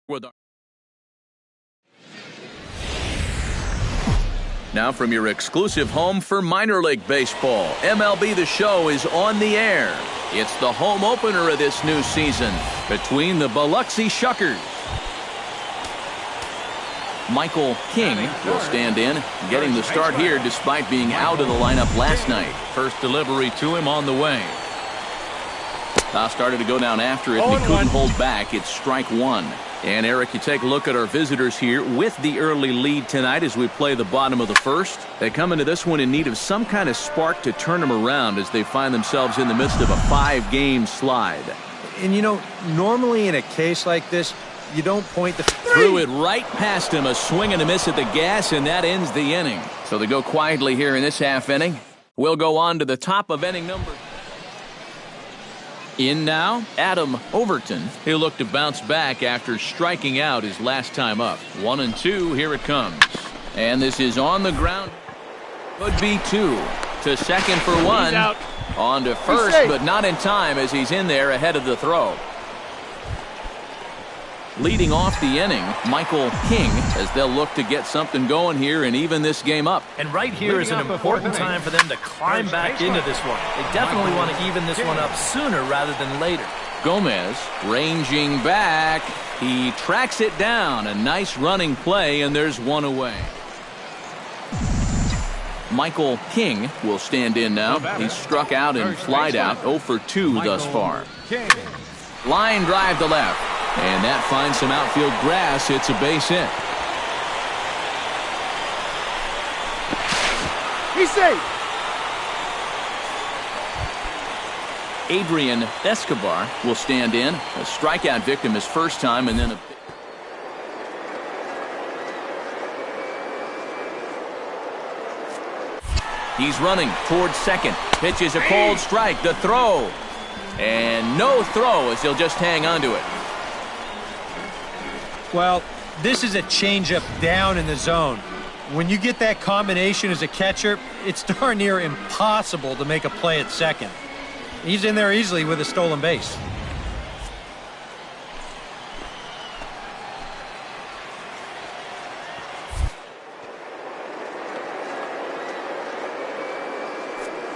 with our Now from your exclusive home for minor league baseball, MLB The Show is on the air. It's the home opener of this new season between the Biloxi Shuckers. Michael King will stand in, getting the start here despite being out of the lineup last night. First delivery to him on the way. Toss started to go down after it, and he couldn't hold back. It's strike one. And, Eric, you take a look at our visitors here with the early lead tonight as we play the bottom of the first. They come into this one in need of some kind of spark to turn them around as they find themselves in the midst of a 5-game slide. And, you know, normally in a case like this, you don't point the... Threw it right past him, a swing and a miss at the gas, and that ends the inning. So they go quietly here in this half inning. We'll go on to the top of inning number. In now, Adam Overton. He'll look to bounce back after striking out his last time up. 1-2, here it comes. And this is on the ground. Could be two. To second for one. He's out. On to first, but not in time as he's in there ahead of the throw. Leading off the inning, Michael King, as they'll look to get something going here and even this game up. And right here is an important time for them to climb back into this one. They definitely want to even this one up sooner rather than later. Gomez ranging back. He tracks it down. A nice running play, and there's one away. Michael King will stand in now. He's struck out and flied out. 0 for 2 thus far. Line drive to left. And that finds some outfield grass. It's a base hit. He's safe. Adrian Escobar will stand in. A strikeout victim his first time, and then a... He's running towards second. Pitch is a cold strike. The throw. And no throw as he'll just hang on to it. Well, this is a changeup down in the zone. When you get that combination as a catcher, it's darn near impossible to make a play at second. He's in there easily with a stolen base.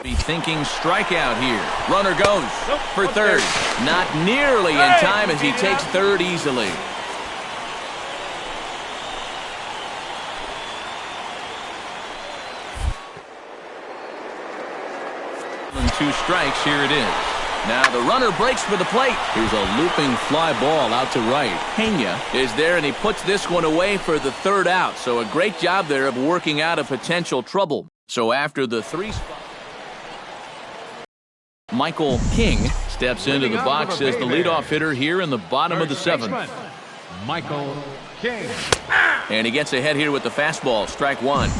Be thinking strikeout here. Runner goes for third. Not nearly in time as he takes third easily. 2 strikes, here it is. Now the runner breaks for the plate. Here's a looping fly ball out to right. Pena is there, and he puts this one away for the third out. So a great job there of working out a potential trouble. So after the 3 spot, Michael King steps into the box as the leadoff hitter here in the bottom of the 7th. Michael King. And he gets ahead here with the fastball, strike one.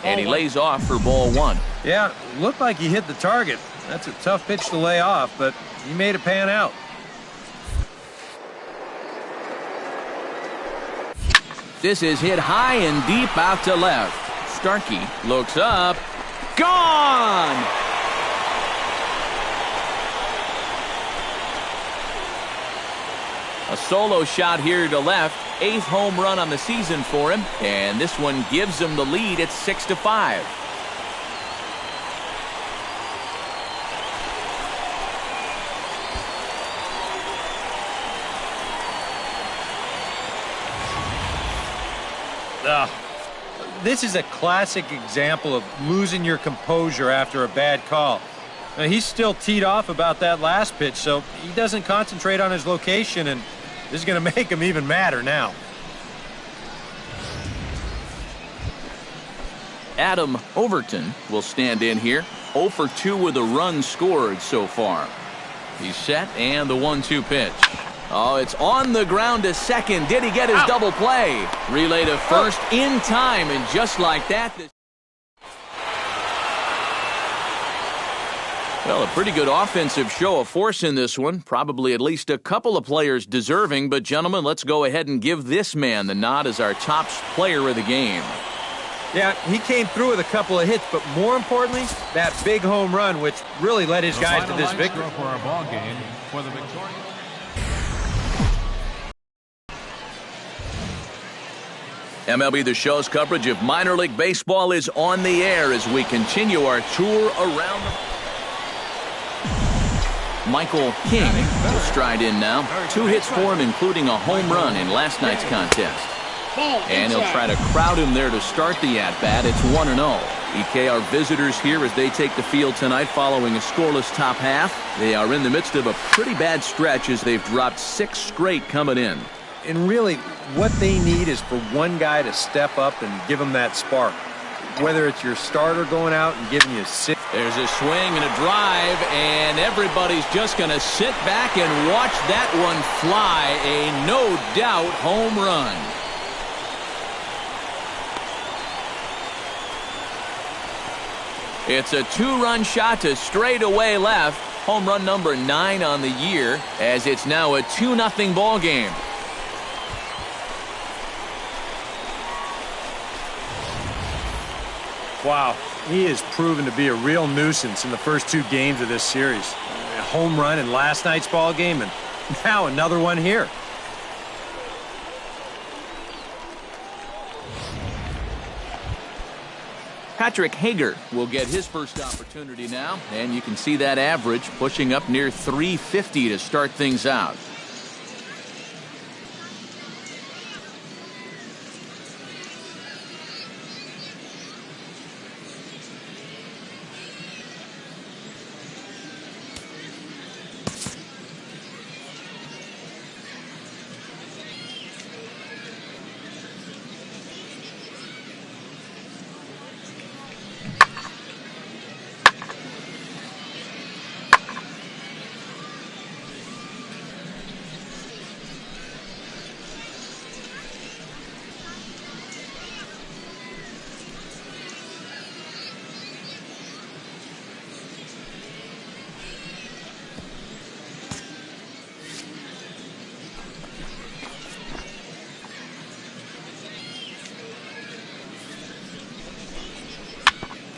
And he lays off for ball one. Yeah, looked like he hit the target. That's a tough pitch to lay off, but he made it pan out. This is hit high and deep out to left. Starkey looks up. Gone! A solo shot here to left. 8th home run on the season for him. And this one gives him the lead. It's 6-5. This is a classic example of losing your composure after a bad call. Now, he's still teed off about that last pitch, so he doesn't concentrate on his location, and this is going to make him even madder now. Adam Overton will stand in here. 0 for 2 with a run scored so far. He's set, and the 1-2 pitch. Oh, it's on the ground to second. Did he get his double play? Relay to first in time, and just like that. Well, a pretty good offensive show of force in this one. Probably at least a couple of players deserving. But, gentlemen, let's go ahead and give this man the nod as our top player of the game. Yeah, he came through with a couple of hits, but more importantly, that big home run, which really led his guys to this victory. For our ball game for the victorious. MLB The Show's coverage of minor league baseball is on the air as we continue our tour around the... Michael King will stride in now. 2 hits for him, including a home run in last night's contest. And he'll try to crowd him there to start the at-bat. It's 1-0. EK are visitors here as they take the field tonight following a scoreless top half. They are in the midst of a pretty bad stretch as they've dropped 6 straight coming in. And really, what they need is for one guy to step up and give them that spark. Whether it's your starter going out and giving you 6. There's a swing and a drive, and everybody's just going to sit back and watch that one fly. A no-doubt home run. It's a 2-run shot to straightaway left. Home run number 9 on the year, as it's now a 2-0 ball game. Wow, he has proven to be a real nuisance in the first 2 games of this series. A home run in last night's ball game, and now another one here. Patrick Hager will get his first opportunity now, and you can see that average pushing up near 350 to start things out.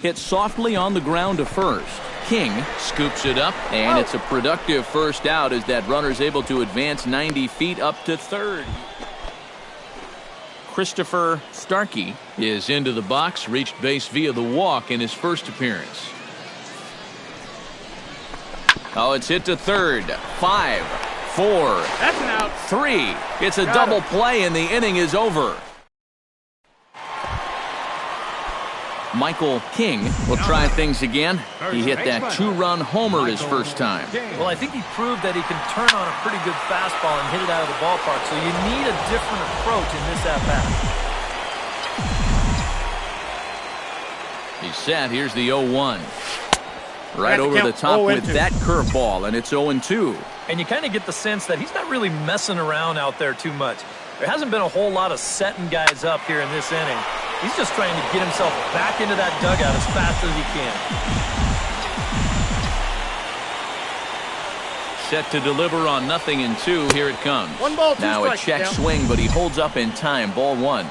Hit softly on the ground to first. King scoops it up, and it's a productive first out as that runner's able to advance 90 feet up to third. Christopher Starkey is into the box, reached base via the walk in his first appearance. Oh, it's hit to third. 5, 4, That's an out. 3. It's a double play, and the inning is over. Michael King will try things again. He hit that 2-run homer his first time. Well, I think he proved that he can turn on a pretty good fastball and hit it out of the ballpark, so you need a different approach in this at-bat. He's set. Here's the 0-1. Right over the top with that curveball, and it's 0-2. And you kind of get the sense that he's not really messing around out there too much. There hasn't been a whole lot of setting guys up here in this inning. He's just trying to get himself back into that dugout as fast as he can. Set to deliver on 0-2. Here it comes. 1 ball, 2 now a strikes, check down. swing, but he holds up in time. Ball 1.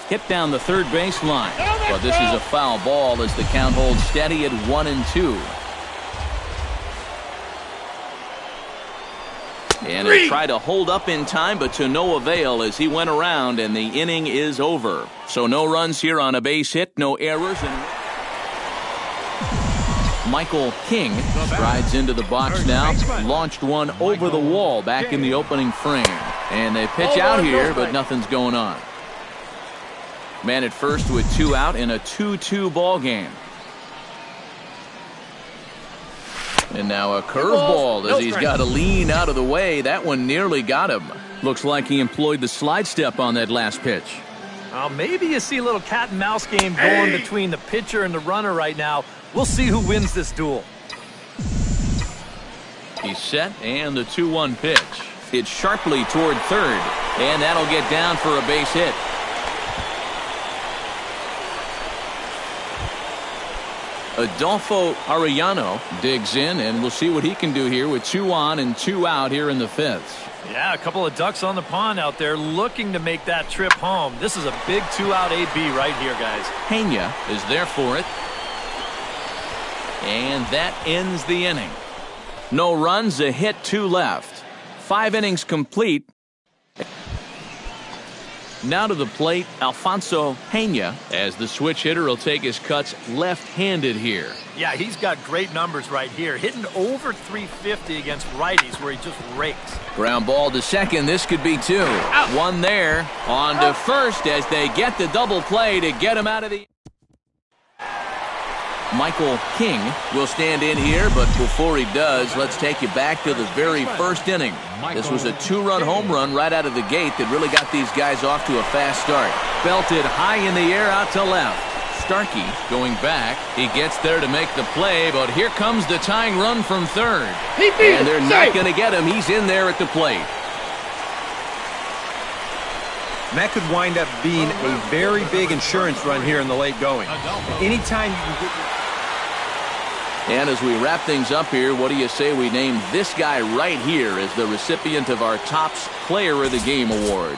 Hit down the third baseline. But this is a foul ball as the count holds steady at 1-2. And he'll try to hold up in time, but to no avail as he went around, and the inning is over. So no runs here on a base hit, no errors. And Michael King strides into the box now. Launched one over the wall back in the opening frame. And they pitch out here, but nothing's going on. Man at first with 2 out in a 2-2 ball game. And now a curveball as he's got to lean out of the way. That one nearly got him. Looks like he employed the slide step on that last pitch. Maybe you see a little cat and mouse game going between the pitcher and the runner right now. We'll see who wins this duel. He's set, and the 2-1 pitch. It's sharply toward third, and that'll get down for a base hit. Adolfo Arellano digs in, and we'll see what he can do here with 2 on and 2 out here in the 5th. Yeah, a couple of ducks on the pond out there looking to make that trip home. This is a big 2-out AB right here, guys. Pena is there for it. And that ends the inning. No runs, a hit, 2 left. 5 innings complete. Now to the plate, Alfonso Pena, as the switch hitter will take his cuts left-handed here. Yeah, he's got great numbers right here. Hitting over 350 against righties where he just rakes. Ground ball to second. This could be 2. Out. 1 there. On to first as they get the double play to get him out of the... Michael King will stand in here, but before he does, let's take you back to the very first inning. This was a 2-run home run right out of the gate that really got these guys off to a fast start. Belted high in the air out to left. Starkey going back. He gets there to make the play, but here comes the tying run from third. And they're not going to get him. He's in there at the plate. And that could wind up being a very big insurance run here in the late going. Anytime you can get... And as we wrap things up here, what do you say we name this guy right here as the recipient of our Topps Player of the Game award?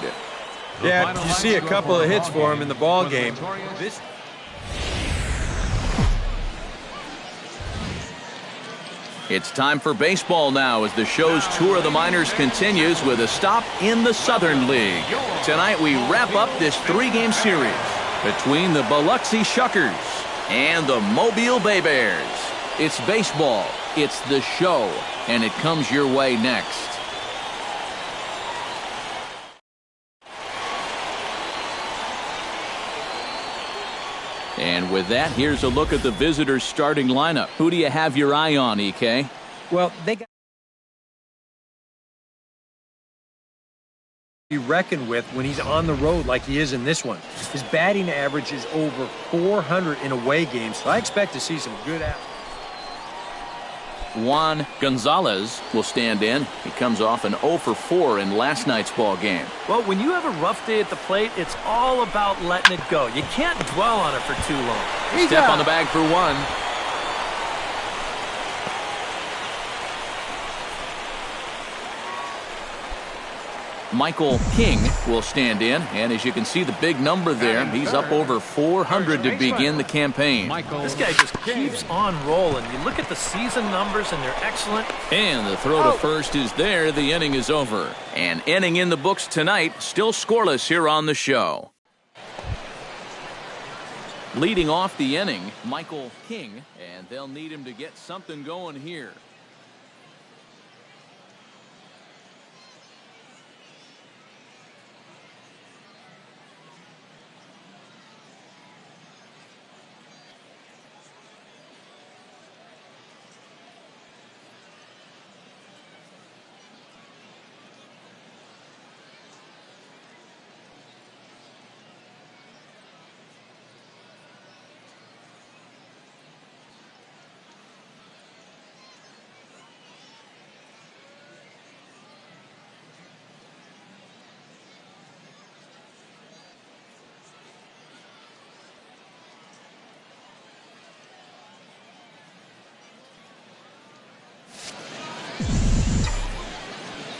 Yeah, you see a couple of hits for him in the ball game. It's time for baseball now as the show's tour of the minors continues with a stop in the Southern League. Tonight we wrap up this 3-game series between the Biloxi Shuckers and the Mobile Bay Bears. It's baseball, it's the show, and it comes your way next. And with that, here's a look at the visitors' starting lineup. Who do you have your eye on, EK? Well, they got to be reckoned with when he's on the road like he is in this one. His batting average is over 400 in away games, so I expect to see some good action. Juan Gonzalez will stand in. He comes off an 0 for 4 in last night's ball game. Well, when you have a rough day at the plate, it's all about letting it go. You can't dwell on it for too long. Step on the bag for 1. Michael King will stand in, and as you can see the big number there, he's up over 400 to begin the campaign. This guy just keeps on rolling. You look at the season numbers and they're excellent. And the throw to first is there. The inning is over. An inning in the books tonight, still scoreless here on the show. Leading off the inning, Michael King, and they'll need him to get something going here.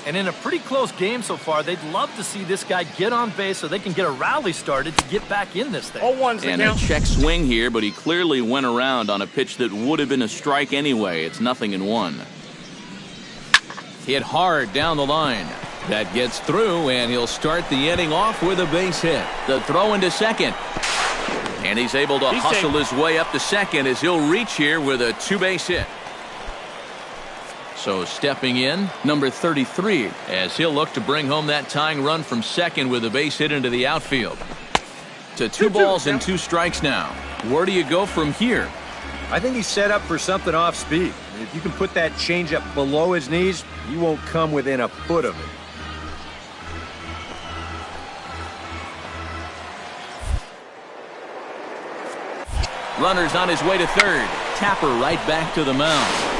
And in a pretty close game so far, they'd love to see this guy get on base so they can get a rally started to get back in this thing. And a check swing here, but he clearly went around on a pitch that would have been a strike anyway. It's 0-1. Hit hard down the line. That gets through, and he'll start the inning off with a base hit. The throw into second. And he's able to hustle his way up to second as he'll reach here with a 2-base hit. So stepping in, number 33, as he'll look to bring home that tying run from second with a base hit into the outfield. To 2 balls and 2 strikes now. Where do you go from here? I think he's set up for something off speed. If you can put that changeup below his knees, he won't come within a foot of it. Runner's on his way to third. Tapper right back to the mound.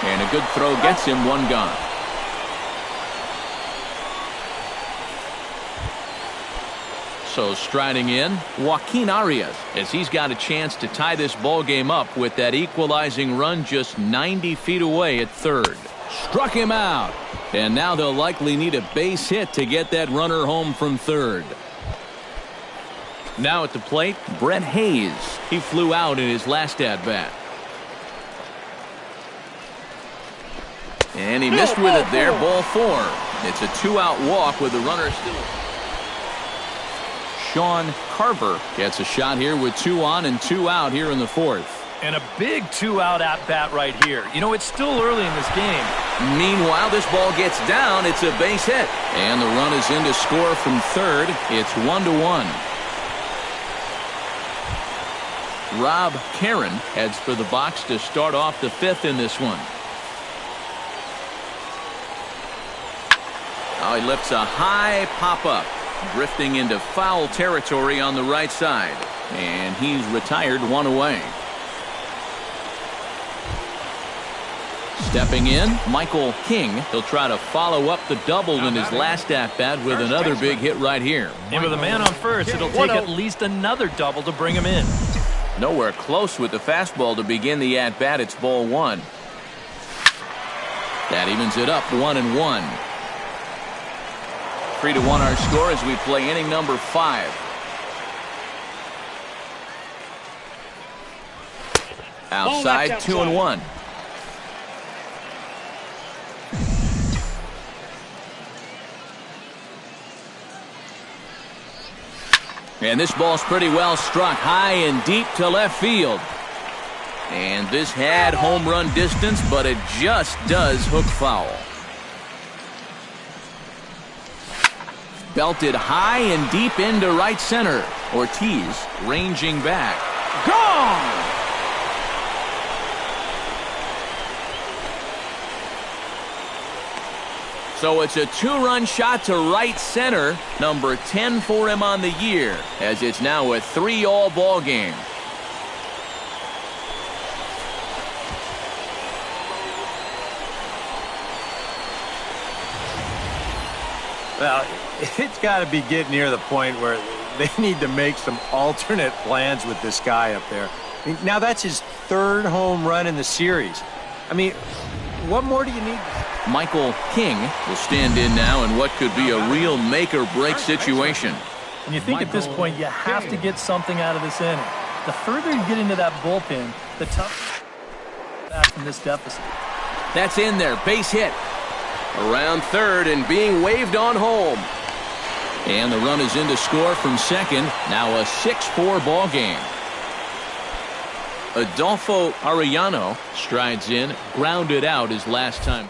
And a good throw gets him 1 gone. So striding in, Joaquin Arias, as he's got a chance to tie this ball game up with that equalizing run just 90 feet away at third. Struck him out. And now they'll likely need a base hit to get that runner home from third. Now at the plate, Brett Hayes. He flew out in his last at-bat. And he missed with it there, ball 4. It's a 2-out walk with the runner still. Sean Carver gets a shot here with 2 on and 2 out here in the 4th. And a big 2-out at-bat right here. You know, it's still early in this game. Meanwhile, this ball gets down. It's a base hit. And the run is in to score from third. It's 1-1. Rob Karen heads for the box to start off the 5th in this one. Oh, he lifts a high pop-up, drifting into foul territory on the right side. And he's retired 1 away. Stepping in, Michael King. He'll try to follow up the double in his last at-bat with another big hit right here. And with a man on first, it'll take at least another double to bring him in. Nowhere close with the fastball to begin the at-bat. It's ball 1. That evens it up 1-1. 3-1 our score as we play inning number 5. Outside, 2-1. And this ball's pretty well struck high and deep to left field. And this had home run distance, but it just does hook foul. Belted high and deep into right center. Ortiz ranging back. Gone! So it's a 2-run shot to right center, number 10 for him on the year, as it's now a 3-all ball game. Well, it's got to be getting near the point where they need to make some alternate plans with this guy up there. I mean, now that's his 3rd home run in the series. I mean, what more do you need? Michael King will stand in now in what could be a real make-or-break situation. And you think at this point you have to get something out of this inning. The further you get into that bullpen, the tougher back from this deficit. That's in there. Base hit. Around third and being waved on home. And the run is in to score from second. Now a 6-4 ball game. Adolfo Arellano strides in, grounded out his last time.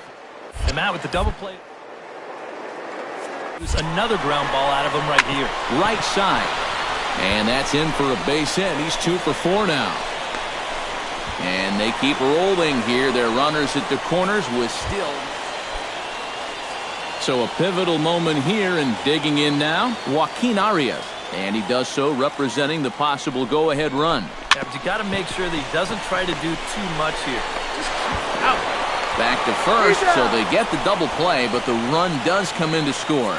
And Matt with the double play. There's another ground ball out of him right here. Right side. And that's in for a base hit. He's 2 for 4 now. And they keep rolling here. Their runners at the corners with still. So a pivotal moment here, and digging in now, Joaquin Arias. And he does so representing the possible go-ahead run. Yeah, but you got to make sure that he doesn't try to do too much here. Just out. Back to first, so they get the double play, but the run does come in to score.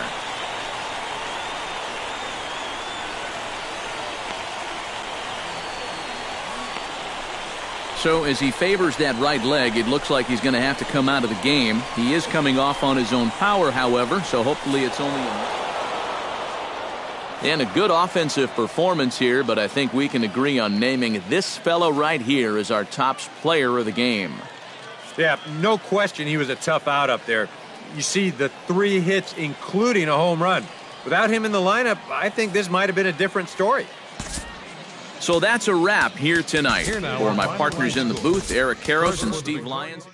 So as he favors that right leg, it looks like he's going to have to come out of the game. He is coming off on his own power, however, so hopefully it's only and a good offensive performance here, but I think we can agree on naming this fellow right here as our top player of the game. Yeah, no question he was a tough out up there. You see the 3 hits, including a home run. Without him in the lineup, I think this might have been a different story. So that's a wrap here tonight. For my partners in the booth, Eric Karros and Steve Lyons.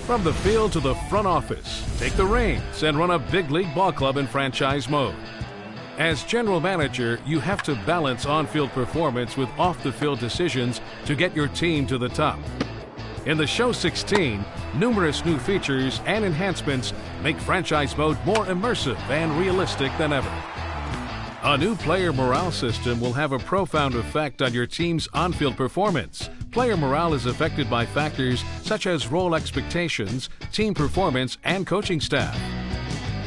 From the field to the front office, take the reins and run a big league ball club in franchise mode. As general manager, you have to balance on-field performance with off-the-field decisions to get your team to the top. In the Show 16, numerous new features and enhancements make franchise mode more immersive and realistic than ever. A new player morale system will have a profound effect on your team's on-field performance. Player morale is affected by factors such as role expectations, team performance, and coaching staff.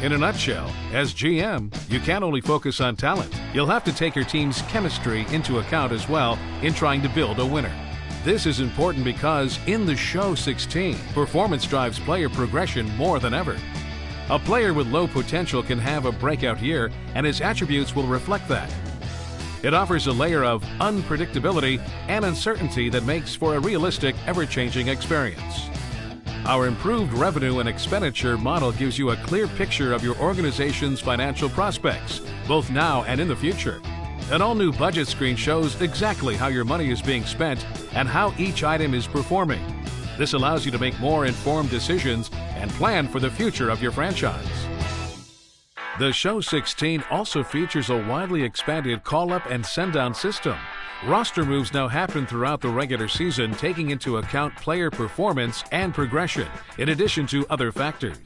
In a nutshell, as GM, you can't only focus on talent. You'll have to take your team's chemistry into account as well in trying to build a winner. This is important because in the Show 16, performance drives player progression more than ever. A player with low potential can have a breakout year, and his attributes will reflect that. It offers a layer of unpredictability and uncertainty that makes for a realistic, ever-changing experience. Our improved revenue and expenditure model gives you a clear picture of your organization's financial prospects, both now and in the future. An all-new budget screen shows exactly how your money is being spent and how each item is performing. This allows you to make more informed decisions and plan for the future of your franchise. The Show 16 also features a widely expanded call-up and send-down system. Roster moves now happen throughout the regular season, taking into account player performance and progression, in addition to other factors.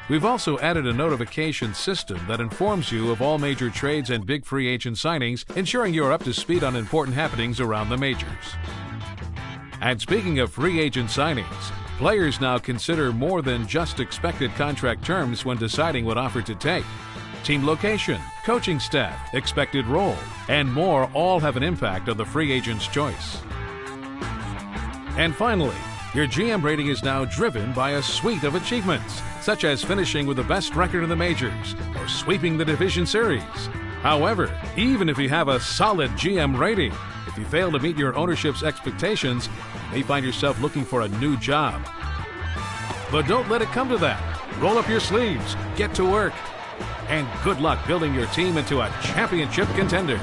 We've also added a notification system that informs you of all major trades and big free agent signings, ensuring you're up to speed on important happenings around the majors. And speaking of free agent signings, players now consider more than just expected contract terms when deciding what offer to take. Team location, coaching staff, expected role, and more all have an impact on the free agent's choice. And finally, your GM rating is now driven by a suite of achievements, such as finishing with the best record in the majors or sweeping the division series. However, even if you have a solid GM rating, if you fail to meet your ownership's expectations, you may find yourself looking for a new job. But don't let it come to that. Roll up your sleeves, get to work, and good luck building your team into a championship contender.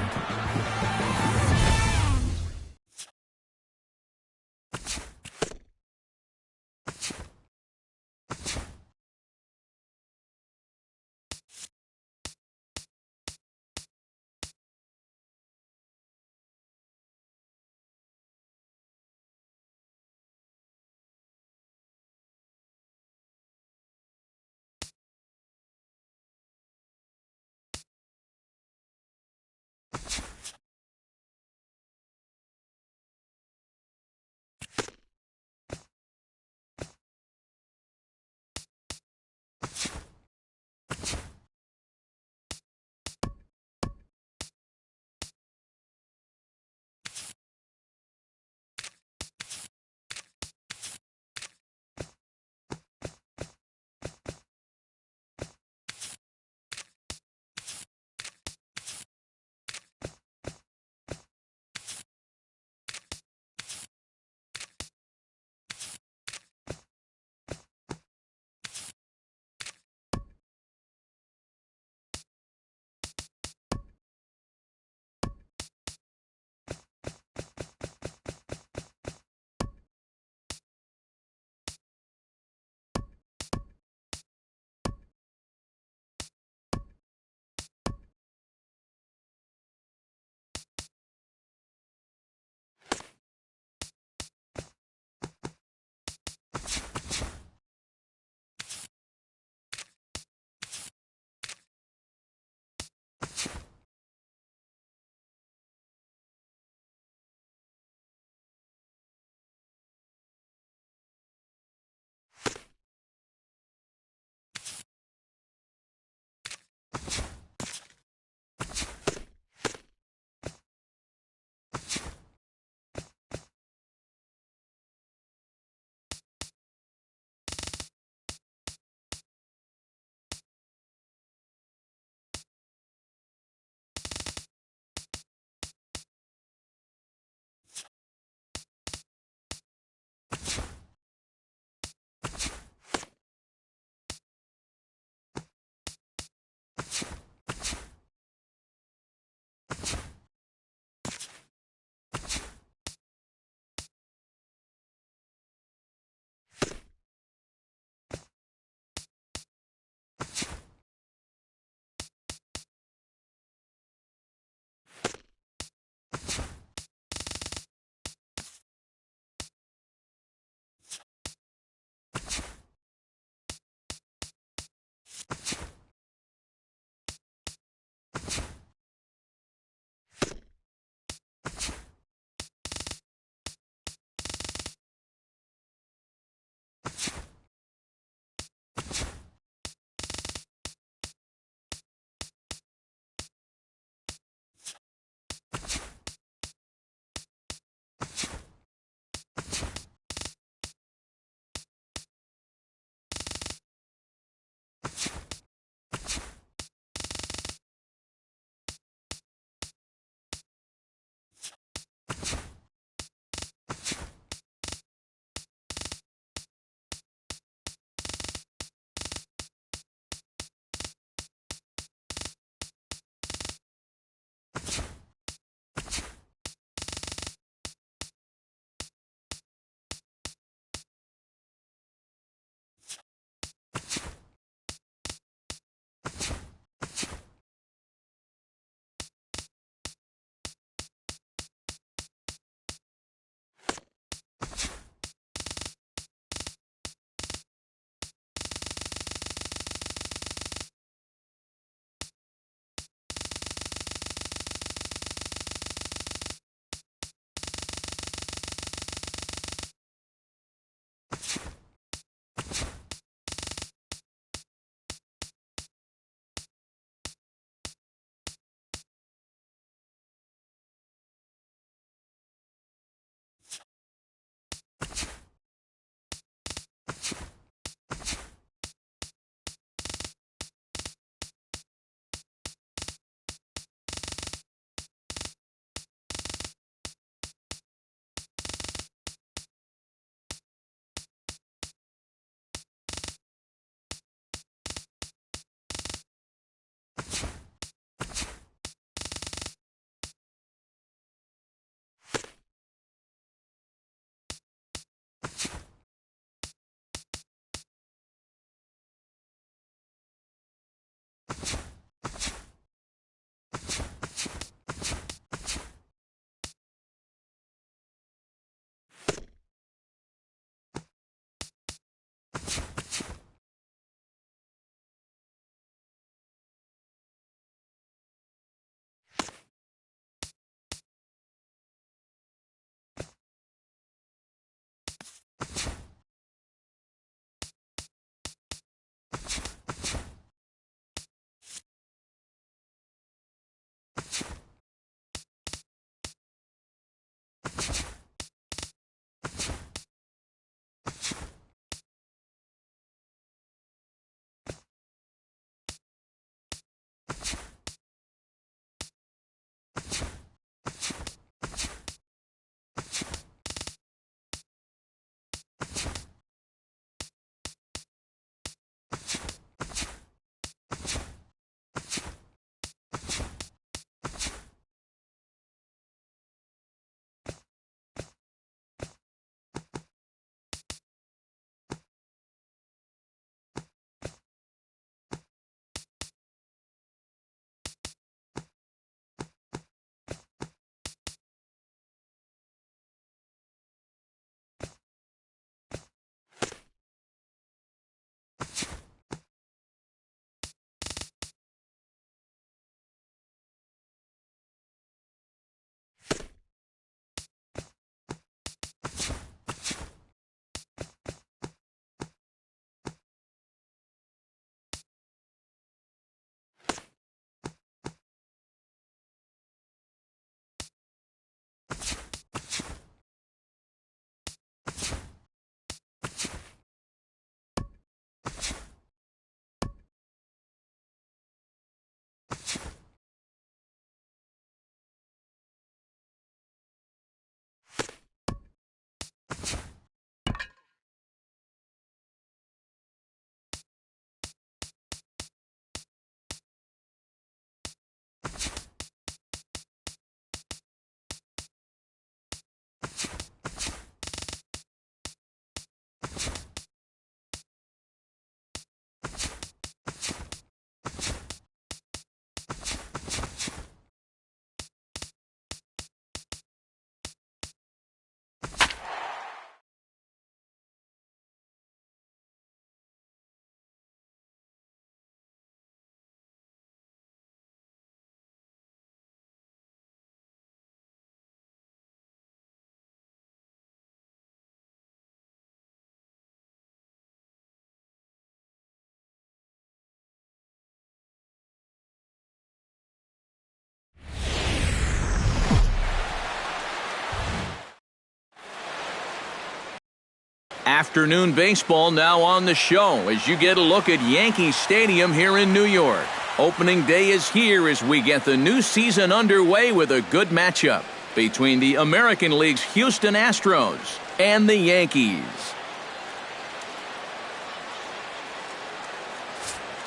Afternoon baseball now on the show as you get a look at Yankee Stadium here in New York. Opening day is here as we get the new season underway with a good matchup between the American League's Houston Astros and the Yankees.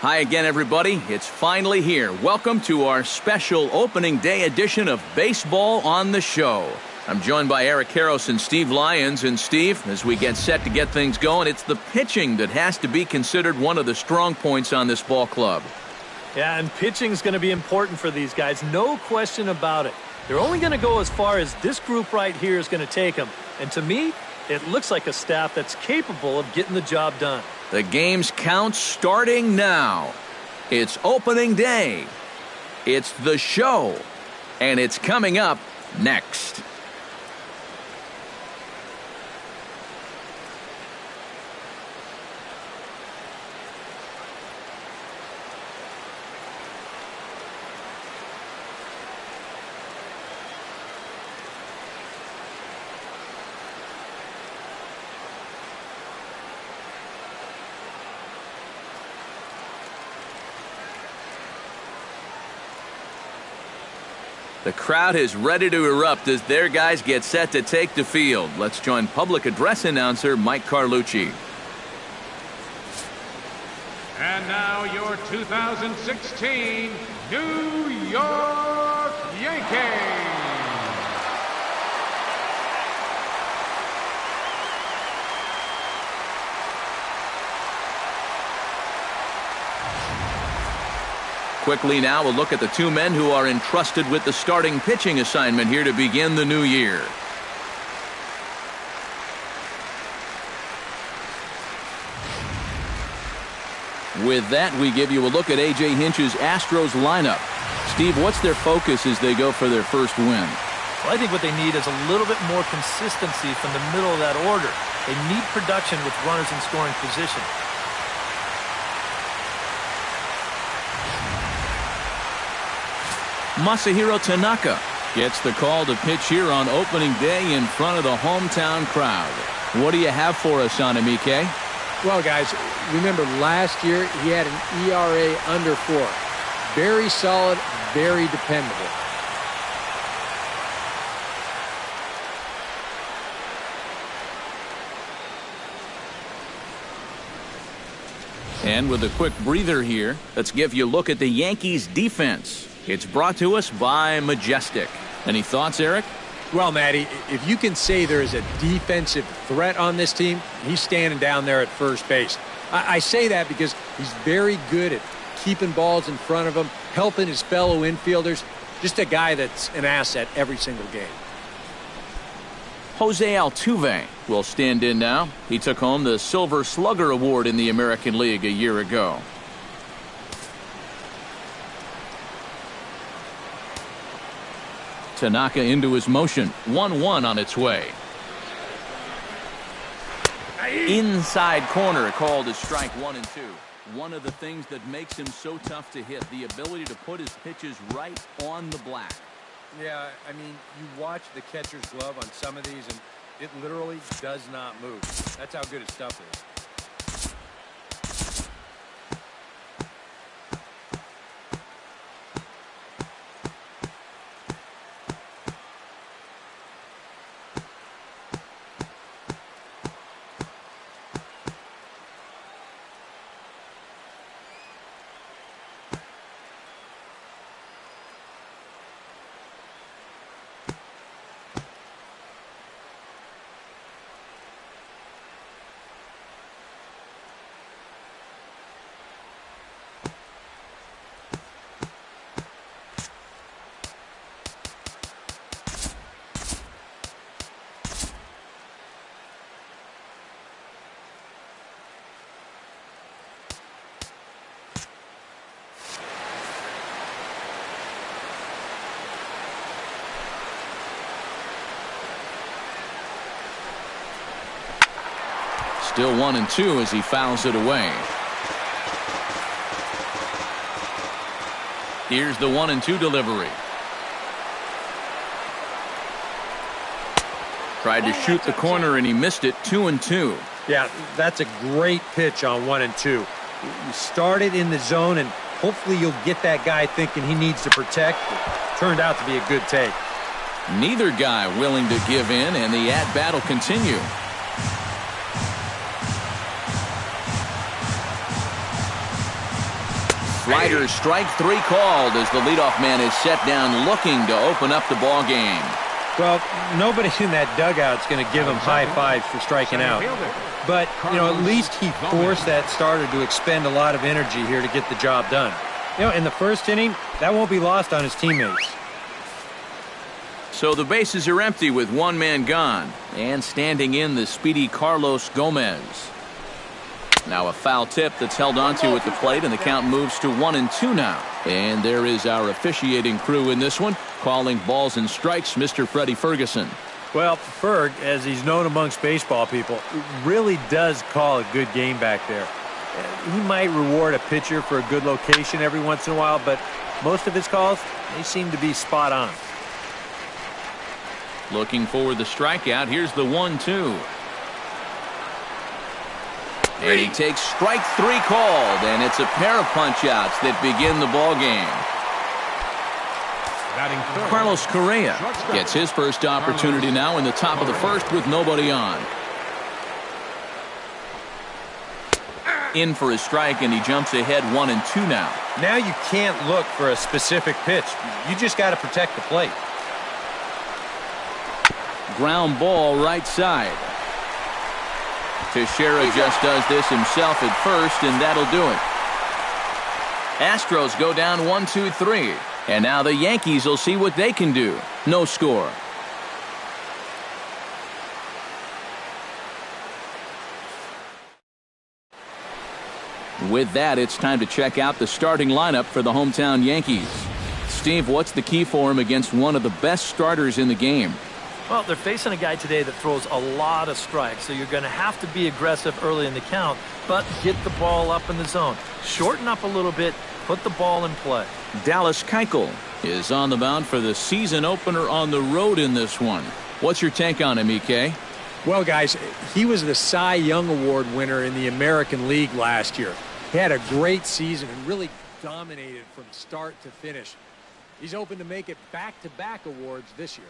Hi again, everybody. It's finally here. Welcome to our special opening day edition of Baseball on the Show. I'm joined by Eric Karros and Steve Lyons. And Steve, as we get set to get things going, it's the pitching that has to be considered one of the strong points on this ball club. Yeah, and pitching is going to be important for these guys. No question about it. They're only going to go as far as this group right here is going to take them. And to me, it looks like a staff that's capable of getting the job done. The game's count starting now. It's opening day. It's the show. And it's coming up next. The crowd is ready to erupt as their guys get set to take the field. Let's join public address announcer Mike Carlucci. And now your 2016 New York Yankees. Quickly now, we'll look at the two men who are entrusted with the starting pitching assignment here to begin the new year. With that, we give you a look at A.J. Hinch's Astros lineup. Steve, what's their focus as they go for their first win? Well, I think what they need is a little bit more consistency from the middle of that order. They need production with runners in scoring position. Masahiro Tanaka gets the call to pitch here on opening day in front of the hometown crowd. What do you have for us on him, EK? Well, guys, remember last year he had an ERA under 4. Very solid, very dependable. And with a quick breather here, let's give you a look at the Yankees defense. It's brought to us by Majestic. Any thoughts, Eric? Well, Matty, if you can say there is a defensive threat on this team, he's standing down there at first base. I say that because he's very good at keeping balls in front of him, helping his fellow infielders. Just a guy that's an asset every single game. Jose Altuve will stand in now. He took home the Silver Slugger Award in the American League a year ago. Tanaka into his motion. 1-1 on its way. Inside corner called as strike 1 and 2. One of the things that makes him so tough to hit, the ability to put his pitches right on the black. Yeah, I mean, you watch the catcher's glove on some of these, and it literally does not move. That's how good his stuff is. Still 1-2 as he fouls it away. Here's the 1-2 delivery. Tried to shoot the corner and he missed it. 2-2. Yeah, that's a great pitch on 1 and 2. You start it in the zone, and hopefully you'll get that guy thinking he needs to protect. It turned out to be a good take. Neither guy willing to give in, and the at-bat will continue. Slider, strike 3 called as the leadoff man is set down looking to open up the ball game. Well, nobody in that dugout's going to give him high fives for striking out. But, at least he forced that starter to expend a lot of energy here to get the job done. In the first inning, that won't be lost on his teammates. So the bases are empty with one man gone. And standing in, the speedy Carlos Gomez. Now a foul tip that's held onto at the plate, and the count moves to 1 and 2 now. And there is our officiating crew in this one, calling balls and strikes, Mr. Freddie Ferguson. Well, Ferg, as he's known amongst baseball people, really does call a good game back there. He might reward a pitcher for a good location every once in a while, but most of his calls, they seem to be spot on. Looking for the strikeout. Here's the 1-2. And he takes strike 3 called, and it's a pair of punch-outs that begin the ball game. Carlos Correa gets his first opportunity now in the top of the first with nobody on. In for a strike, and he jumps ahead 1 and 2 now. Now you can't look for a specific pitch. You just got to protect the plate. Ground ball right side. Teixeira just does this himself at first, and that'll do it. Astros go down 1-2-3. And now the Yankees will see what they can do. No score. With that, it's time to check out the starting lineup for the hometown Yankees. Steve, what's the key for him against one of the best starters in the game? Well, they're facing a guy today that throws a lot of strikes, so you're going to have to be aggressive early in the count, but get the ball up in the zone. Shorten up a little bit, put the ball in play. Dallas Keuchel is on the mound for the season opener on the road in this one. What's your take on him, EK? Well, guys, he was the Cy Young Award winner in the American League last year. He had a great season and really dominated from start to finish. He's hoping to make it back-to-back awards this year.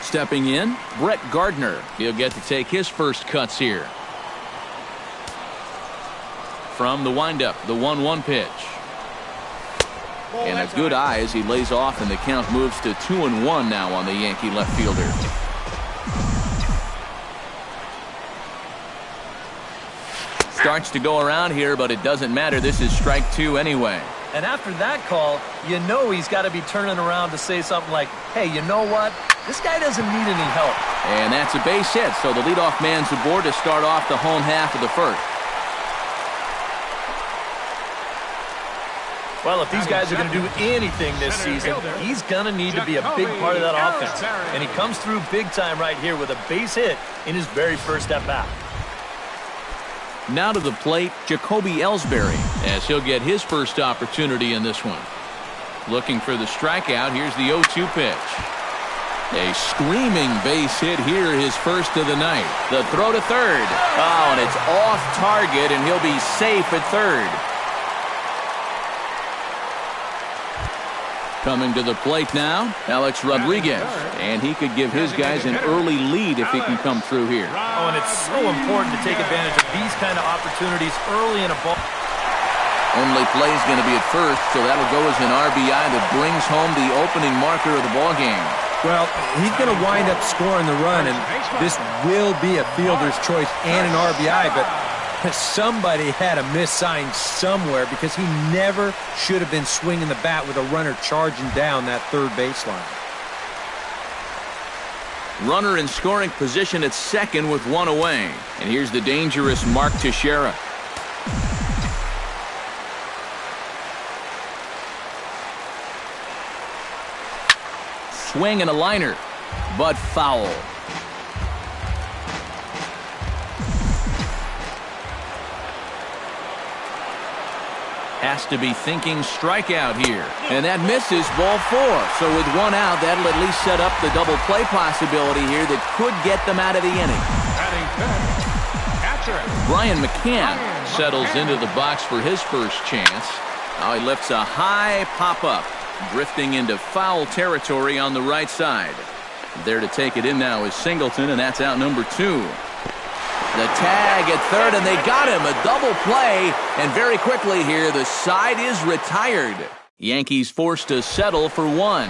Stepping in, Brett Gardner. He'll get to take his first cuts here. From the windup, the 1-1 pitch. And a good eye as he lays off, and the count moves to 2-1 now on the Yankee left fielder. Starts to go around here, but it doesn't matter. This is strike 2 anyway. And after that call, you know he's got to be turning around to say something like, hey, you know what? This guy doesn't need any help. And that's a base hit, so the leadoff man's aboard to start off the home half of the first. Well, if these guys are going to do anything this season, he's going to need to be a big part of that offense. And he comes through big time right here with a base hit in his very first at-bat. Now to the plate, Jacoby Ellsbury, as he'll get his first opportunity in this one. Looking for the strikeout. Here's the 0-2 pitch. A screaming base hit here, his first of the night. The throw to third. Oh, and it's off target, and he'll be safe at third. Coming to the plate now, Alex Rodriguez. And he could give his guys an early lead if he can come through here. Oh, and it's so important to take advantage of these kind of opportunities early in a ball. Only play is going to be at first, so that'll go as an RBI that brings home the opening marker of the ballgame. Well, he's going to wind up scoring the run, and this will be a fielder's choice and an RBI, but somebody had a miss sign somewhere because he never should have been swinging the bat with a runner charging down that third baseline. Runner in scoring position at second with one away. And here's the dangerous Mark Teixeira. Swing and a liner, but foul. Has to be thinking strikeout here. And that misses, ball 4. So with one out, that'll at least set up the double play possibility here that could get them out of the inning. Brian McCann settles into the box for his first chance. Now he lifts a high pop-up, drifting into foul territory on the right side. There to take it in now is Singleton, and that's out number 2. The tag at third, and they got him. A double play, and very quickly here, the side is retired. Yankees forced to settle for 1.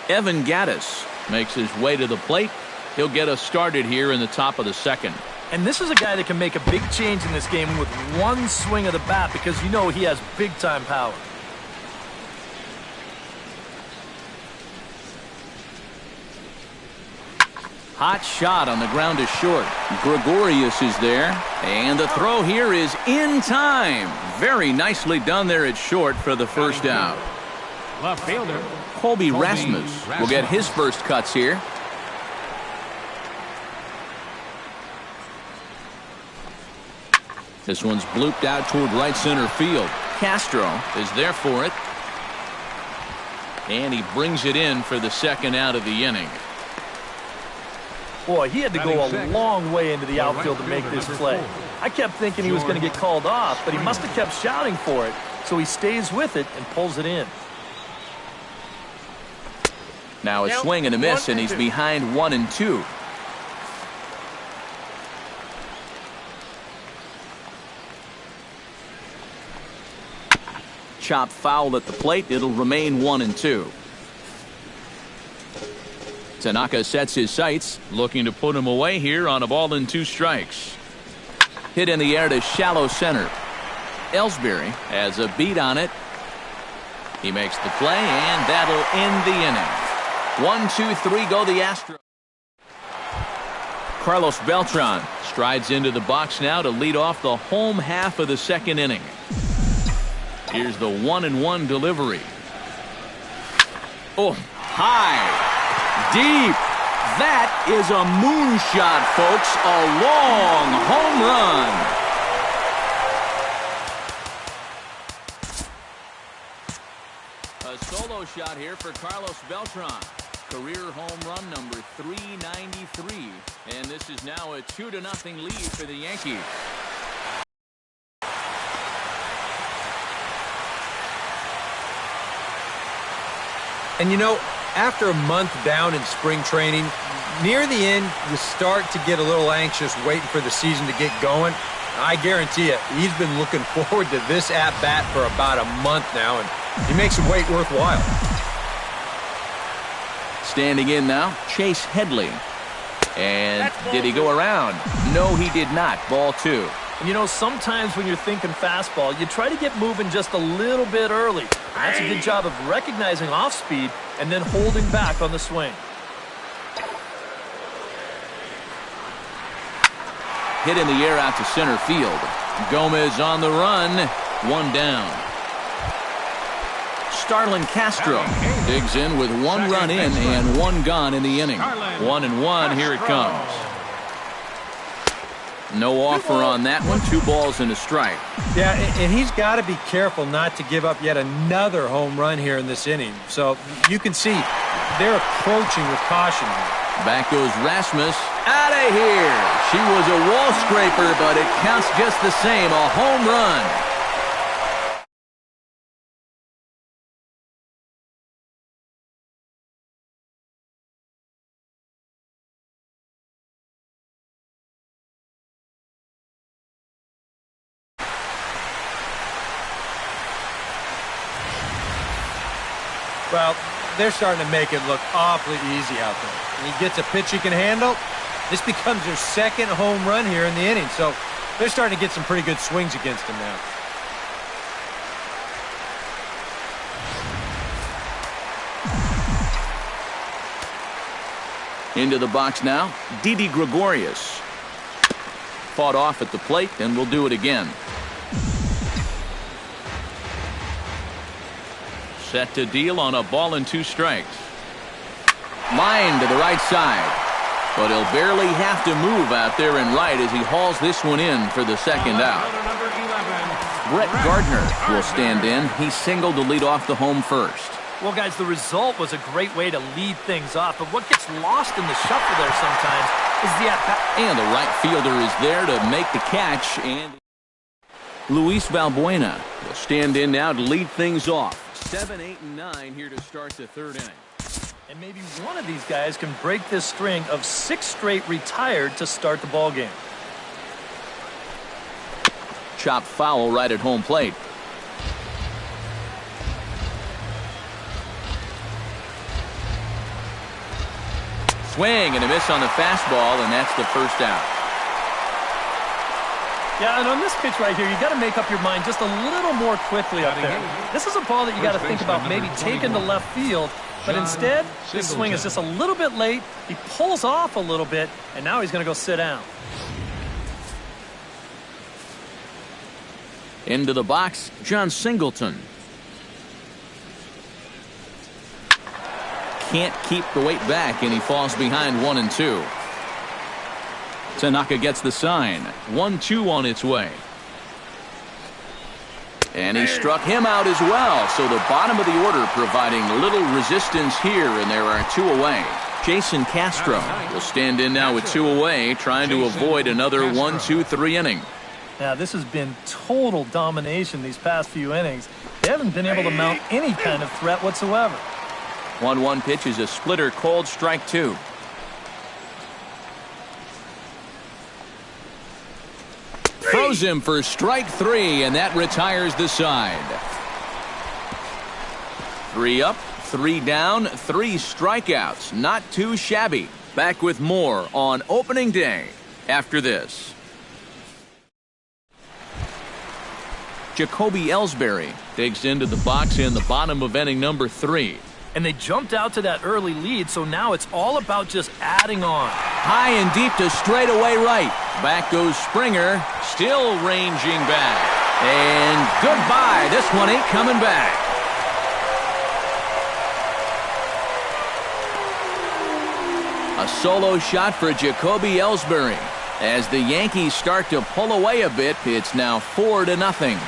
Evan Gattis makes his way to the plate. He'll get us started here in the top of the second. And this is a guy that can make a big change in this game with one swing of the bat because you know he has big-time power. Hot shot on the ground to short. Gregorius is there. And the throw here is in time. Very nicely done there at short for the first out. Left fielder Colby Rasmus will get his first cuts here. This one's blooped out toward right center field. Castro is there for it. And he brings it in for the second out of the inning. Boy, he had to go a long way into the outfield to make this play. I kept thinking he was going to get called off, but he must have kept shouting for it. So he stays with it and pulls it in. Now a swing and a miss, and he's behind 1 and 2. Chop foul at the plate. It'll remain 1 and 2. Tanaka sets his sights, looking to put him away here on a ball and 2 strikes. Hit in the air to shallow center. Ellsbury has a beat on it. He makes the play, and that'll end the inning. 1, 2, 3 go the Astros. Carlos Beltran strides into the box now to lead off the home half of the second inning. Here's the 1-1 delivery. Oh, high. Deep. That is a moonshot, folks. A long home run. A solo shot here for Carlos Beltran. Career home run number 393. And this is now a 2-0 lead for the Yankees. And you know, after a month down in spring training, near the end, you start to get a little anxious waiting for the season to get going. I guarantee you, he's been looking forward to this at-bat for about a month now, and he makes the wait worthwhile. Standing in now, Chase Headley. And did he go around? No, he did not. Ball 2. And you know, sometimes when you're thinking fastball, you try to get moving just a little bit early. That's a good job of recognizing off speed and then holding back on the swing. Hit in the air out to center field. Gomez on the run. 1 down. Starlin Castro digs in with 1 run in and 1 gone in the inning. 1-1, here it comes. No offer on that one. 2 balls and a strike. Yeah, and he's got to be careful not to give up yet another home run here in this inning. So you can see they're approaching with caution. Back goes Rasmus. Out of here. She was a wall scraper, but it counts just the same. A home run. Well, they're starting to make it look awfully easy out there. And he gets a pitch he can handle. This becomes their second home run here in the inning. So they're starting to get some pretty good swings against him now. Into the box now, Didi Gregorius. Fought off at the plate, and will do it again. Set to deal on a ball and 2 strikes. Line to the right side. But he'll barely have to move out there and right as he hauls this one in for the second out. Brett Gardner will stand in. He singled to lead off the home first. Well, guys, the result was a great way to lead things off, but what gets lost in the shuffle there sometimes is the at-bat. And the right fielder is there to make the catch. And Luis Valbuena will stand in now to lead things off. 7, 8, and 9 here to start the 3rd inning. And maybe one of these guys can break this string of 6 straight retired to start the ball game. Chopped foul right at home plate. Swing and a miss on the fastball, and that's the first out. Yeah, and on this pitch right here, you got to make up your mind just a little more quickly up there. This is a ball that you got to think about maybe taking to left field, but instead, this swing is just a little bit late. He pulls off a little bit, and now he's going to go sit down. Into the box, John Singleton. Can't keep the weight back, and he falls behind 1 and 2. Tanaka gets the sign. 1-2 on its way. And he struck him out as well. So the bottom of the order providing little resistance here, and there are 2 away. Jason Castro will stand in now with 2 away, trying to avoid another 1-2-3 inning. Now, this has been total domination these past few innings. They haven't been able to mount any kind of threat whatsoever. 1-1 pitch is a splitter, called strike 2. Throws him for strike 3, and that retires the side. 3 up, 3 down, 3 strikeouts. Not too shabby. Back with more on opening day after this. Jacoby Ellsbury digs into the box in the bottom of inning number 3. And they jumped out to that early lead, so now it's all about just adding on. High and deep to straightaway right. Back goes Springer, still ranging back. And goodbye. This one ain't coming back. A solo shot for Jacoby Ellsbury. As the Yankees start to pull away a bit, it's now 4-0.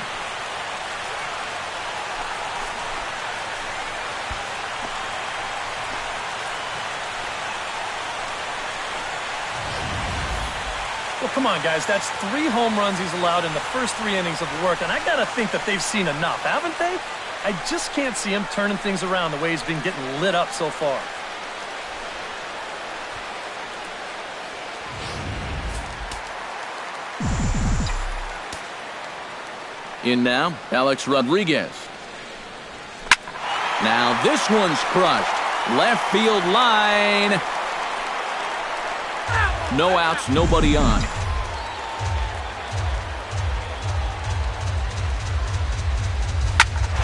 Well, come on, guys. That's 3 home runs he's allowed in the first 3 innings of work, and I got to think that they've seen enough, haven't they? I just can't see him turning things around the way he's been getting lit up so far. In now, Alex Rodriguez. Now this one's crushed. Left field line. No outs, nobody on.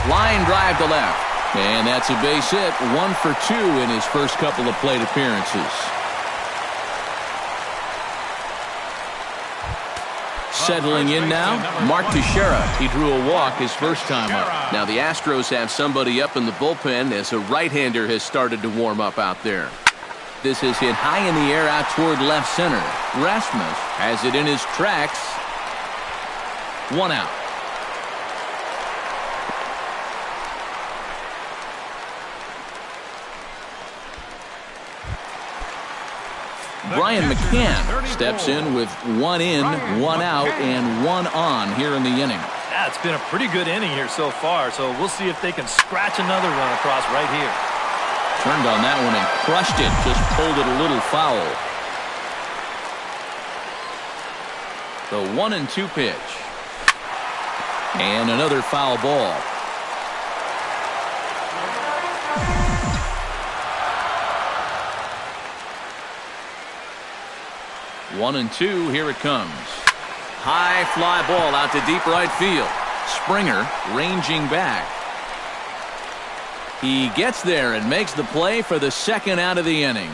Line drive to left. And that's a base hit. 1 for 2 in his first couple of plate appearances. Settling in now, Mark Teixeira. He drew a walk his first time up. Now the Astros have somebody up in the bullpen as a right-hander has started to warm up out there. This is hit high in the air out toward left center. Rasmus has it in his tracks. 1 out. Brian McCann steps in with 1 in, 1 out, and 1 on here in the inning. Yeah, it's been a pretty good inning here so far, so we'll see if they can scratch another run across right here. Turned on that one and crushed it, just pulled it a little foul. The 1-2 pitch. And another foul ball. One and two, here it comes. High fly ball out to deep right field. Springer ranging back. He gets there and makes the play for the second out of the inning.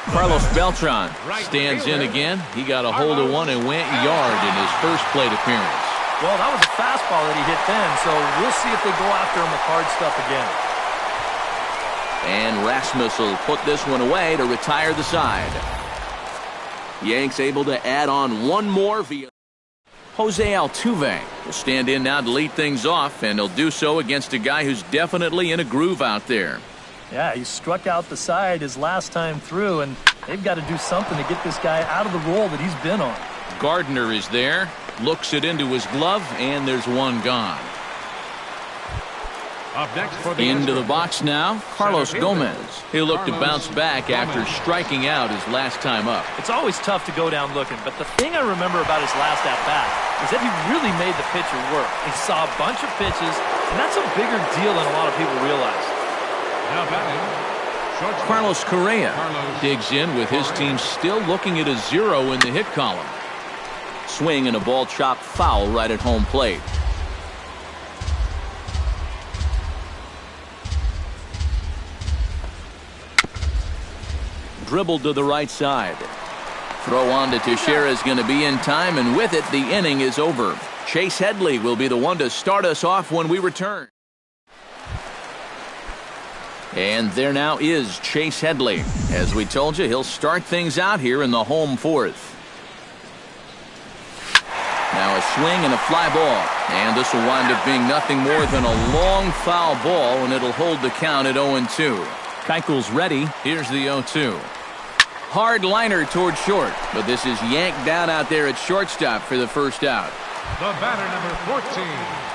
Carlos Beltran stands in again. He got a hold of one and went yard in his first plate appearance. Well, that was a fastball that he hit then, so we'll see if they go after him with hard stuff again. And Rasmus will put this one away to retire the side. Yanks able to add on one more via Jose Altuve will stand in now to lead things off, and he'll do so against a guy who's definitely in a groove out there. Yeah, he struck out the side his last time through, and they've got to do something to get this guy out of the role that he's been on. Gardner is there, looks it into his glove, and there's one gone. Up next for the Into the Astros. box now, Carlos Gomez. He'll look to bounce back after striking out his last time up. It's always tough to go down looking, but the thing I remember about his last at-bat is that he really made the pitcher work. He saw a bunch of pitches, and that's a bigger deal than a lot of people realize. Now batting, shortstop. Carlos Correa Carlos digs in with his team still looking at a 0 in the hit column. Swing and a ball chopped foul right at home plate. Dribbled to the right side. Throw on to Teixeira is going to be in time, and with it, the inning is over. Chase Headley will be the one to start us off when we return. And there now is Chase Headley. As we told you, he'll start things out here in the home fourth. Now a swing and a fly ball. And this will wind up being nothing more than a long foul ball, and it'll hold the count at 0-2. Keuchel's ready. Here's the 0-2. Hard liner toward short, but this is yanked down out there at shortstop for the first out. The batter, number 14.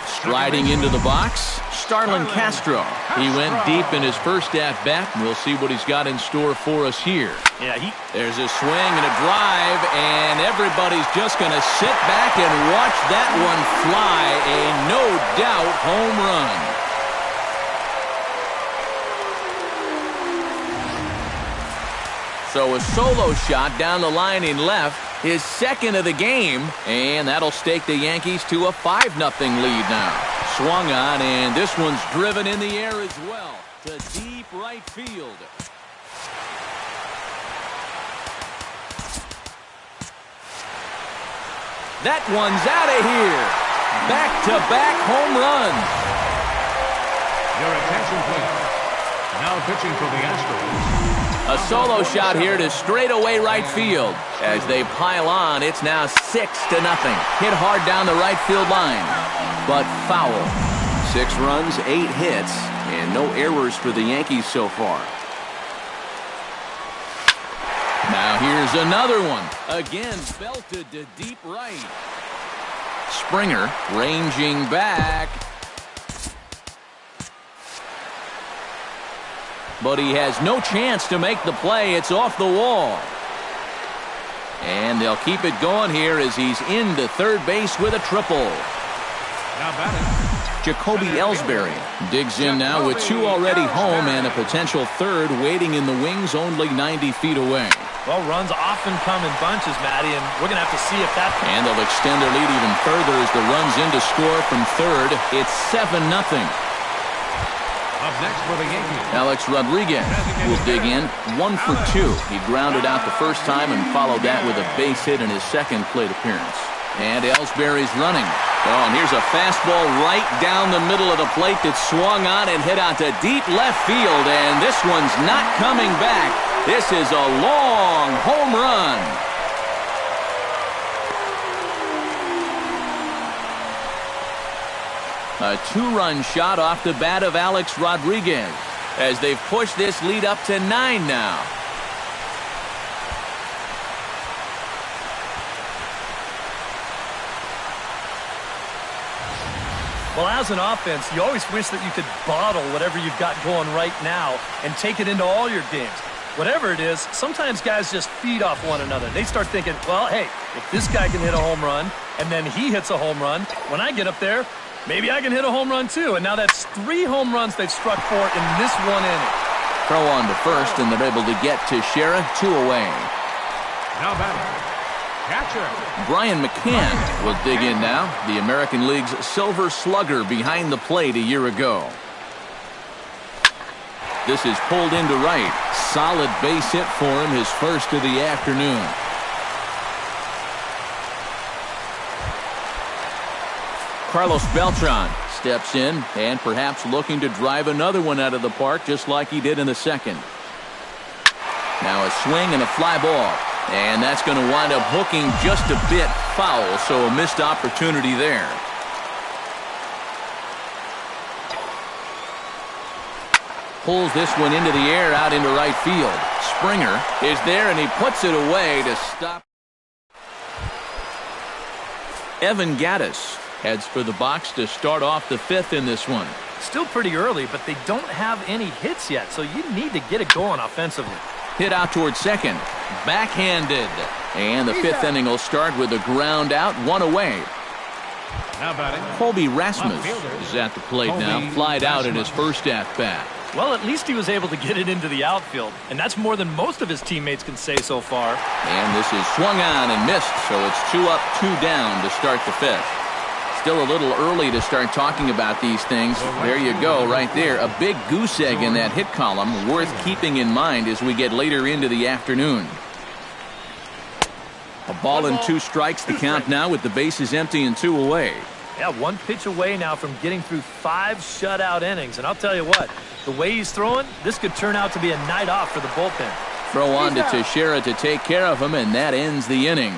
Striding into the box, Starlin Castro. He went deep in his first at-bat, and we'll see what he's got in store for us here. Yeah, There's a swing and a drive, and everybody's just going to sit back and watch that one fly. A no-doubt home run. So a solo shot down the line in left, his second of the game, and that'll stake the Yankees to a 5-0 lead now. Swung on, and this one's driven in the air as well to deep right field. That one's out of here. Back-to-back home runs. Your attention, please. Now pitching for the Astros. A solo shot here to straightaway right field. As they pile on, it's now 6-0. Hit hard down the right field line, but foul. 6 runs, 8 hits, and no errors for the Yankees so far. Now here's another one. Again, belted to deep right. Springer ranging back. But he has no chance to make the play. It's off the wall. And they'll keep it going here as he's into third base with a triple. Now batting, Jacoby Ellsbury digs in now with 2 already home and a potential third waiting in the wings only 90 feet away. well, runs often come in bunches, Matty, and we're going to have to see if that... And they'll extend their lead even further as the runs in to score from third. It's 7-0. Up next for the Yankees, Alex Rodriguez will dig in 1 for 2. He grounded out the first time and followed that with a base hit in his second plate appearance. And Ellsbury's running. Oh, and here's a fastball right down the middle of the plate that swung on and hit out to deep left field. And this one's not coming back. This is a long home run. A two-run shot off the bat of Alex Rodriguez as they've pushed this lead up to 9 now. Well, as an offense, you always wish that you could bottle whatever you've got going right now and take it into all your games. Whatever it is, sometimes guys just feed off one another. They start thinking, well, hey, if this guy can hit a home run and then he hits a home run, when I get up there, maybe I can hit a home run too. And now that's 3 home runs they've struck for in this one inning. Throw on to first, and they're able to get Teixeira 2 away. Now batting, catcher Brian McCann will dig in now, the American League's Silver Slugger behind the plate a year ago. This is pulled into right. Solid base hit for him, his first of the afternoon. Carlos Beltran steps in and perhaps looking to drive another one out of the park just like he did in the second. Now a swing and a fly ball. And that's going to wind up hooking just a bit foul, so a missed opportunity there. Pulls this one into the air out into right field. Springer is there, and he puts it away to stop. Evan Gattis heads for the box to start off the 5th in this one. Still pretty early, but they don't have any hits yet, so you need to get it going offensively. Hit out towards second. Backhanded. And the 5th inning will start with a ground out, 1 away. now batting. Colby Rasmus is at the plate now. Flied out in his first at-bat. Well, at least he was able to get it into the outfield, and that's more than most of his teammates can say so far. And this is swung on and missed, so it's 2 up, 2 down to start the 5th. Still a little early to start talking about these things. There you go, right there. A big goose egg in that hit column, worth keeping in mind as we get later into the afternoon. A ball and 2 strikes, the count now with the bases empty and 2 away. Yeah, 1 pitch away now from getting through 5 shutout innings. And I'll tell you what, the way he's throwing, this could turn out to be a night off for the bullpen. Throw on to Teixeira to take care of him, and that ends the inning.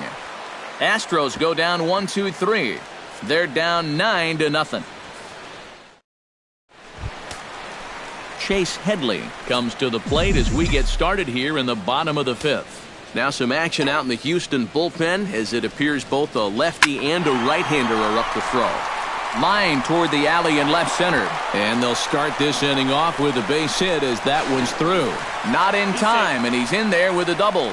Astros go down 1-2-3. They're down 9-0. Chase Headley comes to the plate as we get started here in the bottom of the 5th. Now some action out in the Houston bullpen as it appears both a lefty and a right-hander are up to throw. Line toward the alley in left center. And they'll start this inning off with a base hit as that one's through. Not in time, and he's in there with a double.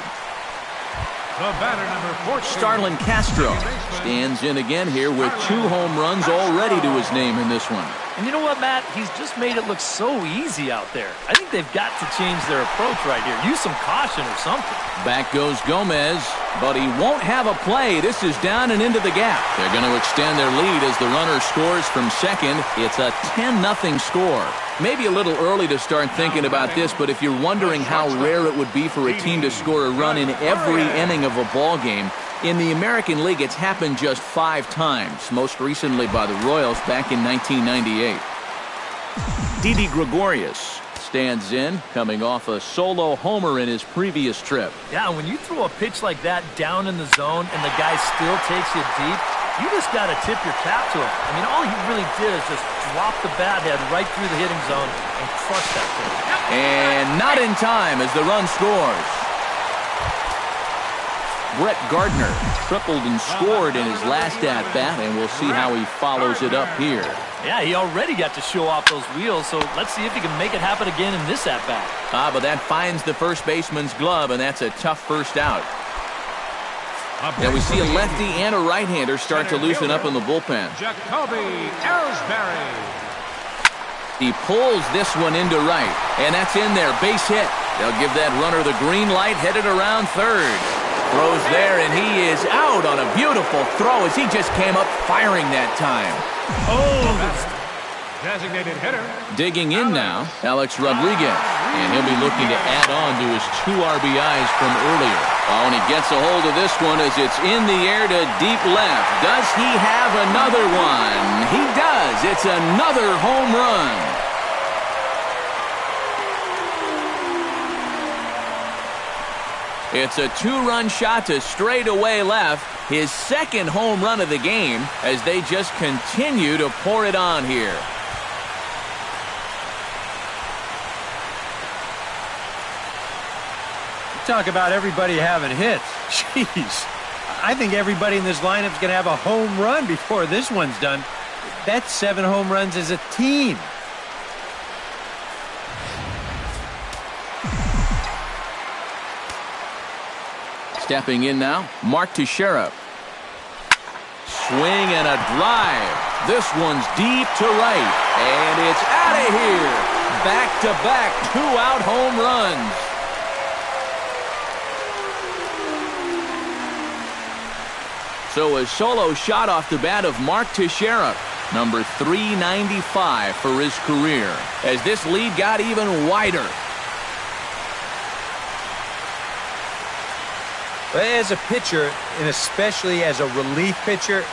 The batter, number 14. Starlin Castro stands in again here with 2 home runs already to his name in this one. And you know what, Matt? He's just made it look so easy out there. I think they've got to change their approach right here. Use some caution or something. Back goes Gomez, but he won't have a play. This is down and into the gap. They're going to extend their lead as the runner scores from second. It's a 10-0 score. Maybe a little early to start thinking about this, but if you're wondering how rare it would be for a team to score a run in every inning of a ball game, in the American League, it's happened just 5 times, most recently by the Royals back in 1998. Didi Gregorius stands in, coming off a solo homer in his previous trip. Yeah, when you throw a pitch like that down in the zone and the guy still takes you deep, you just got to tip your cap to him. I mean, all he really did is just drop the bat head right through the hitting zone and crush that pitch. And not in time as the run scores. Brett Gardner tripled and scored in his last at-bat, and we'll see how he follows it up here. Yeah, he already got to show off those wheels, so let's see if he can make it happen again in this at-bat. But that finds the first baseman's glove, and that's a tough first out. Now we see a lefty and a right-hander start to loosen up in the bullpen. Jacoby Ellsbury. He pulls this one into right, and that's in there. Base hit. They'll give that runner the green light, headed around third. Throws there, and he is out on a beautiful throw as he just came up firing that time. Designated hitter. Digging in now, Alex Rodriguez, and he'll be looking to add on to his 2 RBIs from earlier. Oh, and he gets a hold of this one as it's in the air to deep left. Does he have another one? He does. It's another home run. It's a two-run shot to straightaway left. His second home run of the game as they just continue to pour it on here. Talk about everybody having hits. Jeez. I think everybody in this lineup is going to have a home run before this one's done. That's 7 home runs as a team. Stepping in now, Mark Teixeira. Swing and a drive. This one's deep to right. And it's out of here. Back-to-back 2-out home runs. So a solo shot off the bat of Mark Teixeira, number 395 for his career, as this lead got even wider. As a pitcher, and especially as a relief pitcher,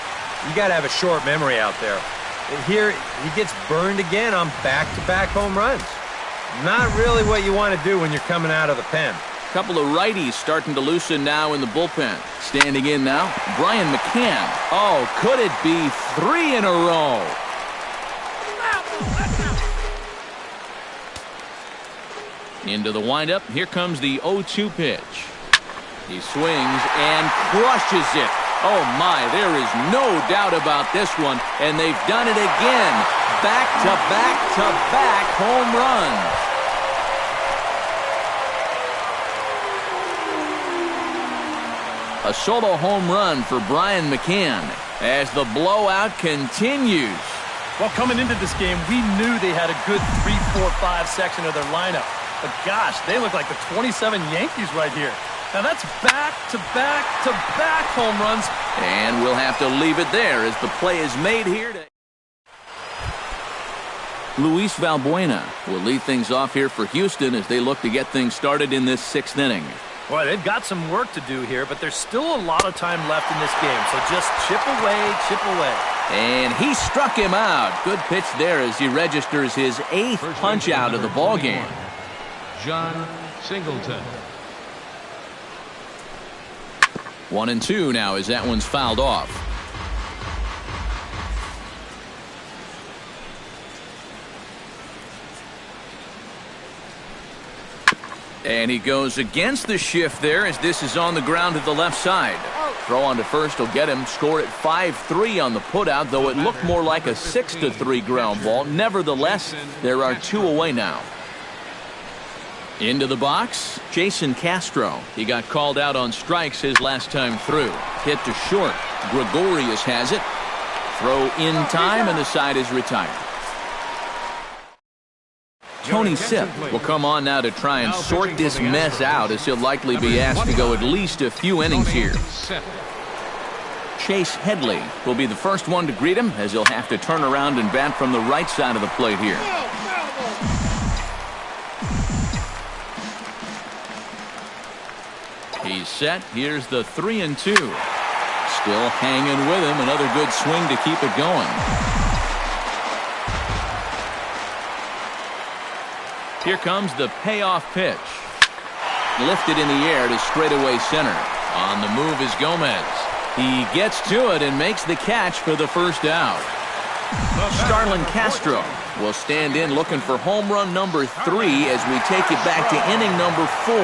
you got to have a short memory out there. Here, he gets burned again on back-to-back home runs. Not really what you want to do when you're coming out of the pen. Couple of righties starting to loosen now in the bullpen. Standing in now, Brian McCann. Oh, could it be 3 in a row? Into the windup. Here comes the 0-2 pitch. He swings and crushes it. Oh, my, there is no doubt about this one. And they've done it again. Back-to-back-to-back home runs. A solo home run for Brian McCann as the blowout continues. Well, coming into this game, we knew they had a good 3, 4, 5 section of their lineup. But gosh, they look like the 27 Yankees right here. Now that's back-to-back-to-back home runs. And we'll have to leave it there as the play is made here. Luis Valbuena will lead things off here for Houston as they look to get things started in this 6th inning. Boy, they've got some work to do here, but there's still a lot of time left in this game. So just chip away, chip away. And he struck him out. Good pitch there as he registers his 8th punch out of the ball game. John Singleton. 1-2 now as that one's fouled off. And he goes against the shift there as this is on the ground to the left side. Throw on to first will get him. Score at 5-3 on the putout, though it looked more like a 6-3 ground ball. Nevertheless, there are 2 away now. Into the box, Jason Castro. He got called out on strikes his last time through. Hit to short. Gregorius has it. Throw in time, and the side is retired. Tony Sipp will come on now to try and sort this mess out as he'll likely be asked to go at least a few innings here. Chase Headley will be the first one to greet him as he'll have to turn around and bat from the right side of the plate here. He's set. Here's the 3-2. Still hanging with him. Another good swing to keep it going. Here comes the payoff pitch. Lifted in the air to straightaway center. On the move is Gomez. He gets to it and makes the catch for the first out. Starlin Castro will stand in looking for home run number 3 as we take it back to inning number 4.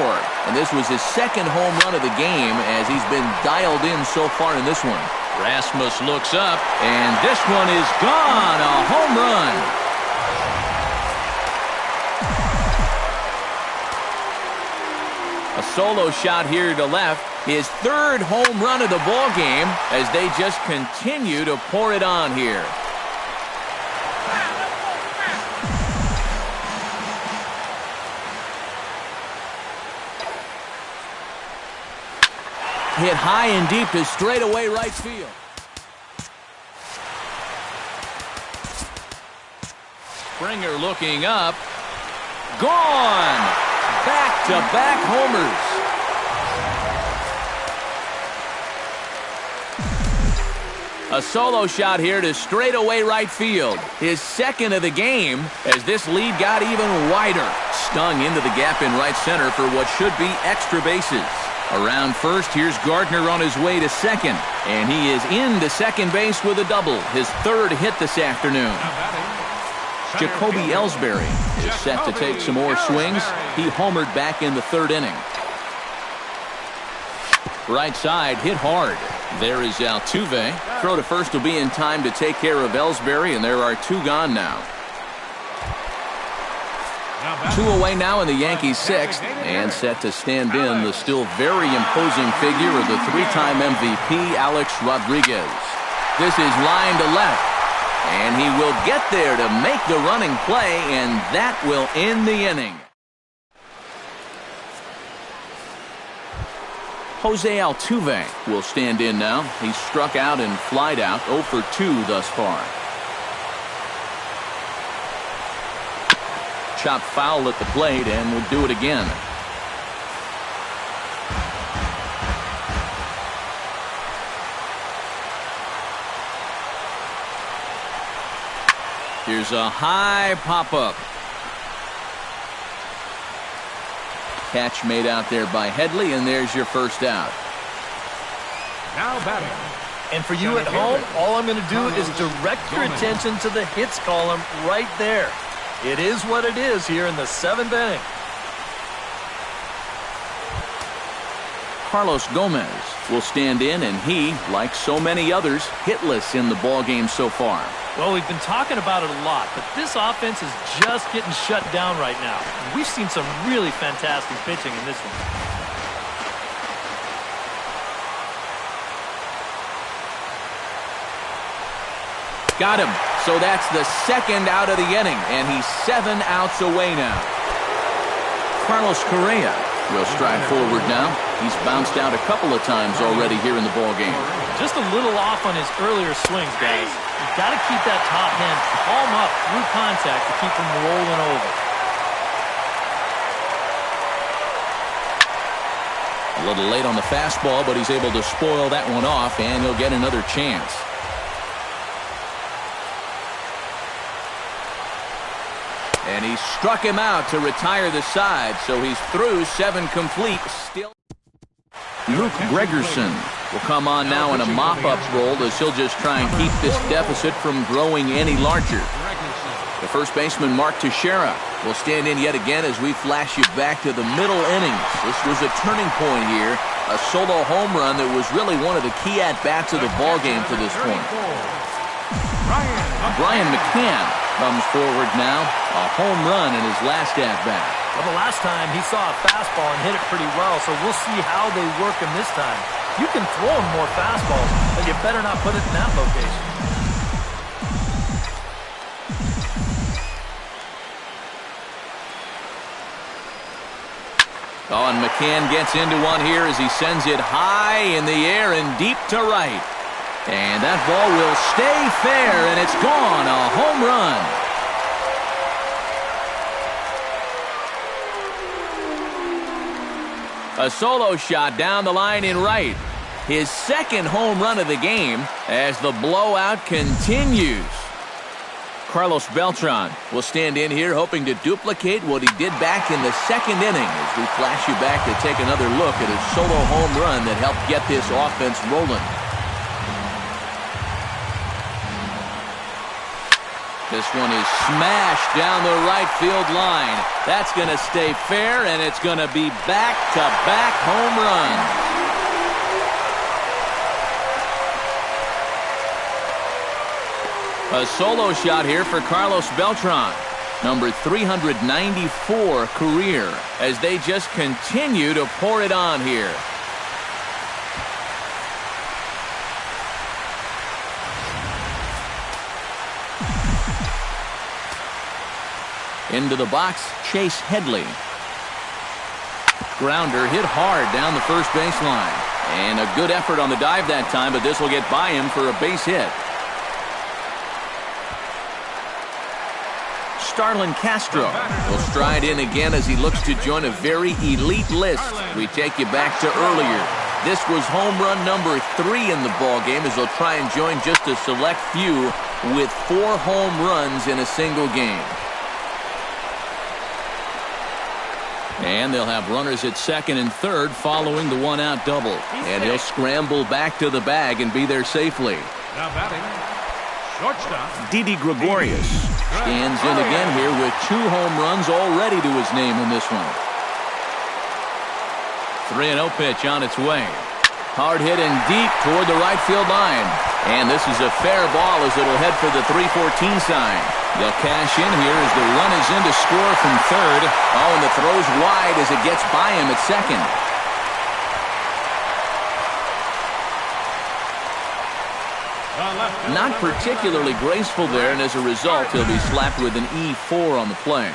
And this was his second home run of the game as he's been dialed in so far in this one. Rasmus looks up, and this one is gone. A home run. A solo shot here to left. His 3rd home run of the ball game as they just continue to pour it on here. Hit high and deep to straightaway right field. Springer looking up. Gone. Back-to-back homers. A solo shot here to straightaway right field. His second of the game as this lead got even wider. Stung into the gap in right center for what should be extra bases. Around first, here's Gardner on his way to second. And he is into second base with a double. His third hit this afternoon. Jacoby Ellsbury is set to take some more swings. He homered back in the third inning. Right side hit hard. There is Altuve. Throw to first will be in time to take care of Ellsbury, and there are two gone now. Two away now in the Yankees' sixth, and set to stand in the still very imposing figure of the three-time MVP, Alex Rodriguez. This is line to left, and he will get there to make the running play, and that will end the inning. Jose Altuve will stand in now. He's struck out and flied out, 0 for 2 thus far. Chop foul at the plate, and will do it again. Here's a high pop-up. Catch made out there by Headley, and there's your first out. Now batting. And for you at home, all I'm going to do is direct your attention to the hits column right there. It is what it is here in the seventh inning. Carlos Gomez will stand in, and he, like so many others, hitless in the ballgame so far. Well, we've been talking about it a lot, but this offense is just getting shut down right now. We've seen some really fantastic pitching in this one. Got him. So that's the second out of the inning, and he's 7 outs away now. Carlos Correa will stride forward now. He's bounced out a couple of times already here in the ballgame. Just a little off on his earlier swings, guys. You've got to keep that top hand palm up through contact to keep him rolling over. A little late on the fastball, but he's able to spoil that one off, and he'll get another chance. And he struck him out to retire the side, so he's through 7 complete. Still, Luke Gregerson will come on now in a mop-up role as he'll just try and keep this deficit from growing any larger. The first baseman, Mark Teixeira, will stand in yet again as we flash you back to the middle innings. This was a turning point here, a solo home run that was really one of the key at-bats of the ballgame to this point. Brian McCann comes forward now, a home run in his last at-bat. Well, the last time he saw a fastball and hit it pretty well, so we'll see how they work him this time. You can throw him more fastballs, but you better not put it in that location. Oh, and McCann gets into one here as he sends it high in the air and deep to right. And that ball will stay fair, and it's gone. A home run. A solo shot down the line in right. His second home run of the game as the blowout continues. Carlos Beltran will stand in here hoping to duplicate what he did back in the second inning as we flash you back to take another look at his solo home run that helped get this offense rolling. This one is smashed down the right field line. That's going to stay fair, and it's going to be back-to-back home runs. A solo shot here for Carlos Beltran, number 394 career, as they just continue to pour it on here. Into the box, Chase Headley. Grounder hit hard down the first baseline. And a good effort on the dive that time, but this will get by him for a base hit. Starlin Castro will stride in again as he looks to join a very elite list. We take you back to earlier. This was home run number 3 in the ballgame as they'll try and join just a select few with 4 home runs in a single game. And they'll have runners at second and third following the one-out double. And he'll scramble back to the bag and be there safely. Now batting, shortstop. Didi Gregorius stands in again here with 2 home runs already to his name in this one. 3-0 pitch on its way. Hard hit and deep toward the right field line. And this is a fair ball as it'll head for the 3-14 sign. They'll cash in here as the run is in to score from third. Oh, and the throw's wide as it gets by him at second. Not particularly graceful there, and as a result, he'll be slapped with an E4 on the play.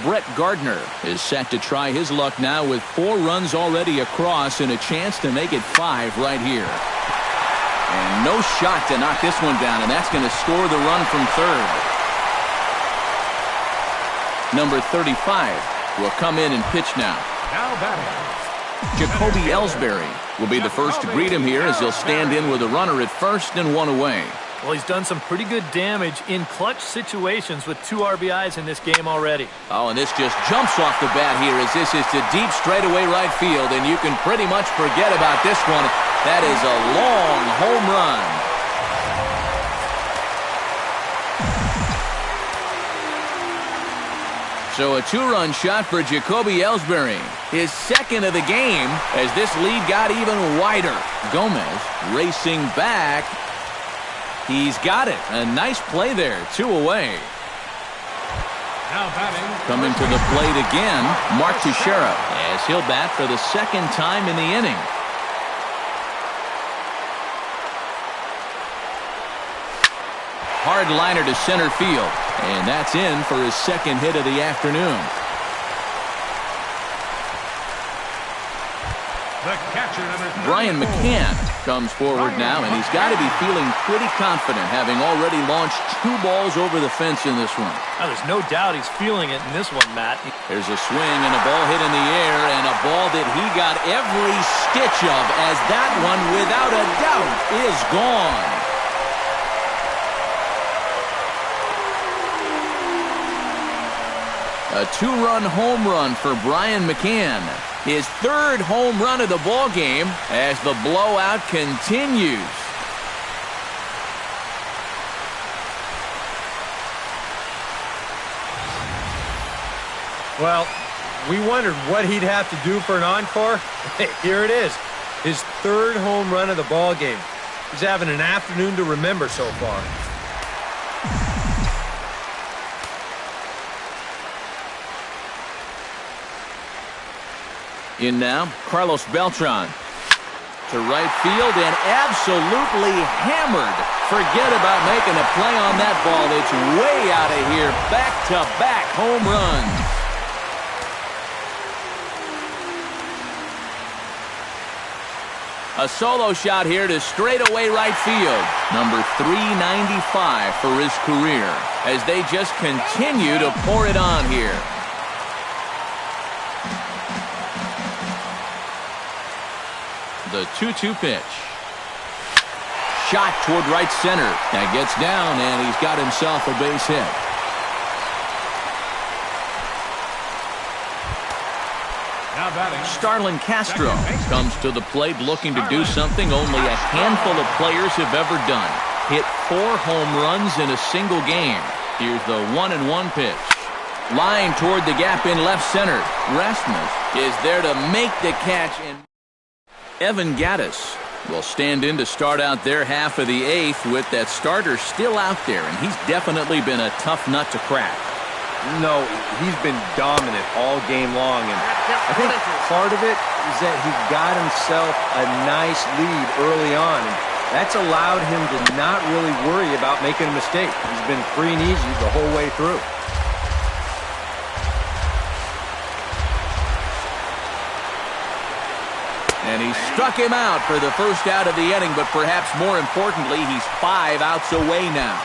Brett Gardner is set to try his luck now with 4 runs already across and a chance to make it 5 right here. And no shot to knock this one down, and that's going to score the run from third. Number 35 will come in and pitch now. Now batting. Jacoby Ellsbury will be the first to greet him here as he'll stand in with a runner at first and 1 away. Well, he's done some pretty good damage in clutch situations with 2 RBIs in this game already. Oh, and this just jumps off the bat here as this is to deep straightaway right field, and you can pretty much forget about this one. That is a long home run. So a 2-run shot for Jacoby Ellsbury. His second of the game as this lead got even wider. Gomez racing back. He's got it. A nice play there. 2 away. Now batting. Coming to the plate again, Mark Teixeira as he'll bat for the second time in the inning. Hard liner to center field. And that's in for his second hit of the afternoon. The catcher, number 34. Brian McCann comes forward now, and he's got to be feeling pretty confident, having already launched 2 balls over the fence in this one. Now, there's no doubt he's feeling it in this one, Matt. There's a swing and a ball hit in the air, and a ball that he got every stitch of, as that one, without a doubt, is gone. A 2-run home run for Brian McCann. His 3rd home run of the ball game as the blowout continues. Well, we wondered what he'd have to do for an encore. Here it is. His 3rd home run of the ball game. He's having an afternoon to remember so far. In now, Carlos Beltran to right field and absolutely hammered. Forget about making a play on that ball. It's way out of here. Back-to-back home runs. A solo shot here to straightaway right field. Number 395 for his career as they just continue to pour it on here. The 2-2 pitch. Shot toward right center. That gets down, and he's got himself a base hit. Now batting. Starlin Castro comes to the plate looking to do something only a handful of players have ever done. Hit 4 home runs in a single game. Here's the 1-1 pitch. Line toward the gap in left center. Rasmus is there to make the catch, and Evan Gattis will stand in to start out their half of the 8th with that starter still out there, and he's definitely been a tough nut to crack. No, he's been dominant all game long, and I think part of it is that he got himself a nice lead early on, and that's allowed him to not really worry about making a mistake. He's been free and easy the whole way through. And he struck him out for the first out of the inning, but perhaps more importantly, he's 5 outs away now.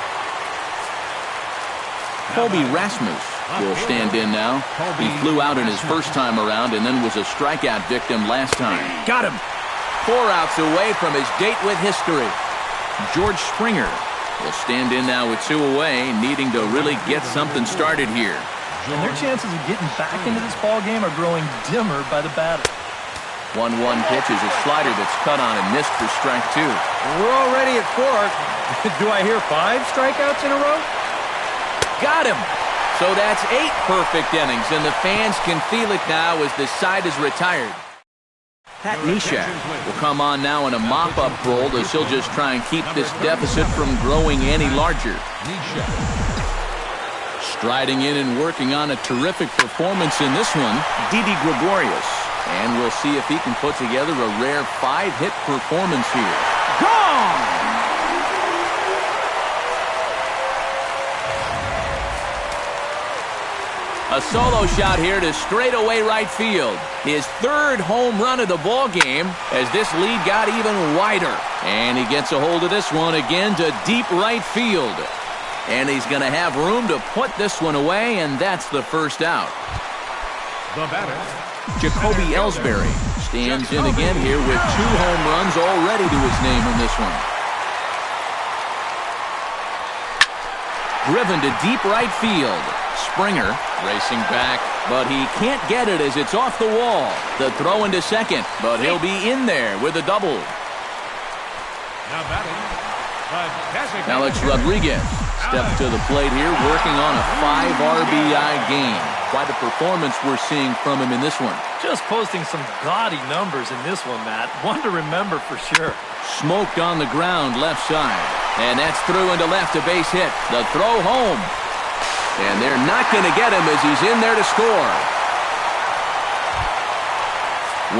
Colby Rasmus will stand in now. He flew out in his first time around and then was a strikeout victim last time. Got him. 4 outs away from his date with history. George Springer will stand in now with 2 away, needing to really get something started here. And their chances of getting back into this ball game are growing dimmer by the batter. 1-1 pitch is a slider that's cut on and missed for strike 2. We're already at 4. Do I hear 5 strikeouts in a row? Got him! So that's 8 perfect innings, and the fans can feel it now as the side is retired. Pat Neshek will come on now in a mop-up role as he'll just try and keep this deficit from growing any larger. Striding in and working on a terrific performance in this one, Didi Gregorius. And we'll see if he can put together a rare 5-hit performance here. Gone! A solo shot here to straightaway right field. His 3rd home run of the ball game as this lead got even wider. And he gets a hold of this one again to deep right field. And he's going to have room to put this one away, and that's the first out. The batter, Jacoby Ellsbury stands in again here with 2 home runs already to his name in this one. Driven to deep right field. Springer racing back, but he can't get it as it's off the wall. The throw into second, but he'll be in there with a double. now batting, Alex Rodriguez steps to the plate here, working on a 5 RBI game. Quite a performance we're seeing from him in this one. Just posting some gaudy numbers in this one, Matt. One to remember for sure. Smoked on the ground left side. And that's through into left, a base hit. The throw home. And they're not going to get him as he's in there to score.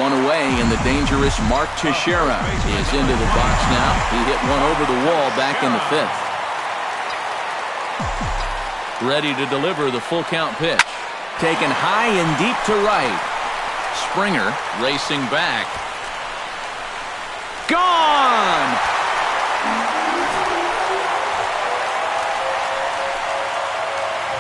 1 away, and the dangerous Mark Teixeira is into the box now. He hit one over the wall back in the 5th. Ready to deliver the full count pitch. Taken high and deep to right. Springer racing back. Gone!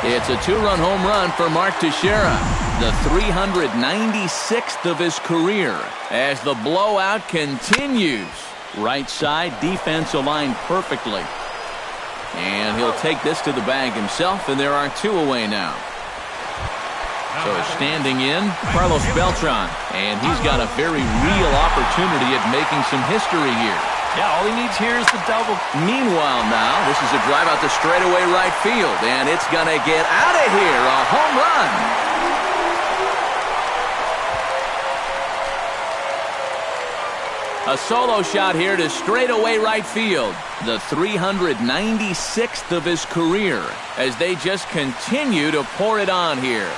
It's a 2-run home run for Mark Teixeira, the 396th of his career, as the blowout continues. Right side defense aligned perfectly. And he'll take this to the bag himself, and there are 2 away now. So standing in, Carlos Beltran, and he's got a very real opportunity at making some history here. Yeah, all he needs here is the double. Meanwhile now, this is a drive out to straightaway right field, and it's going to get out of here, a home run. A solo shot here to straightaway right field, the 396th of his career, as they just continue to pour it on here.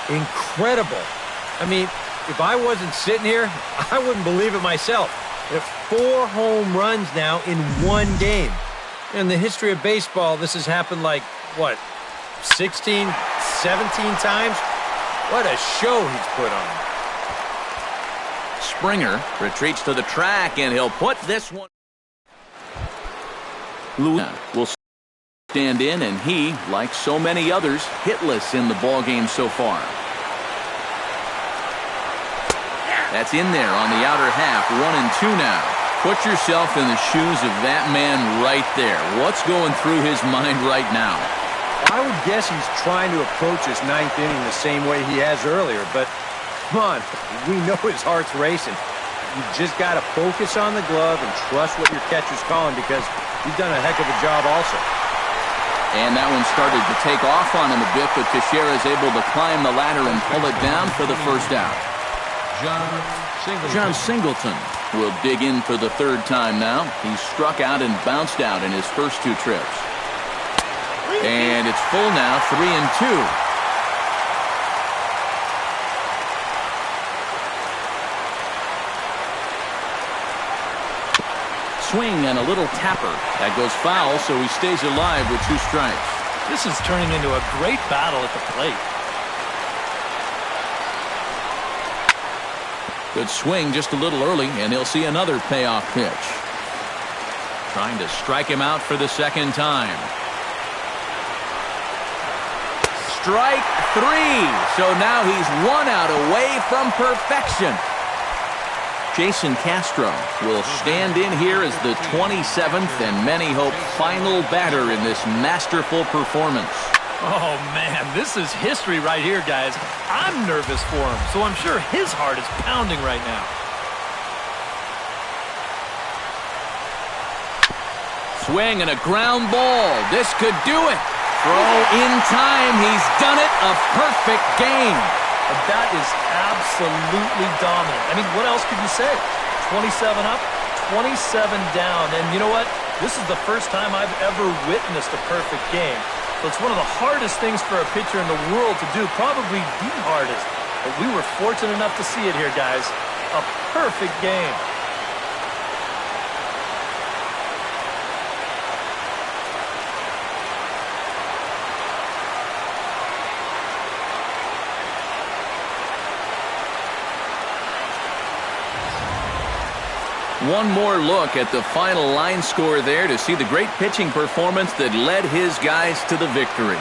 Incredible. I mean, if I wasn't sitting here, I wouldn't believe it myself. 4 home runs now in 1 game. In the history of baseball, this has happened like, what, 16, 17 times? What a show he's put on. Springer retreats to the track, and he'll put this one. Luna will stand in, and he, like so many others, hitless in the ball game so far. That's in there on the outer half, 1-2 now. Put yourself in the shoes of that man right there. What's going through his mind right now? I would guess he's trying to approach his 9th inning the same way he has earlier, but come on, we know his heart's racing. You just got to focus on the glove and trust what your catcher's calling, because he's done a heck of a job also. And that one started to take off on him a bit, but Teixeira is able to climb the ladder and pull it down for the first out. John Singleton will dig in for the 3rd time now. He's struck out and bounced out in his first 2 trips. And it's full now, 3-2. Swing and a little tapper. That goes foul, so he stays alive with 2 strikes. This is turning into a great battle at the plate. Good swing just a little early, and he'll see another payoff pitch. Trying to strike him out for the second time. Strike 3. So now he's 1 out away from perfection. Jason Castro will stand in here as the 27th and many hope final batter in this masterful performance. Oh, man, this is history right here, guys. I'm nervous for him, so I'm sure his heart is pounding right now. Swing and a ground ball. This could do it. Throw in time. He's done it. A perfect game. That is absolutely dominant. I mean, what else could you say? 27 up, 27 down. And you know what? This is the first time I've ever witnessed a perfect game. So it's one of the hardest things for a pitcher in the world to do, probably the hardest. But we were fortunate enough to see it here, guys. A perfect game. One more look at the final line score there to see the great pitching performance that led his guys to the victory.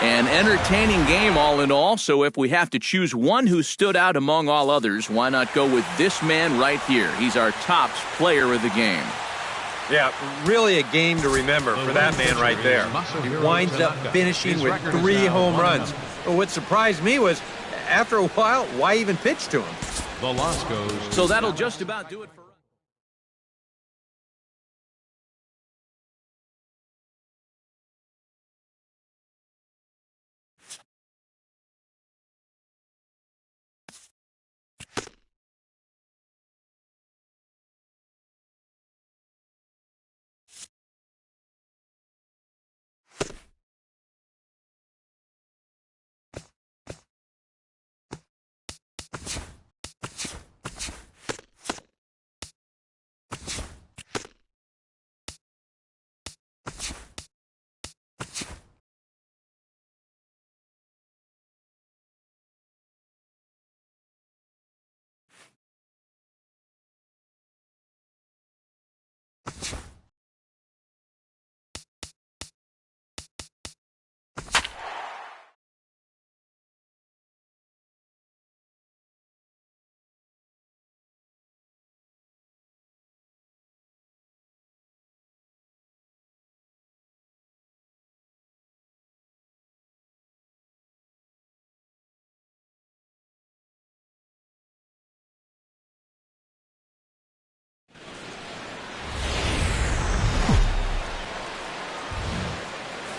An entertaining game all in all, so if we have to choose one who stood out among all others, why not go with this man right here? He's our top player of the game. Yeah, really a game to remember for that man right there. He winds up finishing with 3 home runs. But what surprised me was, after a while, why even pitch to him? The loss goes. So that'll just about do it for us.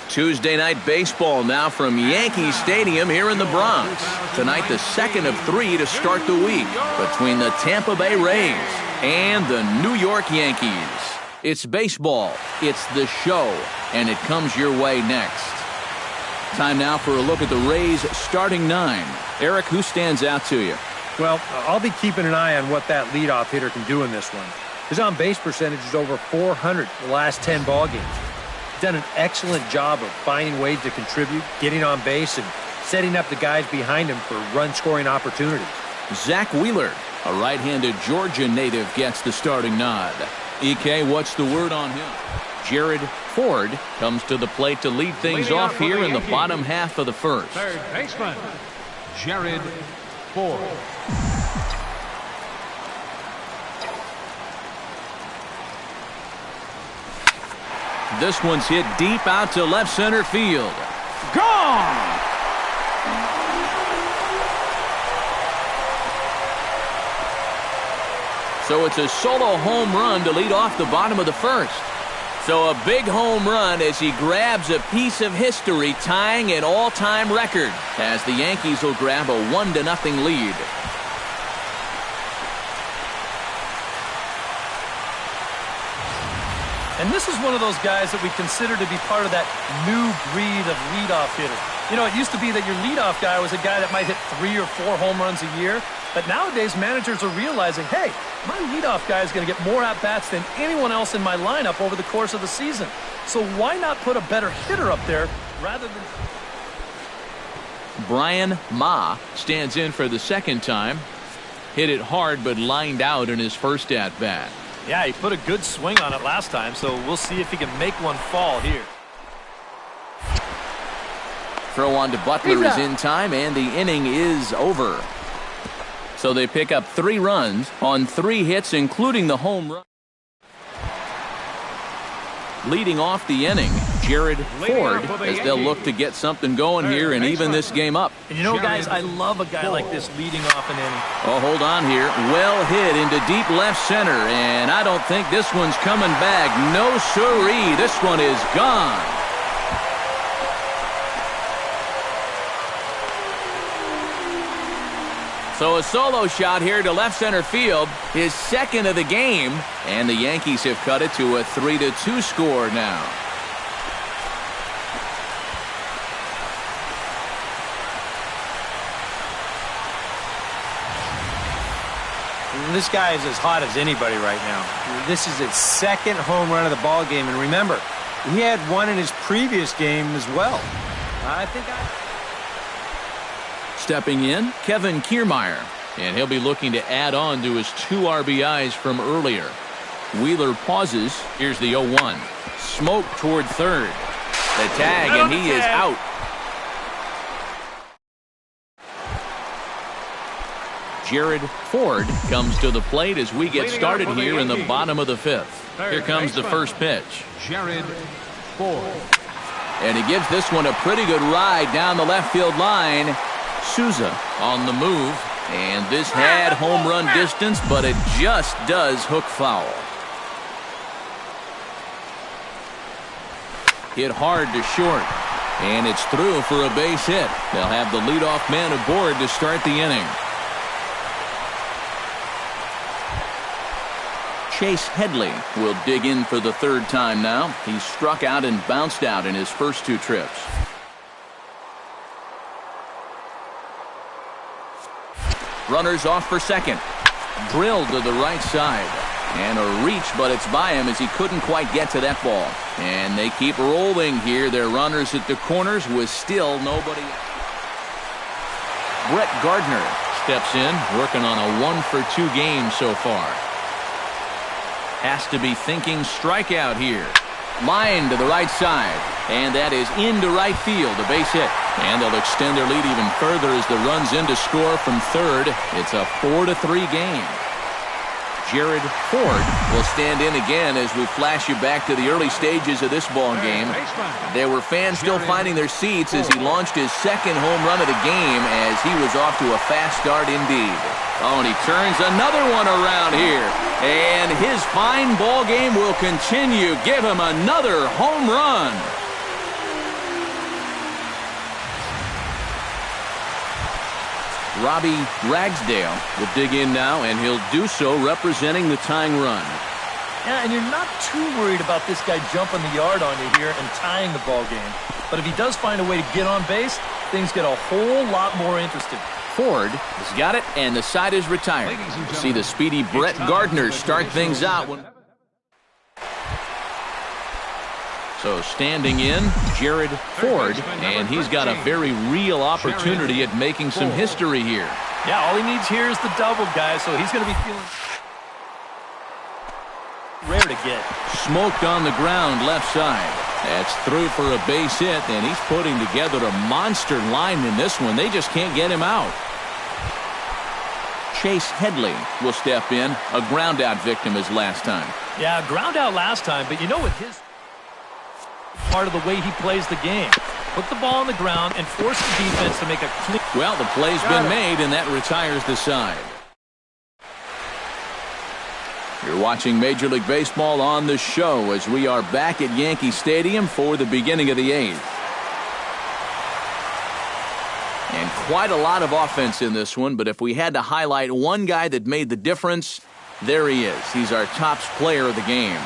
Tuesday night baseball now from Yankee Stadium here in the Bronx. Tonight, the second of 3 to start the week between the Tampa Bay Rays and the New York Yankees. It's baseball, it's the show, and it comes your way next. Time now for a look at the Rays starting 9. Eric, who stands out to you? Well, I'll be keeping an eye on what that leadoff hitter can do in this one. His on-base percentage is over 400 the last 10 ball games. Done an excellent job of finding ways to contribute, getting on base, and setting up the guys behind him for run-scoring opportunities. Zach Wheeler, a right-handed Georgia native, gets the starting nod. EK, what's the word on him? Jared Ford comes to the plate to lead things off here in the bottom half of the first. Third baseman, Jared Ford. This one's hit deep out to left center field. Gone! So it's a solo home run to lead off the bottom of the first. So a big home run as he grabs a piece of history, tying an all-time record as the Yankees will grab a 1-0 lead. And this is one of those guys that we consider to be part of that new breed of leadoff hitter. You know, it used to be that your leadoff guy was a guy that might hit 3 or 4 home runs a year. But nowadays, managers are realizing, hey, my leadoff guy is going to get more at-bats than anyone else in my lineup over the course of the season. So why not put a better hitter up there rather than... Brian Ma stands in for the second time. Hit it hard, but lined out in his first at-bat. Yeah, he put a good swing on it last time, so we'll see if he can make one fall here. Throw on to Butler is in time, and the inning is over. So they pick up 3 runs on 3 hits, including the home run. Leading off the inning, Jared Ford, as they'll look to get something going here and even this game up. And you know, guys, I love a guy like this leading off an inning. Oh, hold on here. Well hit into deep left center, and I don't think this one's coming back. No siree. This one is gone. So a solo shot here to left center field, his second of the game, and the Yankees have cut it to a 3-2 score now. This guy is as hot as anybody right now. This is his second home run of the ball game, and remember, he had one in his previous game as well. Stepping in, Kevin Kiermaier, and he'll be looking to add on to his 2 RBIs from earlier. Wheeler pauses. Here's the 0-1. Smoke toward third. The tag, and he is out. Jared Ford comes to the plate as we get started here in the bottom of the 5th. Here comes the first pitch. Jared Ford. And he gives this one a pretty good ride down the left field line. Souza on the move, and this had home run distance, but it just does hook foul. Hit hard to short, and it's through for a base hit. They'll have the leadoff man aboard to start the inning. Chase Headley will dig in for the 3rd time now. He's struck out and bounced out in his first 2 trips. Runners off for second. Drilled to the right side. And a reach, but it's by him as he couldn't quite get to that ball. And they keep rolling here. Their runners at the corners with still nobody. Brett Gardner steps in, working on a 1-for-2 game so far. Has to be thinking strikeout here. Line to the right side, and that is into right field, a base hit. And they'll extend their lead even further as the run's in to score from third. It's a 4-3 game. Jared Ford will stand in again as we flash you back to the early stages of this ball game. There were fans still finding their seats as he launched his second home run of the game as he was off to a fast start indeed. Oh, and he turns another one around here. And his fine ball game will continue. Give him another home run. Robbie Ragsdale will dig in now, and he'll do so representing the tying run. Yeah, and you're not too worried about this guy jumping the yard on you here and tying the ball game. But if he does find a way to get on base, things get a whole lot more interesting. Ford has got it, and the side is retired. We'll see the speedy Brett Gardner start things out. So standing in, Jared Ford, and he's got a very real opportunity at making some history here. Yeah, all he needs here is the double, guys, so he's going to be feeling rare to get. Smoked on the ground left side. That's through for a base hit, and he's putting together a monster line in this one. They just can't get him out. Chase Headley will step in, a ground out victim as last time. Yeah, ground out last time, but you know what his part of the way he plays the game. Put the ball on the ground and force the defense to make a clean. Well, the play's been made, and that retires the side. You're watching Major League Baseball on the show as we are back at Yankee Stadium for the beginning of the 8th. And quite a lot of offense in this one, but if we had to highlight one guy that made the difference, there he is. He's our top player of the game.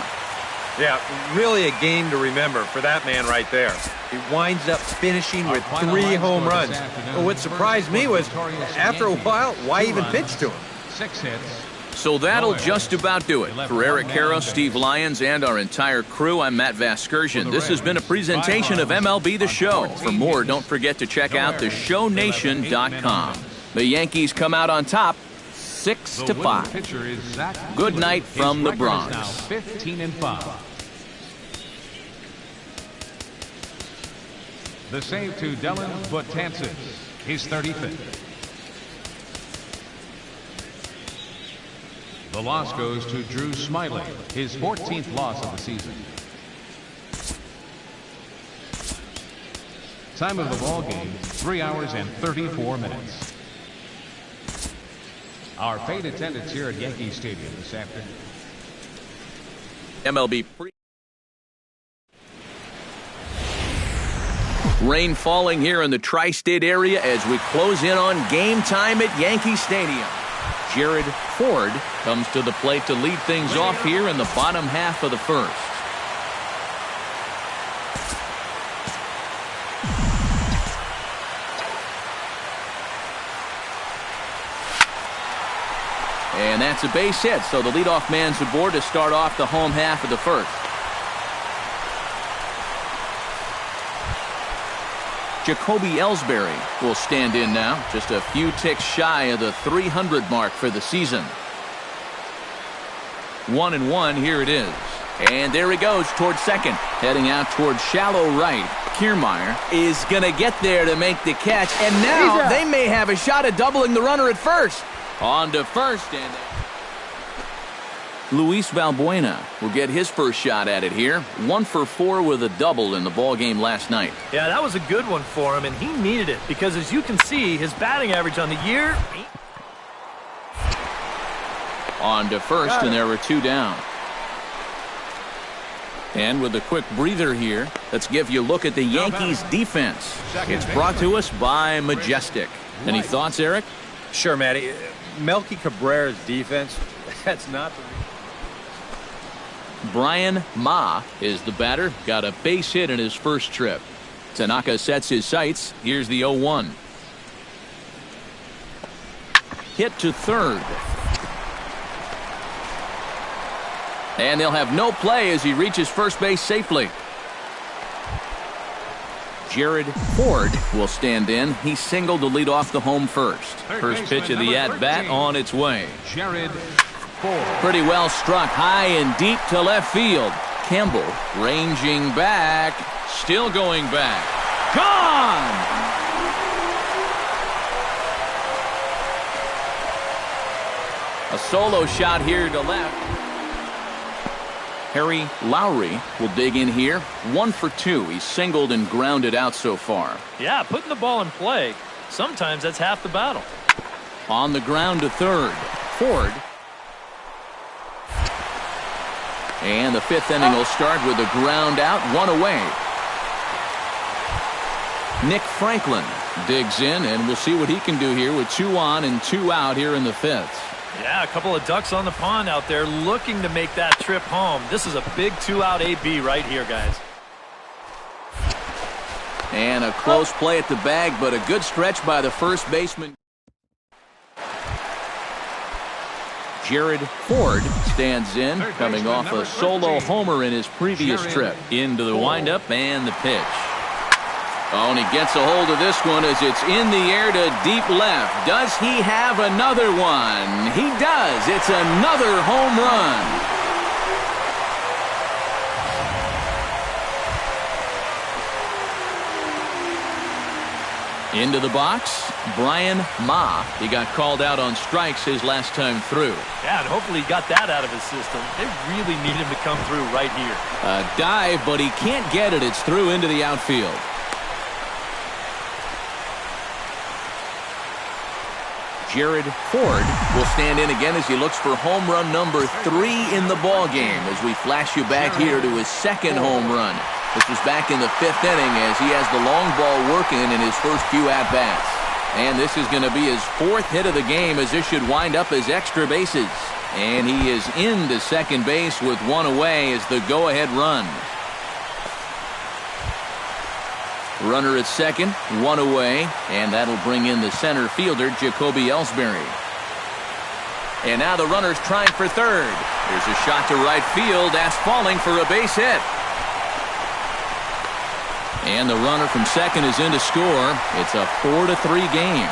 Yeah, really a game to remember for that man right there. He winds up finishing with 3 home runs. Well, what surprised me was, after a while, why even pitch to him? 6 hits. So that'll just about do it. For Eric Karros, Steve Lyons, and our entire crew, I'm Matt Vasgersian. This has been a presentation of MLB The Show. For more, don't forget to check out theshownation.com. The Yankees come out on top, 6-5. Good night from the Bronx. 15-5. The save to Dylan Betances, his 35th. The loss goes to Drew Smyly, his 14th loss of the season. Time of the ball game, 3 hours and 34 minutes. Our paid attendance here at Yankee Stadium this afternoon. MLB Rain falling here in the tri-state area as we close in on game time at Yankee Stadium. Jared Ford comes to the plate to lead things off here in the bottom half of the first. And that's a base hit, so the leadoff man's aboard to start off the home half of the first. Jacoby Ellsbury will stand in now, just a few ticks shy of the 300 mark for the season. 1-1, here it is. And there he goes towards second, heading out towards shallow right. Kiermaier is going to get there to make the catch, and now they may have a shot at doubling the runner at first. On to first, and Luis Valbuena will get his first shot at it here. 1 for 4 with a double in the ball game last night. Yeah, that was a good one for him, and he needed it because, as you can see, his batting average on the year. On to first, and there were 2 down. And with a quick breather here, let's give you a look at the Yankees defense. It's brought to us by Majestic. Any thoughts, Eric? Sure, Matty. Melky Cabrera's defense, that's not the... Brian Ma is the batter. Got a base hit in his first trip. Tanaka sets his sights. Here's the 0-1. Hit to third. And they'll have no play as he reaches first base safely. Jared Ford will stand in. He singled to lead off the home first. First pitch of the at-bat on its way. Jared Ford. Pretty well struck high and deep to left field. Campbell ranging back. Still going back. Gone! A solo shot here to left. Harry Lowry will dig in here. 1 for 2. He's singled and grounded out so far. Yeah, putting the ball in play, sometimes that's half the battle. On the ground to third. Ford. And the 5th inning will start with a ground out, 1 away. Nick Franklin digs in, and we'll see what he can do here with 2 on and 2 out here in the 5th. Yeah, a couple of ducks on the pond out there looking to make that trip home. This is a big 2-out AB right here, guys. And a close play at the bag, but a good stretch by the first baseman. Jared Ford stands in, coming off a solo homer in his previous trip. Into the windup and the pitch. Oh, and he gets a hold of this one as it's in the air to deep left. Does he have another one? He does. It's another home run. Into the box, Brian Ma. He got called out on strikes his last time through. Yeah, and hopefully he got that out of his system. They really need him to come through right here. A dive, but he can't get it. It's through into the outfield. Jared Ford will stand in again as he looks for home run number 3 in the ball game as we flash you back here to his 2nd home run. This was back in the 5th inning as he has the long ball working in his first few at-bats. And this is going to be his 4th hit of the game as this should wind up as extra bases. And he is into second base with one away as the go-ahead run. Runner at second, one away, and that'll bring in the center fielder, Jacoby Ellsbury. And now the runner's trying for third. There's a shot to right field. That's falling for a base hit. And the runner from second is in to score. It's a 4-3 game.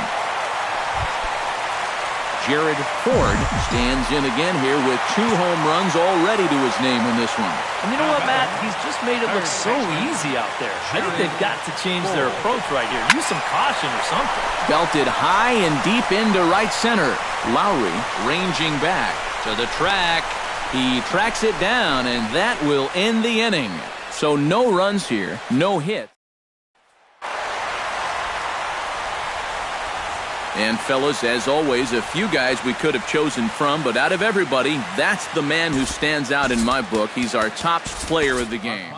Jared Ford stands in again here with 2 home runs already to his name in this one. And you know what, Matt? He's just made it look so easy out there. I think they've got to change their approach right here. Use some caution or something. Belted high and deep into right center. Lowry ranging back to the track. He tracks it down, and that will end the inning. So no runs here, no hit. And fellas, as always, a few guys we could have chosen from, but out of everybody, that's the man who stands out in my book. He's our top player of the game.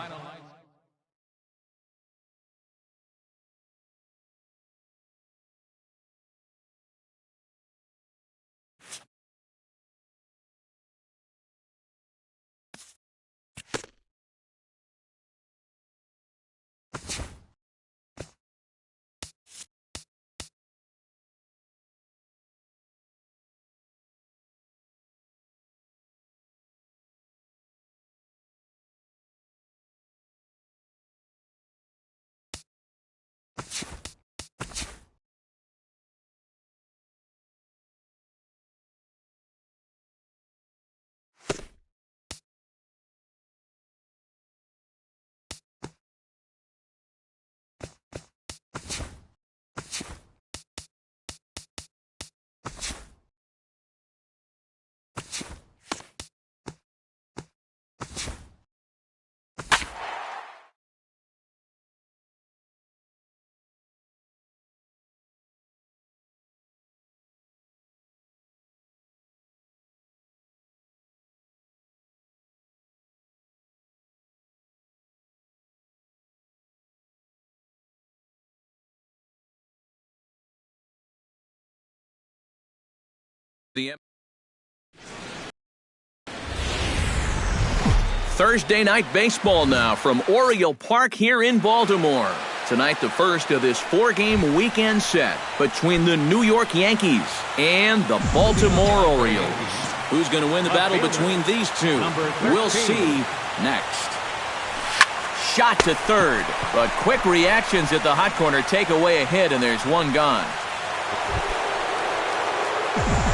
Thursday night baseball now from Oriole Park here in Baltimore. Tonight, the first of this 4-game weekend set between the New York Yankees and the Baltimore Orioles. Who's going to win the battle between these two? We'll see next. Shot to third, but quick reactions at the hot corner take away a hit, and there's one gone.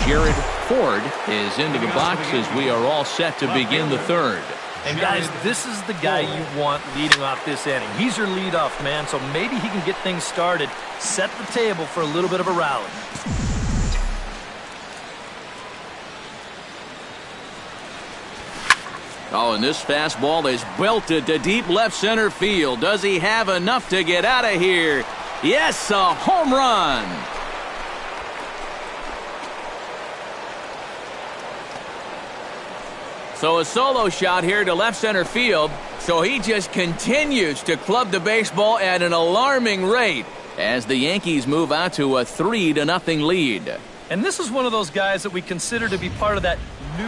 Jared Ford is into the box as we are all set to begin the third. And guys, this is the guy you want leading off this inning. He's your leadoff man, so maybe he can get things started, set the table for a little bit of a rally. Oh, and this fastball is belted to deep left center field. Does he have enough to get out of here? Yes, a home run. So a solo shot here to left center field. So he just continues to club the baseball at an alarming rate as the Yankees move out to a 3-0 lead. And this is one of those guys that we consider to be part of that new...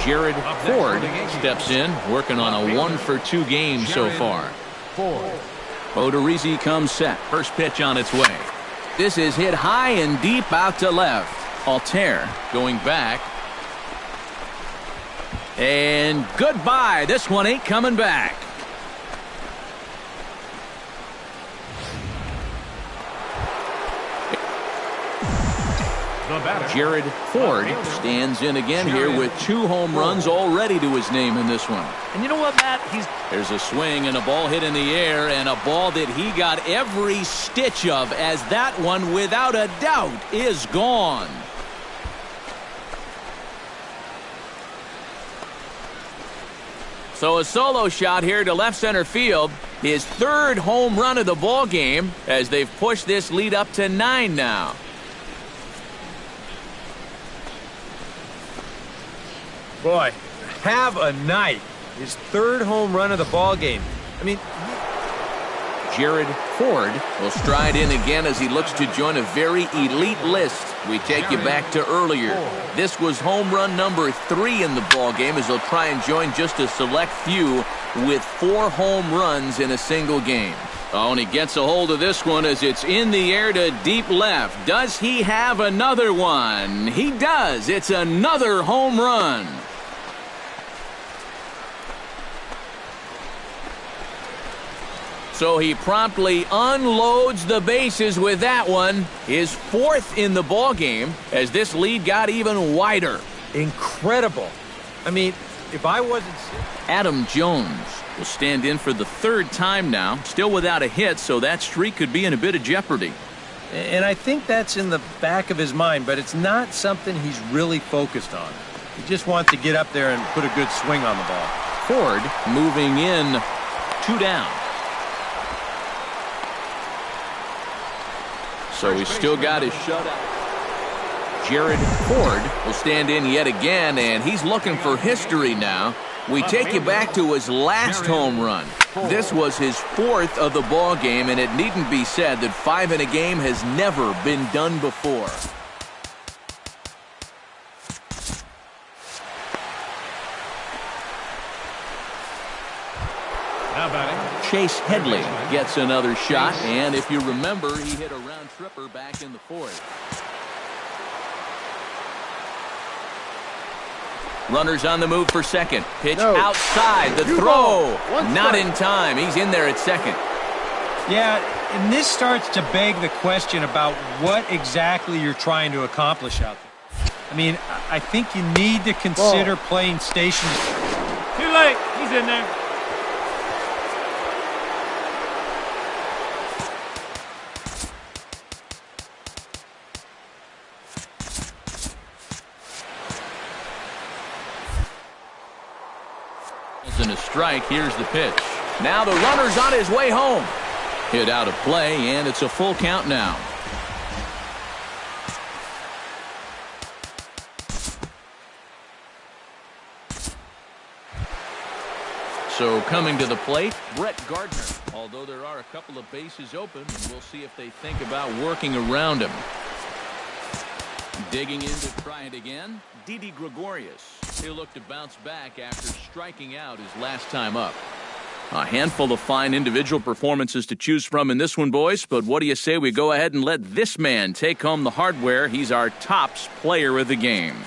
Jared Ford steps in, working on a 1-for-2 game so far. Odorizzi comes set. First pitch on its way. This is hit high and deep out to left. Altair going back. And goodbye. This one ain't coming back. Jared Ford stands in again here with 2 home runs already to his name in this one. And you know what, Matt? There's a swing and a ball hit in the air, and a ball that he got every stitch of, as that one, without a doubt, is gone. So a solo shot here to left center field. His 3rd home run of the ball game as they've pushed this lead up to 9 now. Boy, have a night. His 3rd home run of the ball game. I mean, Jared Ford will stride in again as he looks to join a very elite list We take you back to earlier. This was home run number 3 in the ball game as he'll try and join just a select few with 4 home runs in a single game. Oh, and he gets a hold of this one as it's in the air to deep left. Does he have another one? He does. It's another home run. So he promptly unloads the bases with that one. His 4th in the ball game as this lead got even wider. Incredible. I mean, if I wasn't... Adam Jones will stand in for the 3rd time now, still without a hit, so that streak could be in a bit of jeopardy. And I think that's in the back of his mind, but it's not something he's really focused on. He just wants to get up there and put a good swing on the ball. Ford moving in 2 down. So he's still got his shutout. Jared Ford will stand in yet again, and he's looking for history now. We take you back to his last home run. This was his 4th of the ball game, and it needn't be said that 5 in a game has never been done before. Now batting, Chase Headley gets another shot, and if you remember, he hit a round tripper back in the 4th. Runners on the move for second. Pitch outside. The throw. Not in time. He's in there at second. Yeah, and this starts to beg the question about what exactly you're trying to accomplish out there. I mean, I think you need to consider playing stations. Too late. He's in there. And a strike. Here's the pitch. Now the runner's on his way home. Hit out of play, and it's a full count now. So coming to the plate, Brett Gardner. Although there are a couple of bases open, and we'll see if they think about working around him. Digging in to try it again, Didi Gregorius. He'll look to bounce back after striking out his last time up. A handful of fine individual performances to choose from in this one, boys, but what do you say we go ahead and let this man take home the hardware? He's our tops player of the game.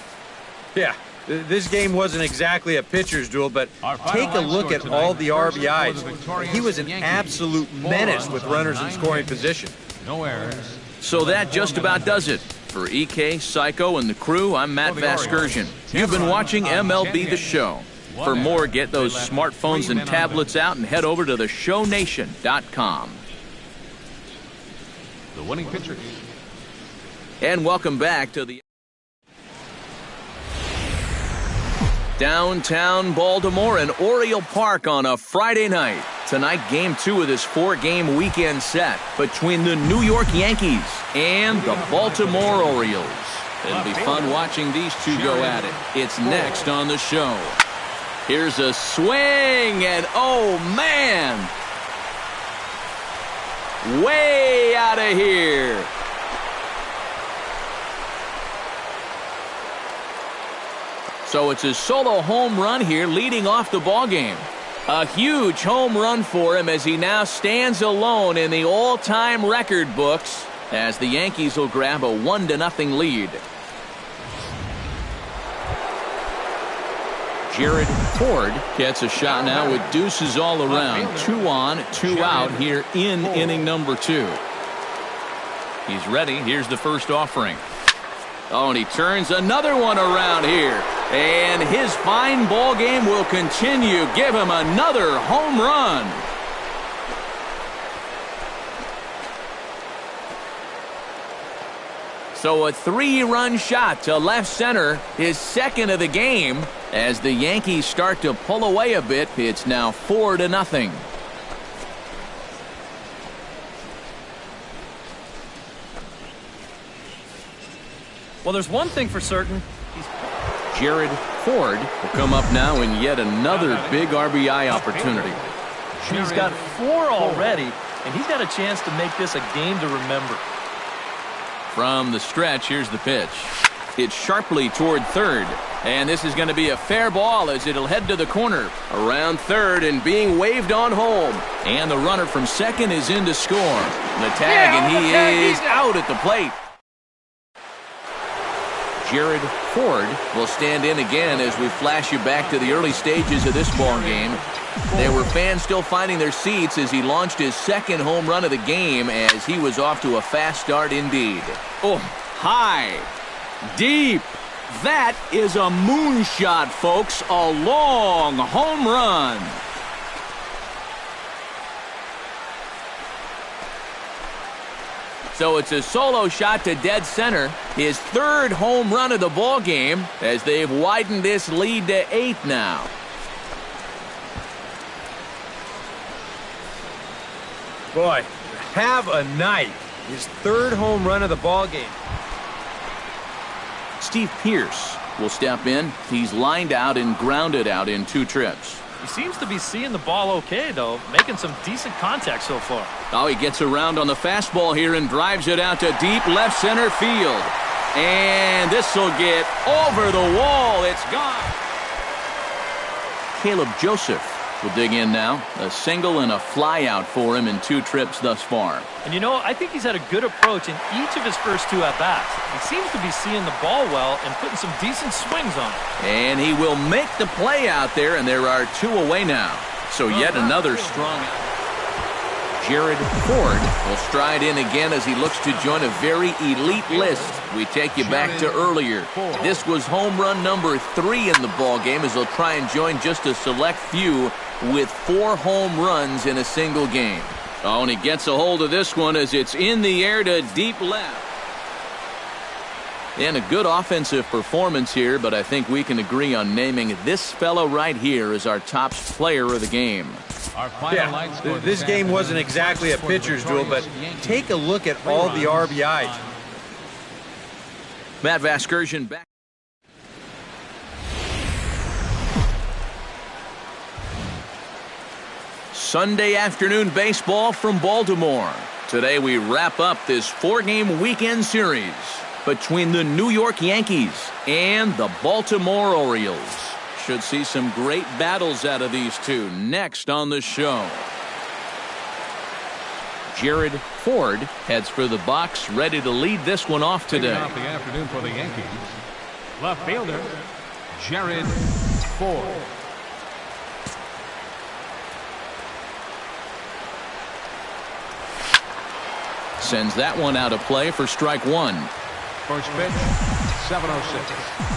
Yeah, this game wasn't exactly a pitcher's duel, but take a look at all the RBIs. He was an absolute menace with runners in scoring position. no errors. So that just about does it. For EK, Psycho, and the crew, I'm Matt Vasgersian. You've been watching MLB The Show. For more, get those smartphones and tablets out and head over to theshownation.com. The winning pitcher. And welcome back to the downtown Baltimore and Oriole Park on a Friday night. Tonight, Game 2 of this 4-game weekend set between the New York Yankees and the Baltimore Orioles. It'll be fun watching these two go at it. It's next on the show. Here's a swing, and oh man! Way out of here. So it's his solo home run here leading off the ballgame. A huge home run for him as he now stands alone in the all-time record books as the Yankees will grab a 1-0 lead. Jared Ford gets a shot now with deuces all around. 2 on, 2 out here in inning number 2. He's ready. Here's the first offering. Oh, and he turns another one around here. And his fine ball game will continue. Give him another home run. So a 3-run shot to left center, his second of the game. As the Yankees start to pull away a bit, it's now 4-0. Well, there's one thing for certain. Jared Ford will come up now in yet another big RBI opportunity. He's got 4 already, and he's got a chance to make this a game to remember. From the stretch, here's the pitch. It's sharply toward third. And this is going to be a fair ball as it'll head to the corner. Around third and being waved on home. And the runner from second is in to score. The tag, and he is out at the plate. Jared Ford will stand in again as we flash you back to the early stages of this ball game. There were fans still finding their seats as he launched his second home run of the game as he was off to a fast start indeed. Oh, high, deep. That is a moonshot, folks. A long home run. So it's a solo shot to dead center. His third home run of the ball game as they've widened this lead to 8 now. Boy, have a night. His third home run of the ball game. Steve Pearce will step in. He's lined out and grounded out in 2 trips. He seems to be seeing the ball okay, though, making some decent contact so far. Oh, he gets around on the fastball here and drives it out to deep left center field. And this will get over the wall. It's gone. Caleb Joseph will dig in now. A single and a fly out for him in 2 trips thus far. And, you know, I think he's had a good approach in each of his first 2 at-bats. He seems to be seeing the ball well and putting some decent swings on it. And he will make the play out there, and there are 2 away now. So yet another strong out. Jared Ford will stride in again as he looks to join a very elite list. We take you back to earlier. This was home run number 3 in the ballgame as he'll try and join just a select few with 4 home runs in a single game. Oh, and he gets a hold of this one as it's in the air to deep left. And a good offensive performance here, but I think we can agree on naming this fellow right here as our top player of the game. This game wasn't exactly a pitcher's duel, but take a look at all the RBIs. Matt Vasgersian back. Sunday afternoon baseball from Baltimore. Today we wrap up this 4-game weekend series between the New York Yankees and the Baltimore Orioles. Should see some great battles out of these two next on the show. Jared Ford heads for the box, ready to lead this one off today. Off the afternoon for the Yankees, left fielder Jared Ford. Sends that one out of play for strike 1. First pitch, 7:06.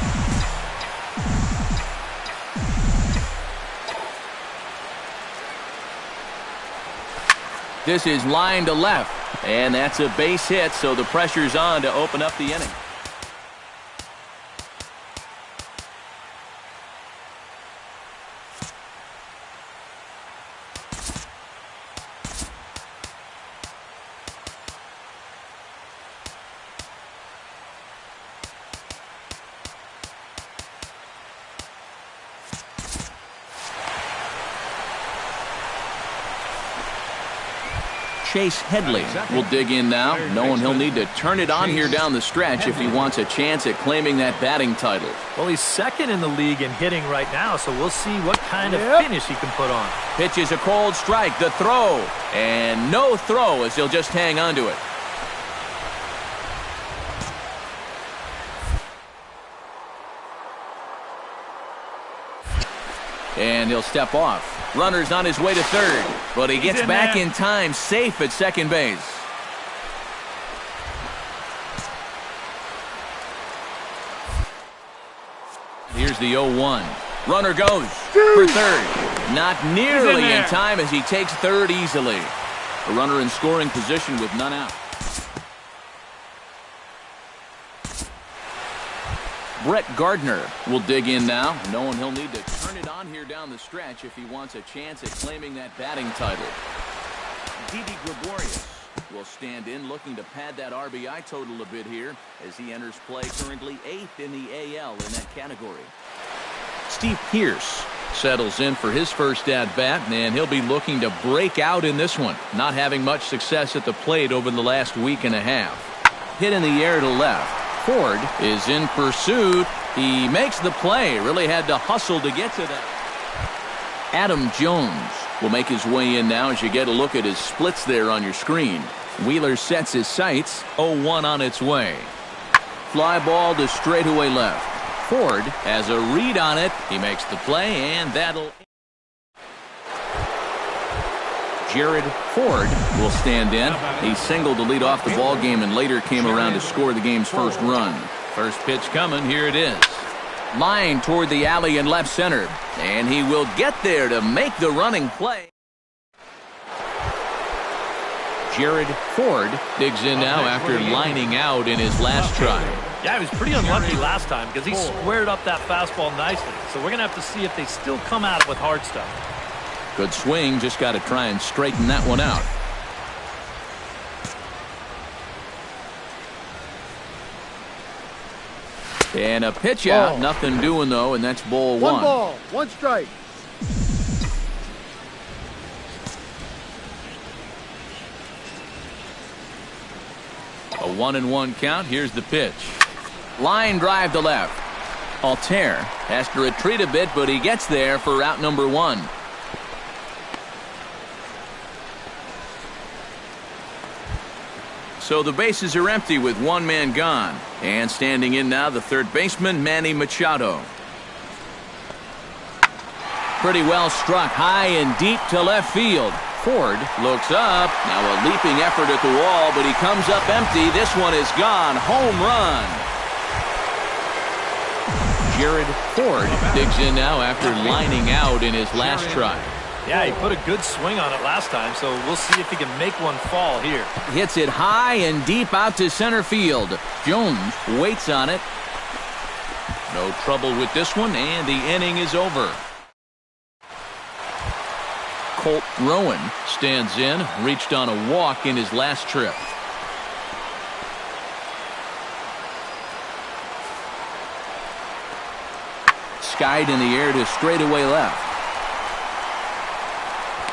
This is line to left, and that's a base hit, so the pressure's on to open up the inning. Chase Headley will dig in now, knowing he'll need to turn it on here down the stretch if he wants a chance at claiming that batting title. Well, he's second in the league in hitting right now, so we'll see what kind of finish he can put on. Pitch is a cold strike, the throw, and no throw as he'll just hang on to it. And he'll step off. Runner's on his way to third, but he gets back in time, safe at second base. Here's the 0-1. Runner goes for third. Not nearly in time as he takes third easily. A runner in scoring position with none out. Brett Gardner will dig in now, knowing he'll need to turn it on here down the stretch if he wants a chance at claiming that batting title. Didi Gregorius will stand in, looking to pad that RBI total a bit here as he enters play, currently 8th in the AL in that category. Steve Pearce settles in for his first at-bat, and he'll be looking to break out in this one, not having much success at the plate over the last week and a half. hit in the air to left. Ford is in pursuit. He makes the play. Really had to hustle to get to that. Adam Jones will make his way in now as you get a look at his splits there on your screen. Wheeler sets his sights. 0-1 on its way. Fly ball to straightaway left. Ford has a read on it. He makes the play, and that'll... Jared Ford will stand in. He singled to lead off the ball game and later came around to score the game's first run. First pitch coming. Here it is. Line toward the alley in left center. And he will get there to make the running play. Jared Ford digs in now after lining out in his last try. Yeah, he was pretty unlucky last time because he squared up that fastball nicely. So we're going to have to see if they still come at it with hard stuff. Good swing. Just got to try and straighten that one out. And a pitch out. Nothing doing, though, and that's ball one. 1 ball, 1 strike. A 1-1 count. Here's the pitch. Line drive to left. Altair has to retreat a bit, but he gets there for out number 1. So the bases are empty with one man gone. And standing in now, the third baseman, Manny Machado. Pretty well struck high and deep to left field. Ford looks up. Now a leaping effort at the wall, but he comes up empty. This one is gone. Home run. Jared Ford digs in now after lining out in his last try. Yeah, he put a good swing on it last time, so we'll see if he can make one fall here. Hits it high and deep out to center field. Jones waits on it. No trouble with this one, and the inning is over. Colt Rowan stands in, reached on a walk in his last trip. Skied in the air to straightaway left.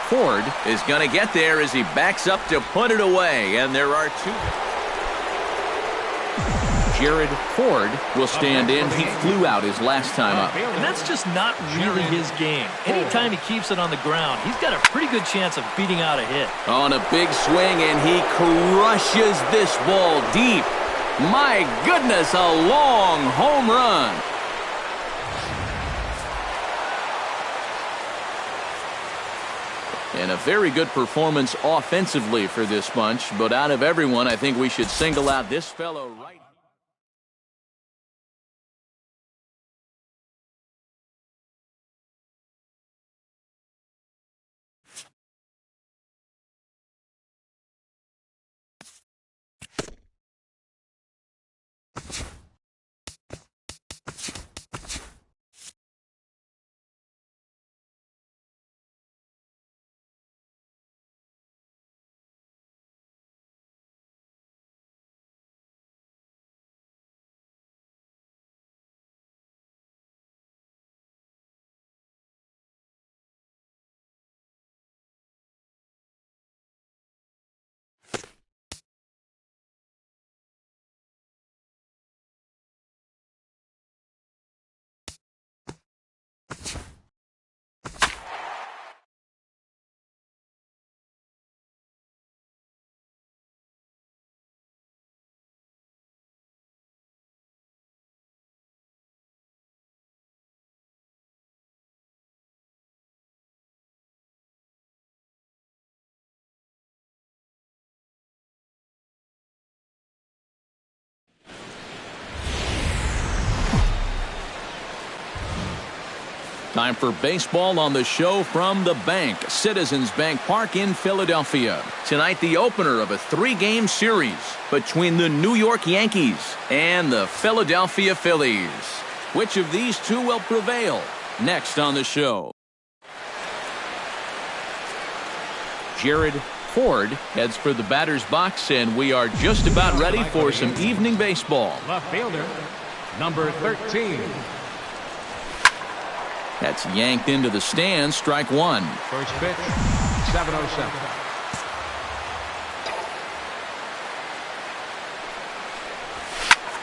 Ford is going to get there as he backs up to put it away, and there are two. Jared Ford will stand in. He flew out his last time up. And that's just not really his game. Anytime he keeps it on the ground, he's got a pretty good chance of beating out a hit. On a big swing, and he crushes this ball deep. My goodness, a long home run. And a very good performance offensively for this bunch. But out of everyone, I think we should single out this fellow right. Time for baseball on the show from the bank, Citizens Bank Park in Philadelphia. Tonight, the opener of a 3-game series between the New York Yankees and the Philadelphia Phillies. Which of these two will prevail? Next on the show. Jared Ford heads for the batter's box, and we are just about ready for some evening baseball. Left fielder, number 13. That's yanked into the stands. Strike one. First pitch, 7:07.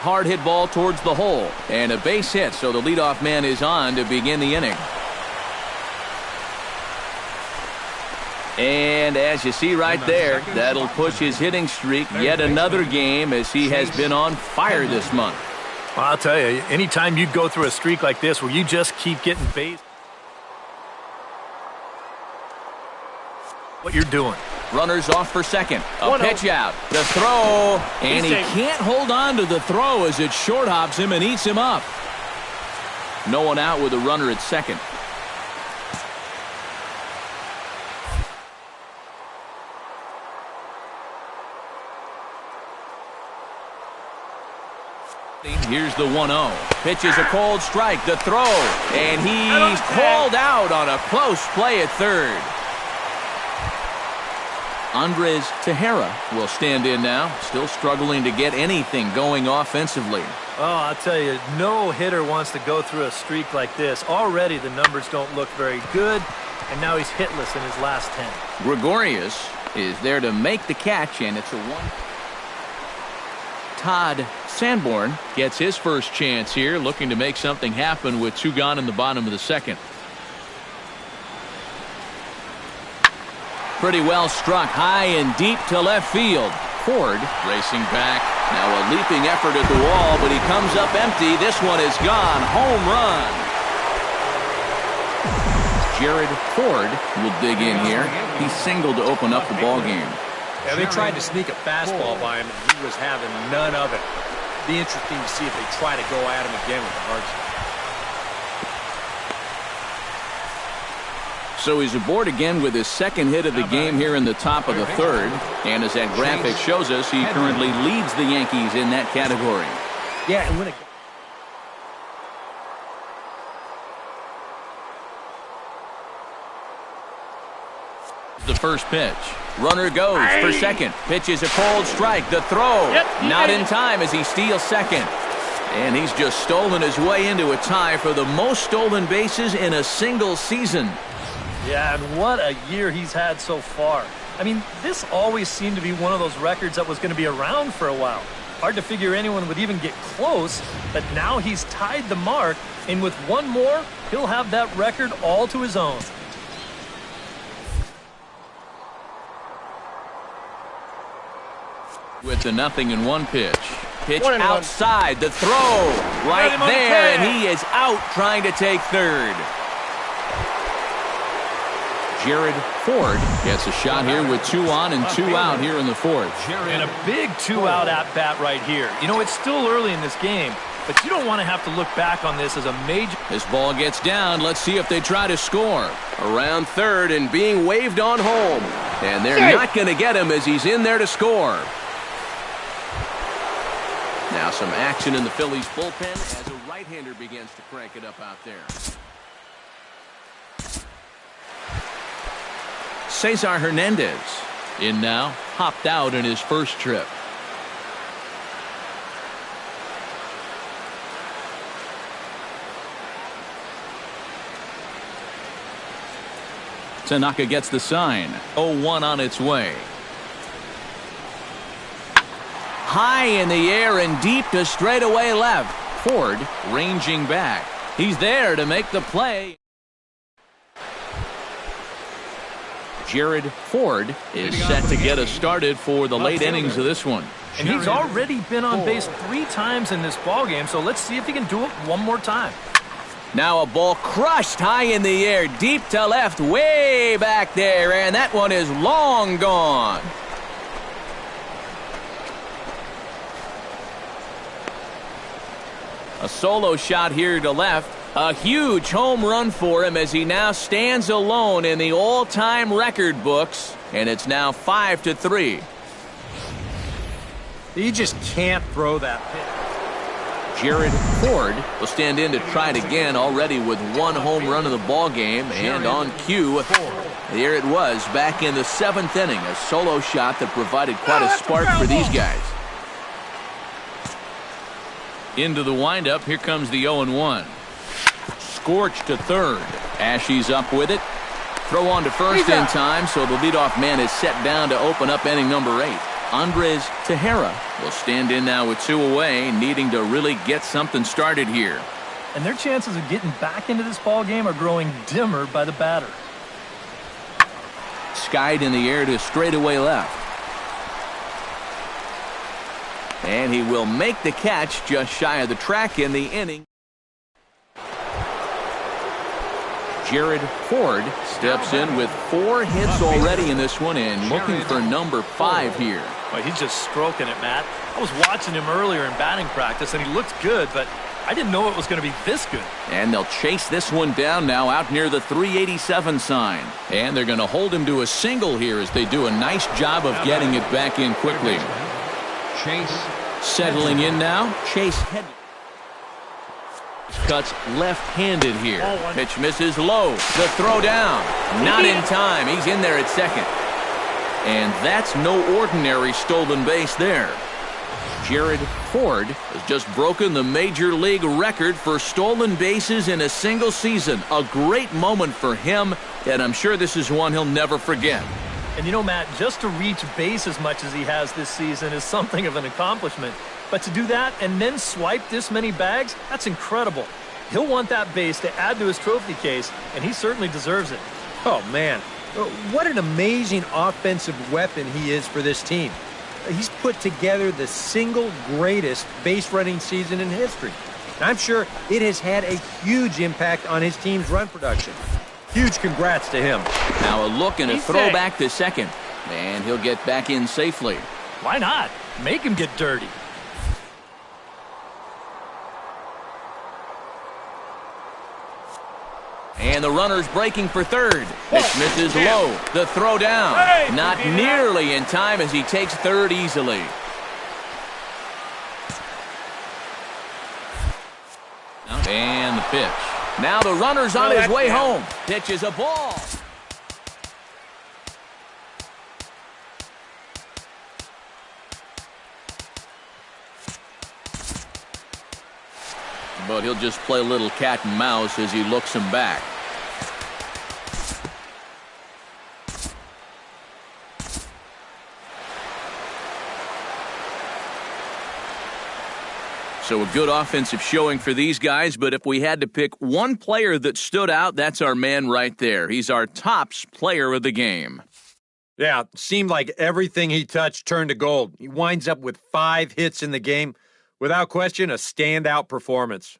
hard hit ball towards the hole. And a base hit, so the leadoff man is on to begin the inning. And as you see right there, that'll push his hitting streak yet another game as he has been on fire this month. Well, I'll tell you, anytime you go through a streak like this where you just keep getting base, what you're doing. Runners off for second. A pitch out. The throw. And he can't hold on to the throw as it short hops him and eats him up. No one out with a runner at second. Here's the 1-0. Pitches a cold strike. The throw. And he's called out on a close play at third. Andres Tejera will stand in now, still struggling to get anything going offensively. Oh, I'll tell you, no hitter wants to go through a streak like this. Already the numbers don't look very good, and now he's hitless in his last 10. Gregorius is there to make the catch, and it's a 1. Todd Sanborn gets his first chance here, looking to make something happen with 2 gone in the bottom of the second. Pretty well struck high and deep to left field. Ford racing back. Now a leaping effort at the wall, but he comes up empty. This one is gone. Home run. Jared Ford will dig in here. He singled to open up the ball game. Yeah, they tried to sneak a fastball by him, and he was having none of it. Be interesting to see if they try to go at him again with the hardship. So he's aboard again with his second hit of the game here in the top of the third. And as that graphic shows us, he currently leads the Yankees in that category. Yeah, and when it... The first pitch. Runner goes for second. Pitches a cold strike. The throw. Not in time as he steals second. And he's just stolen his way into a tie for the most stolen bases in a single season. Yeah, and what a year he's had so far. I mean, this always seemed to be one of those records that was going to be around for a while. Hard to figure anyone would even get close, but now he's tied the mark, and with one more, he'll have that record all to his own. With the 0-1 pitch. Pitch outside. The throw right there, and he is out trying to take third. Jared Ford gets a shot here with 2 on and 2 out here in the fourth. And a big 2-out at-bat right here. You know, it's still early in this game, but you don't want to have to look back on this as a major... This ball gets down. Let's see if they try to score. Around third and being waved on home. And they're not going to get him as he's in there to score. Now some action in the Phillies bullpen as a right-hander begins to crank it up out there. Cesar Hernandez in now, hopped out in his first trip. Tanaka gets the sign. 0-1 on its way. High in the air and deep to straightaway left. Ford ranging back. He's there to make the play. Jared Ford is set to get us started for the late innings of this one. And he's already been on base 3 times in this ballgame, so let's see if he can do it one more time. Now a ball crushed high in the air, deep to left, way back there, and that one is long gone. A solo shot here to left. A huge home run for him as he now stands alone in the all-time record books, and it's now 5-3. You just can't throw that pitch. Jared Ford will stand in to try it again, already with 1 home run in the ball game, and on cue, there it was back in the 7th inning, a solo shot that provided quite a spark for these guys. Into the windup, here comes the 0-1. Scorched to third. Ashe's up with it. Throw on to first in time, so the leadoff man is set down to open up inning number 8. Andres Tejera will stand in now with 2 away, needing to really get something started here. And their chances of getting back into this ball game are growing dimmer by the batter. Skied in the air to straightaway left. And he will make the catch just shy of the track in the inning. Jared Ford steps in with 4 hits already in this one and looking for number 5 here. Well, he's just stroking it, Matt. I was watching him earlier in batting practice, and he looked good, but I didn't know it was going to be this good. And they'll chase this one down now out near the 387 sign. And they're going to hold him to a single here as they do a nice job of getting it back in quickly. Chase. Settling in now, Chase Headley. Cuts left-handed here. Pitch misses low. The throw down. Not in time. He's in there at second. And that's no ordinary stolen base there. Jared Ford has just broken the Major League record for stolen bases in a single season. A great moment for him, and I'm sure this is one he'll never forget. And you know, Matt, just to reach base as much as he has this season is something of an accomplishment. But to do that and then swipe this many bags, that's incredible. He'll want that base to add to his trophy case, and he certainly deserves it. Oh, man. What an amazing offensive weapon he is for this team. He's put together the single greatest base running season in history. I'm sure it has had a huge impact on his team's run production. Huge congrats to him. Now a look and a throwback to second. And he'll get back in safely. Why not? Make him get dirty. And the runner's breaking for third. Pitch misses low. The throw down. Not nearly in time as he takes third easily. And the pitch. Now the runner's on his way home. Pitch is a ball. But he'll just play a little cat and mouse as he looks him back. So a good offensive showing for these guys, but if we had to pick one player that stood out, that's our man right there. He's our tops player of the game. Yeah, it seemed like everything he touched turned to gold. He winds up with 5 hits in the game. Without question, a standout performance.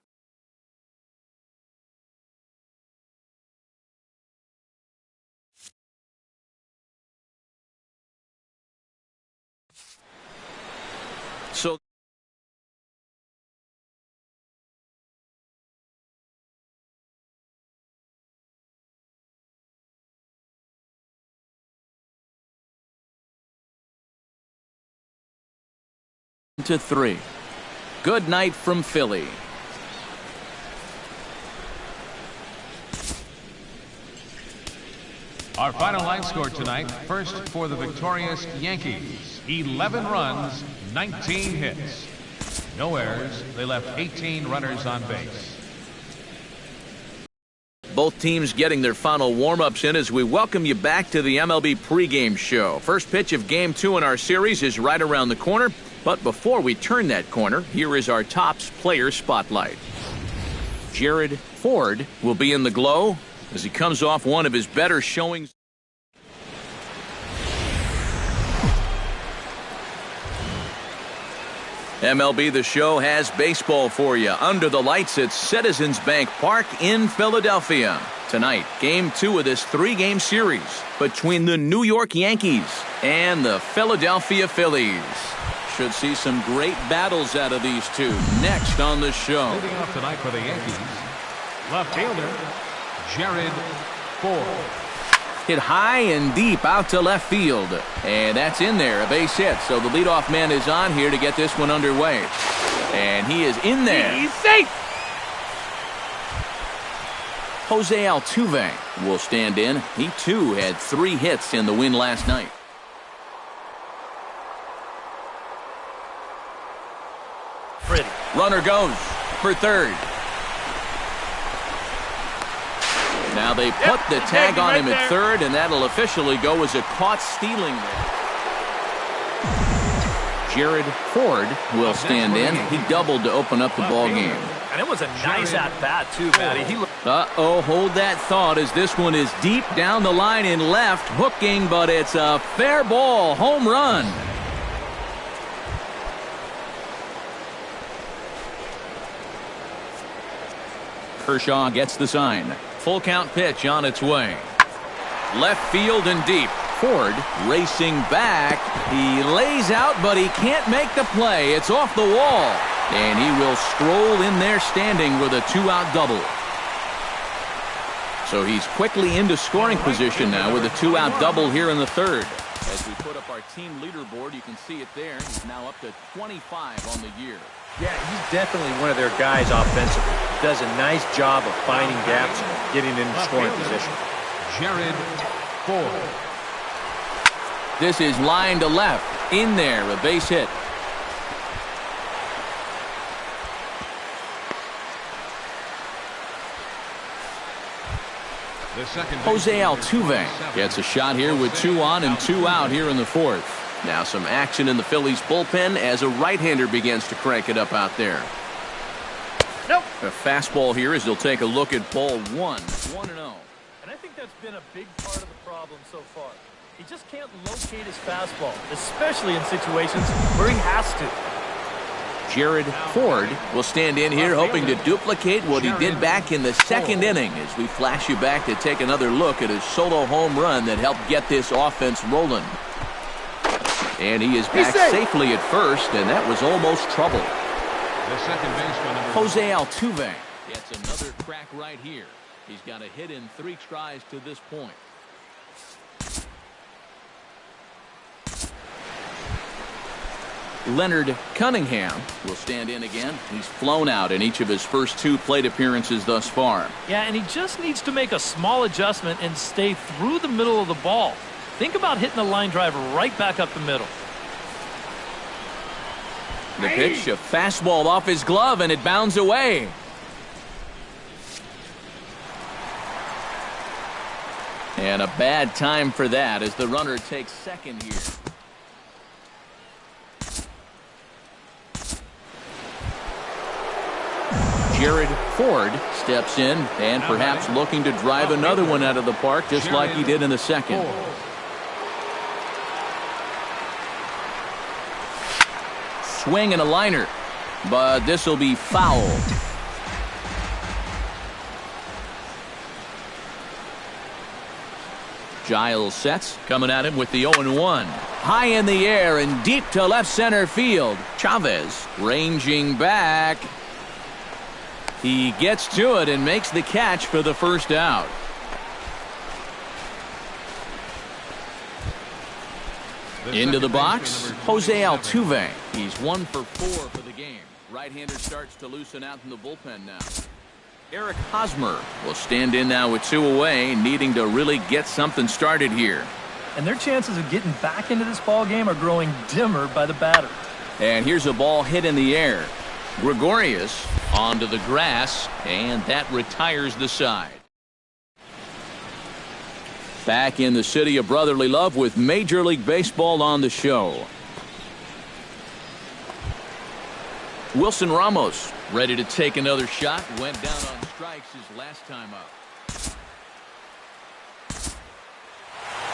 So to 3. Good night from Philly. Our final line score tonight, first for the victorious Yankees, 11 runs, 19 hits. No errors. They left 18 runners on base. Both teams getting their final warm-ups in as we welcome you back to the MLB pregame show. First pitch of Game 2 in our series is right around the corner. But before we turn that corner, here is our tops player spotlight. Jared Ford will be in the glow as he comes off one of his better showings. MLB The Show has baseball for you under the lights at Citizens Bank Park in Philadelphia. Tonight, Game 2 of this 3-game series between the New York Yankees and the Philadelphia Phillies. Should see some great battles out of these two next on the show. Leading off tonight for the Yankees, left fielder, Jared Ford. Hit high and deep out to left field. And that's in there, a base hit. So the leadoff man is on here to get this one underway. And he is in there. He's safe. Jose Altuve will stand in. He, too, had 3 hits in the win last night. Pretty. Runner goes for third. Now they put the tag on him at third, and that'll officially go as a caught stealing there. Jared Ford will stand in. He doubled to open up the ball game. And it was a nice at-bat, too, Matty. Uh-oh, hold that thought as this one is deep down the line in left, hooking, but it's a fair ball, home run. Kershaw gets the sign. Full count pitch on its way. Left field and deep. Ford racing back. He lays out, but he can't make the play. It's off the wall. And he will stroll in there standing with a 2-out double. So he's quickly into scoring position now with a 2-out double here in the third. As we put up our team leaderboard, you can see it there. He's now up to 25 on the year. Yeah, he's definitely one of their guys offensively. He does a nice job of finding gaps and getting into scoring position. Jared Ford. This is line to left. In there, a base hit. The second Jose Altuve gets a shot here with 2 on and 2 out here in the fourth. Now some action in the Phillies bullpen as a right-hander begins to crank it up out there. Nope. A fastball here as they'll take a look at ball 1-0. And I think that's been a big part of the problem so far. He just can't locate his fastball, especially in situations where he has to. Jared Ford will stand in here hoping to duplicate what he did back in the second inning as we flash you back to take another look at his solo home run that helped get this offense rolling. And he is back safely at first, and that was almost trouble. The second baseman, Jose Altuve gets another crack right here. He's got a hit in 3 tries to this point. Leonard Cunningham will stand in again. He's flown out in each of his first 2 plate appearances thus far. Yeah, and he just needs to make a small adjustment and stay through the middle of the ball. Think about hitting a line drive right back up the middle. The pitch, a fastball off his glove, and it bounds away. And a bad time for that as the runner takes second here. Jared Ford steps in and perhaps looking to drive another one out of the park just like he did in the second. Swing and a liner, but this will be foul. Giles sets, coming at him with the 0-1. High in the air and deep to left center field. Chavez ranging back. He gets to it and makes the catch for the first out. Into the box, Jose Altuve. He's 1 for 4 for the game. Right-hander starts to loosen out in the bullpen now. Eric Hosmer will stand in now with 2 away, needing to really get something started here. And their chances of getting back into this ball game are growing dimmer by the batter. And here's a ball hit in the air. Gregorius onto the grass, and that retires the side. Back in the city of brotherly love with Major League Baseball on the show. Wilson Ramos ready to take another shot. Went down on strikes his last time up.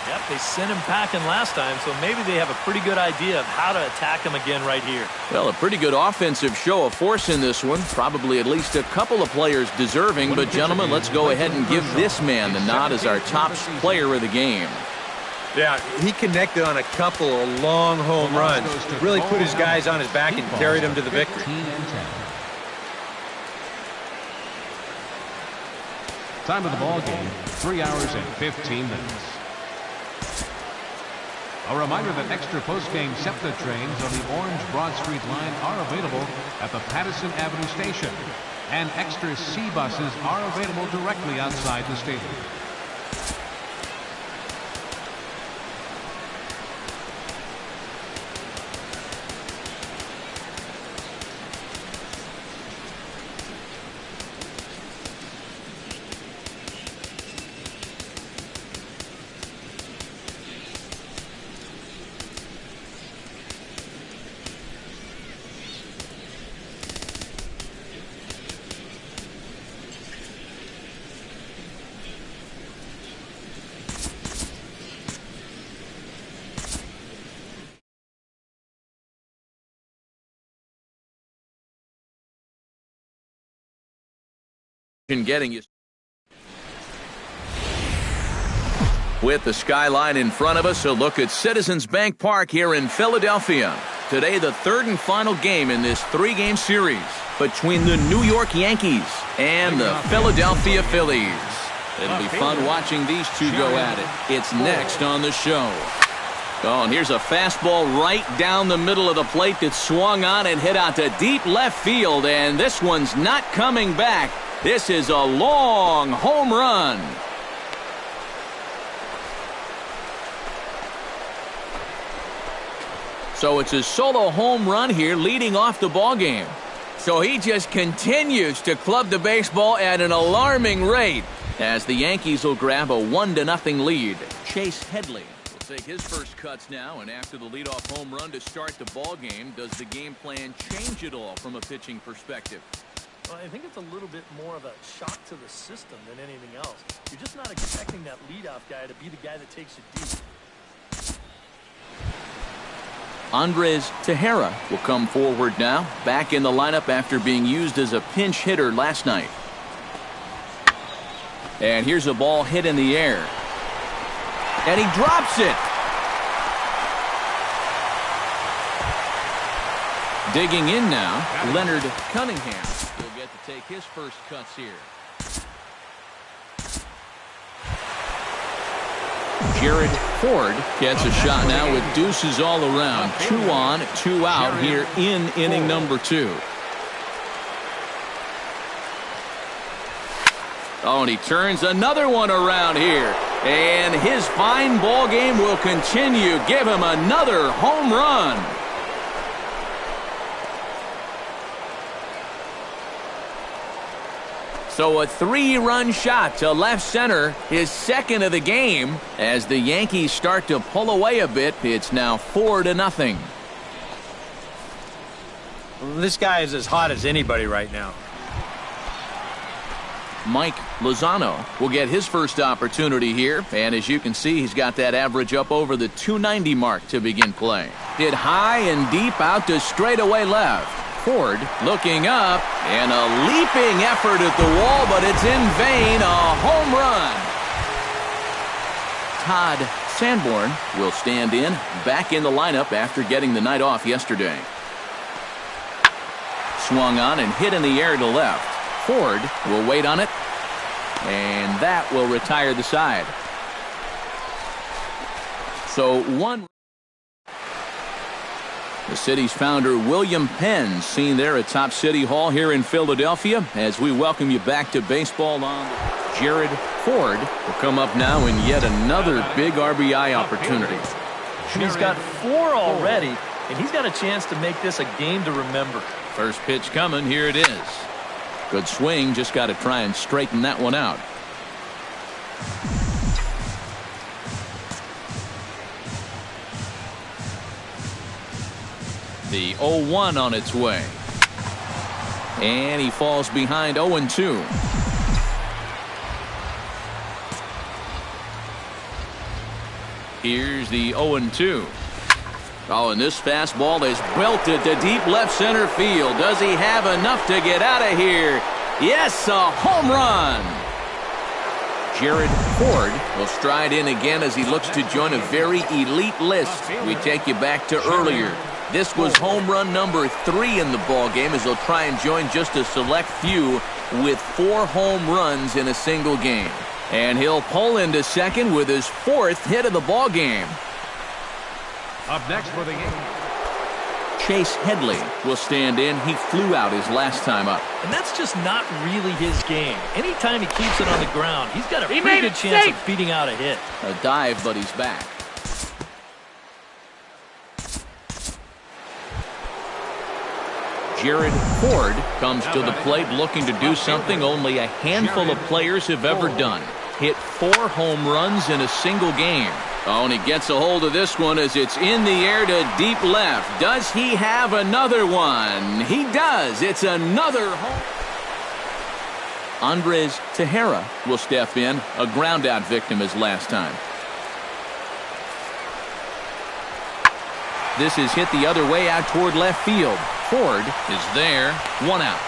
Yep, they sent him packing last time, so maybe they have a pretty good idea of how to attack him again right here. Well, a pretty good offensive show of force in this one. Probably at least a couple of players deserving. But, gentlemen, let's go ahead and give this man the nod as our top player of the game. Yeah, he connected on a couple of long home runs. Really put his guys on his back and carried them to the victory. Time of the ball game, 3 hours and 15 minutes. A reminder that extra post-game SEPTA trains on the Orange Broad Street line are available at the Patterson Avenue station, and extra C buses are available directly outside the stadium. getting you with the skyline in front of us. A look at Citizens Bank Park here in Philadelphia. Today, the third and final game in this three-game series between the New York Yankees and the Philadelphia Phillies. It'll be fun watching these two go at it. It's next on the show. Oh, and here's a fastball right down the middle of the plate that swung on and hit out to deep left field, and this one's not coming back. This is a long home run. So it's a solo home run here leading off the ball game. So he just continues to club the baseball at an alarming rate as the Yankees will grab a 1-0 lead. Chase Headley will take his first cuts now, and after the leadoff home run to start the ball game, does the game plan change at all from a pitching perspective? Well, I think it's a little bit more of a shock to the system than anything else. You're just not expecting that leadoff guy to be the guy that takes you deep. Andres Tejera will come forward now, back in the lineup after being used as a pinch hitter last night. And here's a ball hit in the air. And he drops it. Digging in now, Leonard Cunningham will get to take his first cuts here. Jared Ford gets a shot now with deuces all around. 2 on, 2 out here in inning number 2. Oh, and he turns another one around here. And his fine ball game will continue. Give him another home run. So a 3-run shot to left center, his second of the game. As the Yankees start to pull away a bit, it's now 4-0. This guy is as hot as anybody right now. Mike Lozano will get his first opportunity here, and as you can see, he's got that average up over the 290 mark to begin play. Hit high and deep out to straightaway left. Ford looking up, and a leaping effort at the wall, but it's in vain. A home run. Todd Sanborn will stand in, back in the lineup after getting the night off yesterday. Swung on and hit in the air to left. Ford will wait on it, and that will retire the side. So one. The city's founder, William Penn, seen there at Top City Hall here in Philadelphia. As we welcome you back to baseball on. Jared Ford will come up now in yet another big RBI opportunity. He's got 4 already, and he's got a chance to make this a game to remember. First pitch coming, here it is. Good swing, just got to try and straighten that one out. The 0-1 on its way. And he falls behind 0-2. Here's the 0-2. Oh, and this fastball is belted to deep left center field. Does he have enough to get out of here? Yes, a home run. Jared Ford will stride in again as he looks to join a very elite list. We take you back to earlier. This was home run number 3 in the ball game, as he'll try and join just a select few with 4 home runs in a single game. And he'll pull into second with his 4th hit of the ball game. Up next for the Yankees, Chase Headley will stand in. He flew out his last time up. And that's just not really his game. Anytime he keeps it on the ground, he's got a pretty good chance of beating out a hit. A dive, but he's back. Jared Ford comes to the plate looking to do something only a handful of players have ever done. Hit 4 home runs in a single game. Oh, and he gets a hold of this one as it's in the air to deep left. Does he have another one? He does. It's another home. Andres Tejera will step in, a ground-out victim as last time. This is hit the other way out toward left field. Ford is there, 1 out.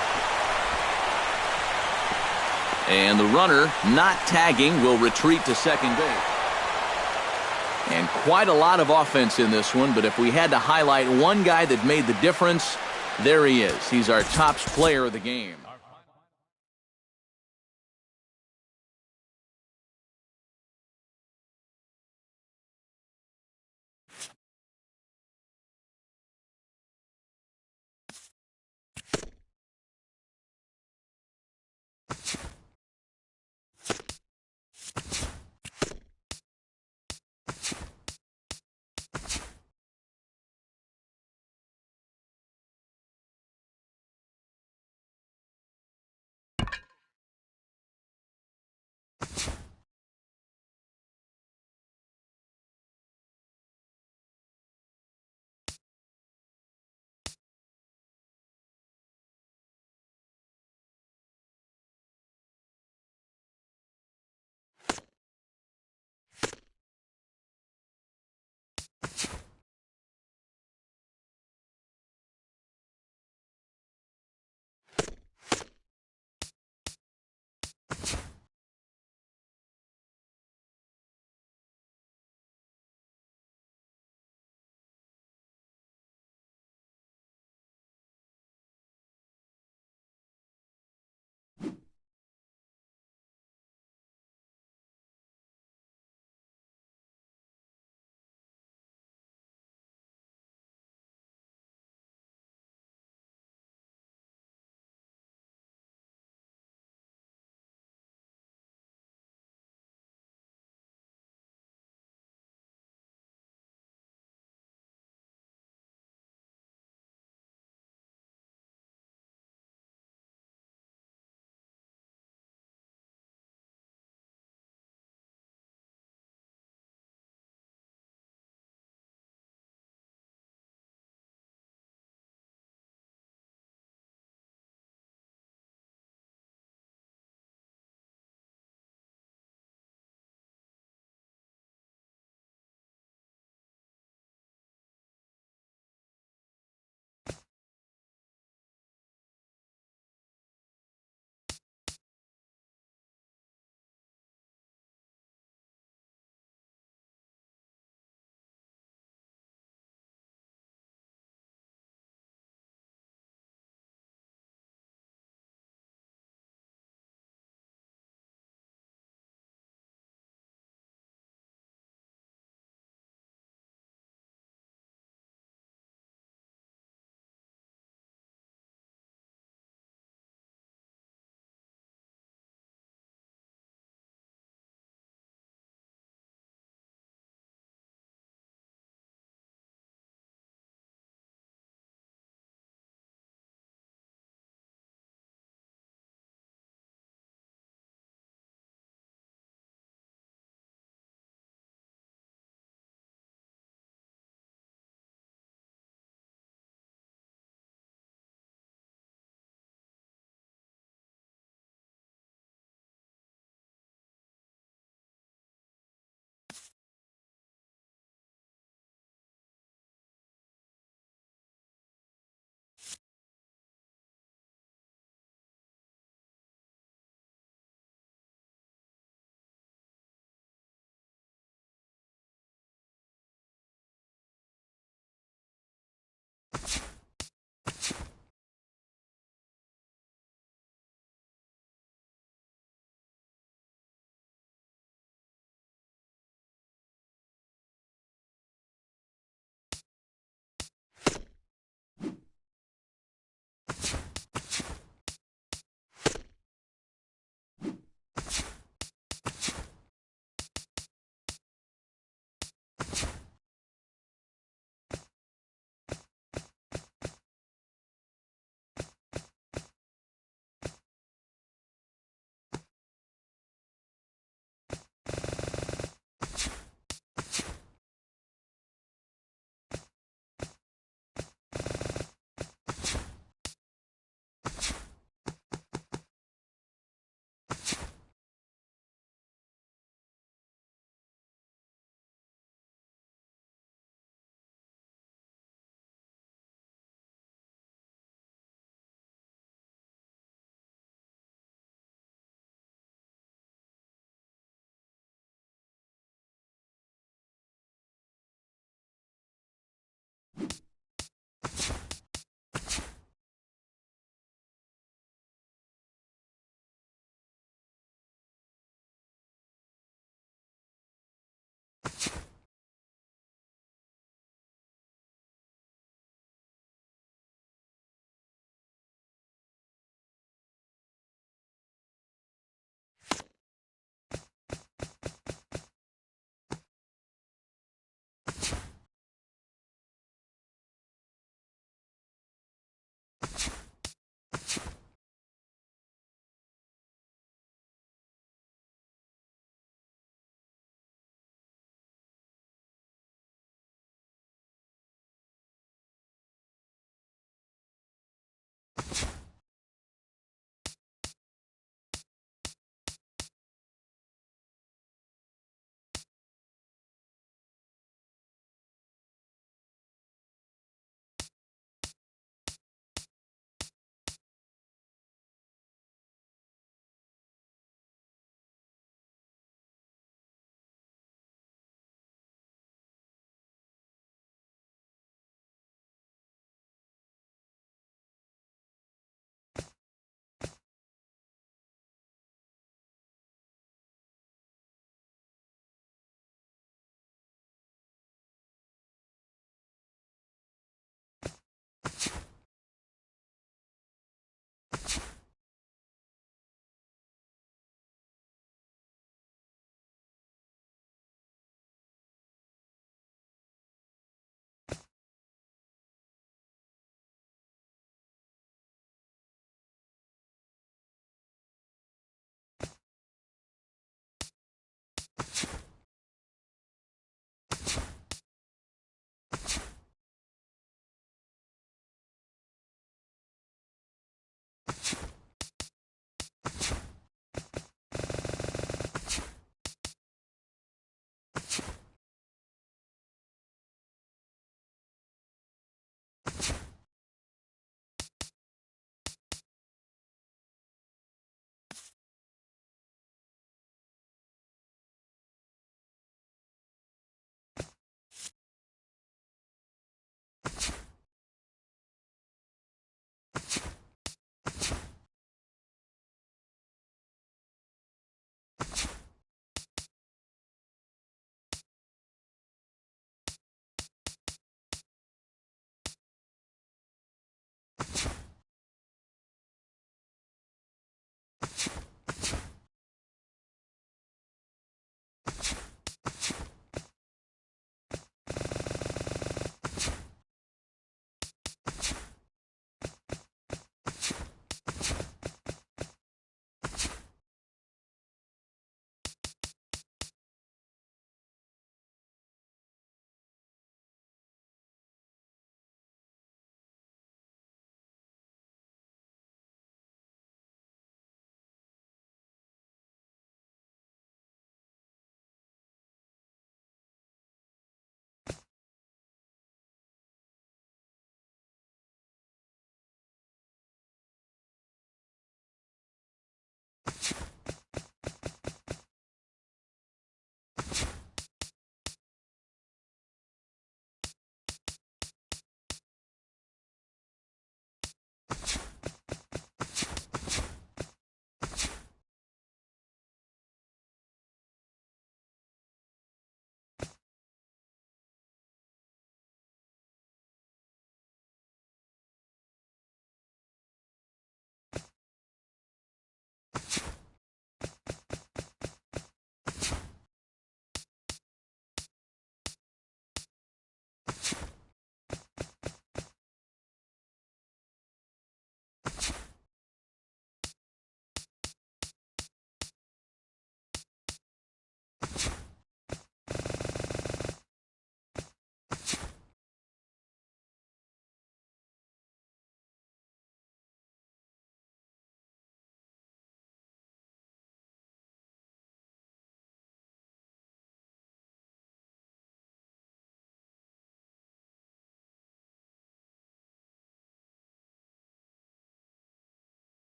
And the runner, not tagging, will retreat to second base. And quite a lot of offense in this one, but if we had to highlight one guy that made the difference, there he is. He's our top player of the game.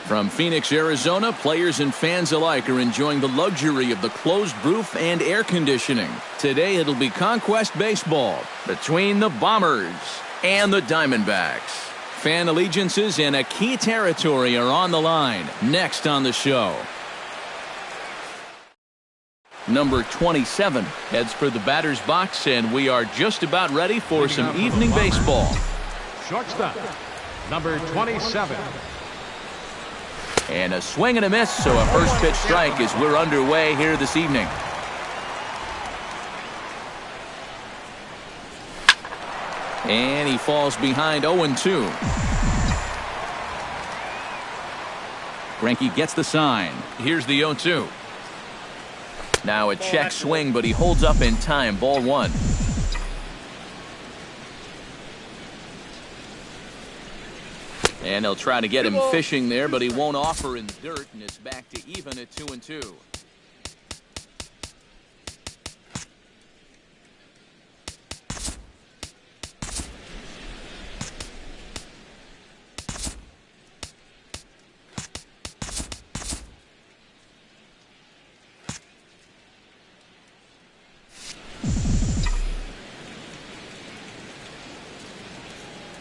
From Phoenix, Arizona, players and fans alike are enjoying the luxury of the closed roof and air conditioning. Today it'll be Conquest Baseball between the Bombers and the Diamondbacks. Fan allegiances and a key territory are on the line. Next on the show. Number 27 heads for the batter's box, and we are just about ready for some evening baseball. Shortstop, number 27. And a swing and a miss, so a first pitch strike as we're underway here this evening. And he falls behind 0-2. Greinke gets the sign. Here's the 0-2. Now a check swing, but he holds up in time. Ball one. And they'll try to get him fishing there, but he won't offer in the dirt, and it's back to even at 2-2.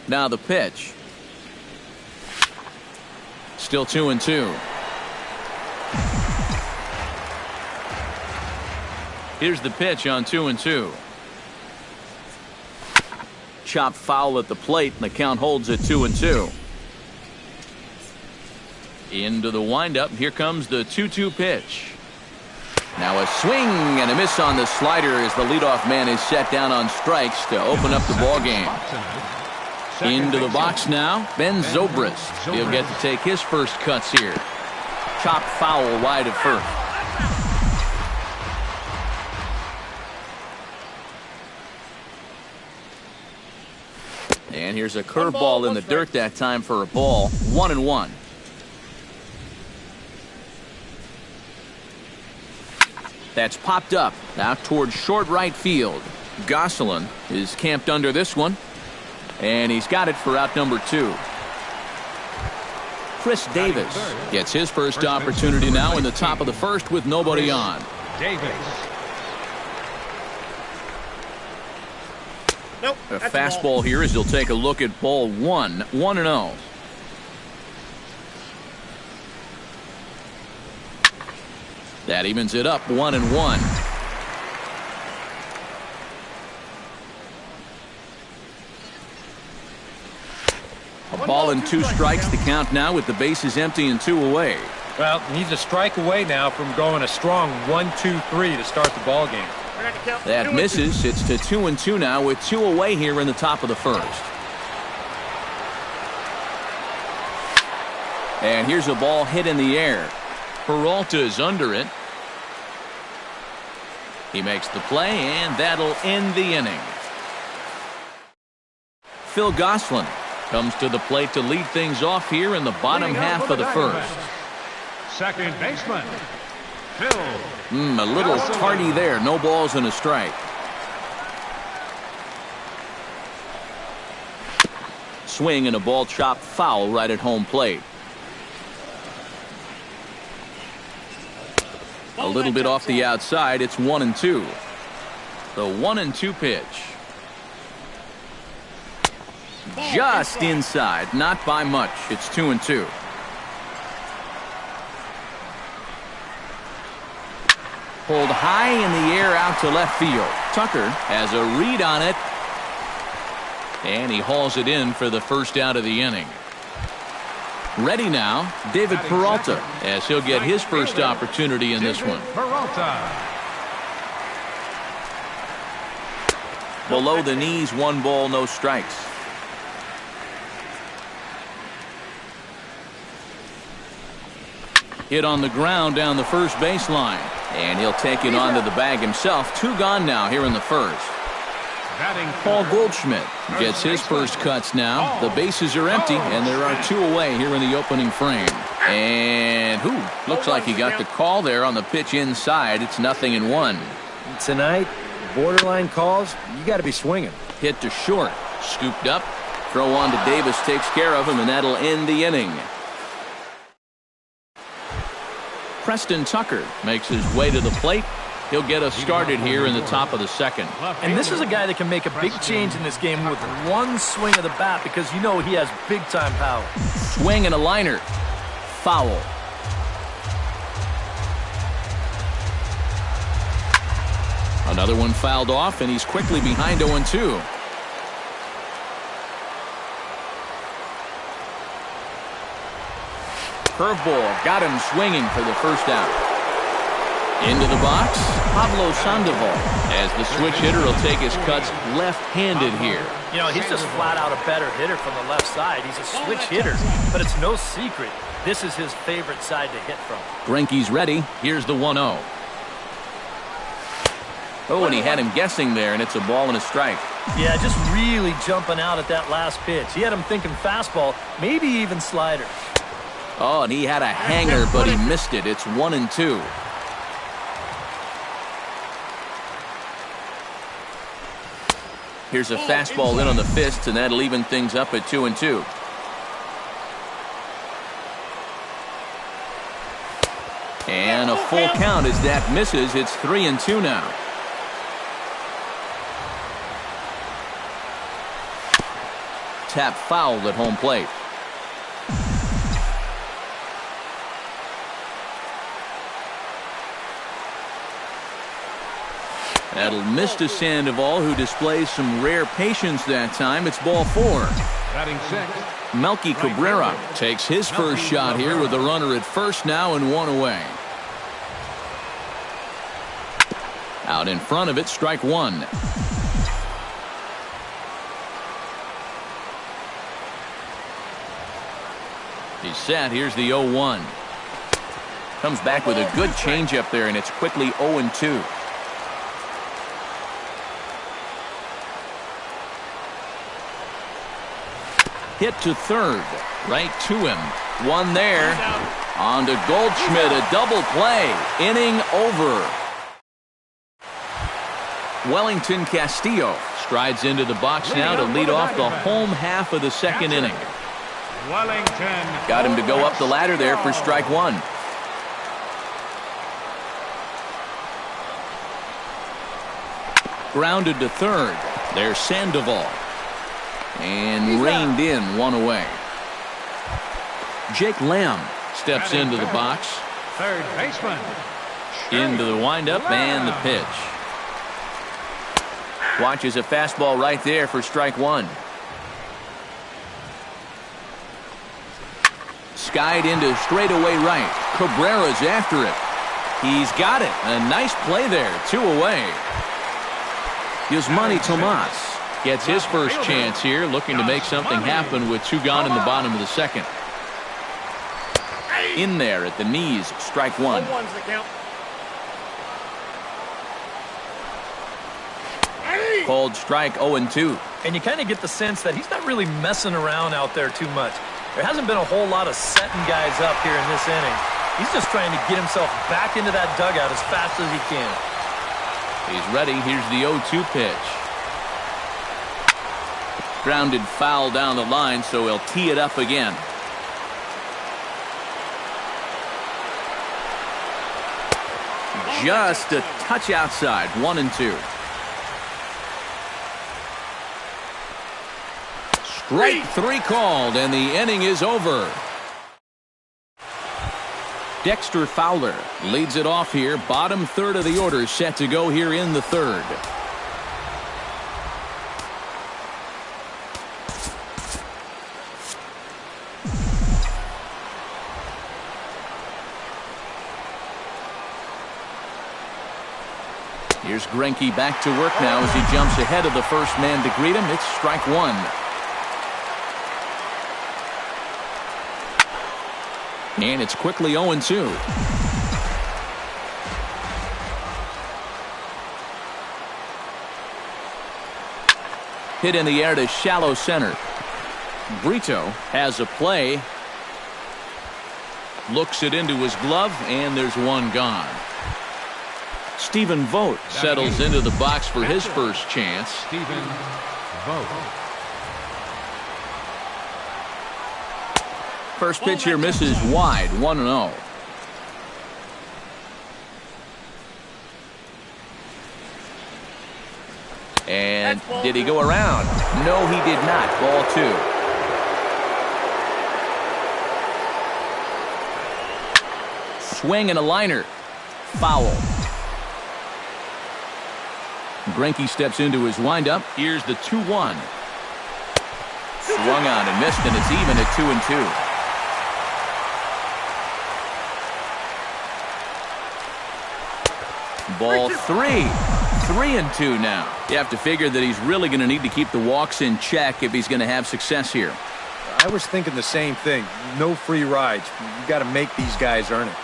Now the pitch. Still 2-2. Here's the pitch on 2-2. Chopped foul at the plate, and the count holds at 2-2. Into the windup. Here comes the 2-2 pitch. Now a swing and a miss on the slider as the leadoff man is set down on strikes to open up the ball game. Into the box now, Ben Zobrist. He'll get to take his first cuts here. Chopped foul wide of first. And here's a curveball in the dirt that time for a ball. 1-1. That's popped up out towards short right field. Gosselin is camped under this one. And he's got it for out number 2. Chris Davis gets his first opportunity now in the top of the first with nobody on. Davis. Nope. A fastball here as he'll take a look at ball 1. 1-0. That evens it up 1-1. A ball and 2 strikes the count now with the bases empty and 2 away. Well, he's a strike away now from going a strong 1-2-3 to start the ball game. That misses. It's to 2-2 now with 2 away here in the top of the first. And here's a ball hit in the air. Peralta is under it. He makes the play, and that'll end the inning. Phil Gosselin comes to the plate to lead things off here in the bottom half of the first. Second baseman, Phil. A little tardy there. No balls and a strike. Swing and a ball chopped foul right at home plate. A little bit off the outside. It's 1-2. The 1-2 pitch. Just inside, not by much. It's 2-2. Pulled high in the air out to left field. Tucker has a read on it. And he hauls it in for the first out of the inning. Ready now, David Peralta, as he'll get his first opportunity in this one. Peralta. Below the knees, 1 ball, no strikes. Hit on the ground down the first baseline. And he'll take it onto the bag himself. 2 gone now here in the first. Paul Goldschmidt gets his first cuts now. The bases are empty, and there are 2 away here in the opening frame. And looks like he got the call there on the pitch inside. It's 0-1. Tonight, borderline calls, you got to be swinging. Hit to short. Scooped up. Throw on to Davis takes care of him, and that'll end the inning. Preston Tucker makes his way to the plate. He'll get us started here in the top of the second. And this is a guy that can make a big change in this game with 1 swing of the bat, because you know he has big-time power. Swing and a liner. Foul. Another one fouled off, and he's quickly behind 0-2. Curveball got him swinging for the first out. Into the box, Pablo Sandoval, as the switch hitter will take his cuts left-handed here. You know, he's just flat out a better hitter from the left side. He's a switch hitter, but it's no secret this is his favorite side to hit from. Greinke's ready. Here's the 1-0. Oh, and he had him guessing there, and it's a ball and a strike. Yeah, just really jumping out at that last pitch. He had him thinking fastball, maybe even slider. Oh, and he had a hanger, but he missed it. It's 1-2. Here's a fastball in on the fists, and that'll even things up at 2-2. And a full count as that misses. It's 3-2 now. Tap fouled at home plate. That'll miss to Sandoval, who displays some rare patience that time. It's ball 4. Batting 6. Melky Cabrera takes his first shot here with a runner at first now and 1 away. Out in front of it, strike 1. He's set. Here's the 0-1. Comes back with a good changeup there, and it's quickly 0-2. Hit to third. Right to him. 1 there. On to Goldschmidt. A double play. Inning over. Wellington Castillo strides into the box now to lead off the home half of the second inning. Wellington. Got him to go up the ladder there for strike 1. Grounded to third. There's Sandoval. And reined in 1 away. Jake Lamb steps into the box. Third baseman. Into the windup and the pitch. Watches a fastball right there for strike 1. Skied into straightaway right. Cabrera's after it. He's got it. A nice play there. 2 away. Yusmani Tomas gets his first chance here, looking to make something happen with 2 gone in the bottom of the second. In there at the knees, strike 1. Called strike 0-2. And you kind of get the sense that he's not really messing around out there too much. There hasn't been a whole lot of setting guys up here in this inning. He's just trying to get himself back into that dugout as fast as he can. He's ready. Here's the 0-2 pitch. Grounded foul down the line, so he'll tee it up again. Just a touch outside. 1-2. Strike 3 called, and the inning is over. Dexter Fowler leads it off here. Bottom third of the order set to go here in the third. Here's Greinke back to work now as he jumps ahead of the first man to greet him. It's strike one. And it's quickly 0-2. Hit in the air to shallow center. Brito has a play. Looks it into his glove, and there's one gone. Stephen Vogt settles into the box for his first chance. Stephen Vogt. First pitch here misses wide, 1-0. And did he go around? No, he did not. Ball 2. Swing and a liner. Foul. Greinke steps into his windup. Here's the 2-1. Swung on and missed, and it's even at 2-2. Ball 3. 3-2 now. You have to figure that he's really going to need to keep the walks in check if he's going to have success here. I was thinking the same thing. No free rides. You got to make these guys earn it.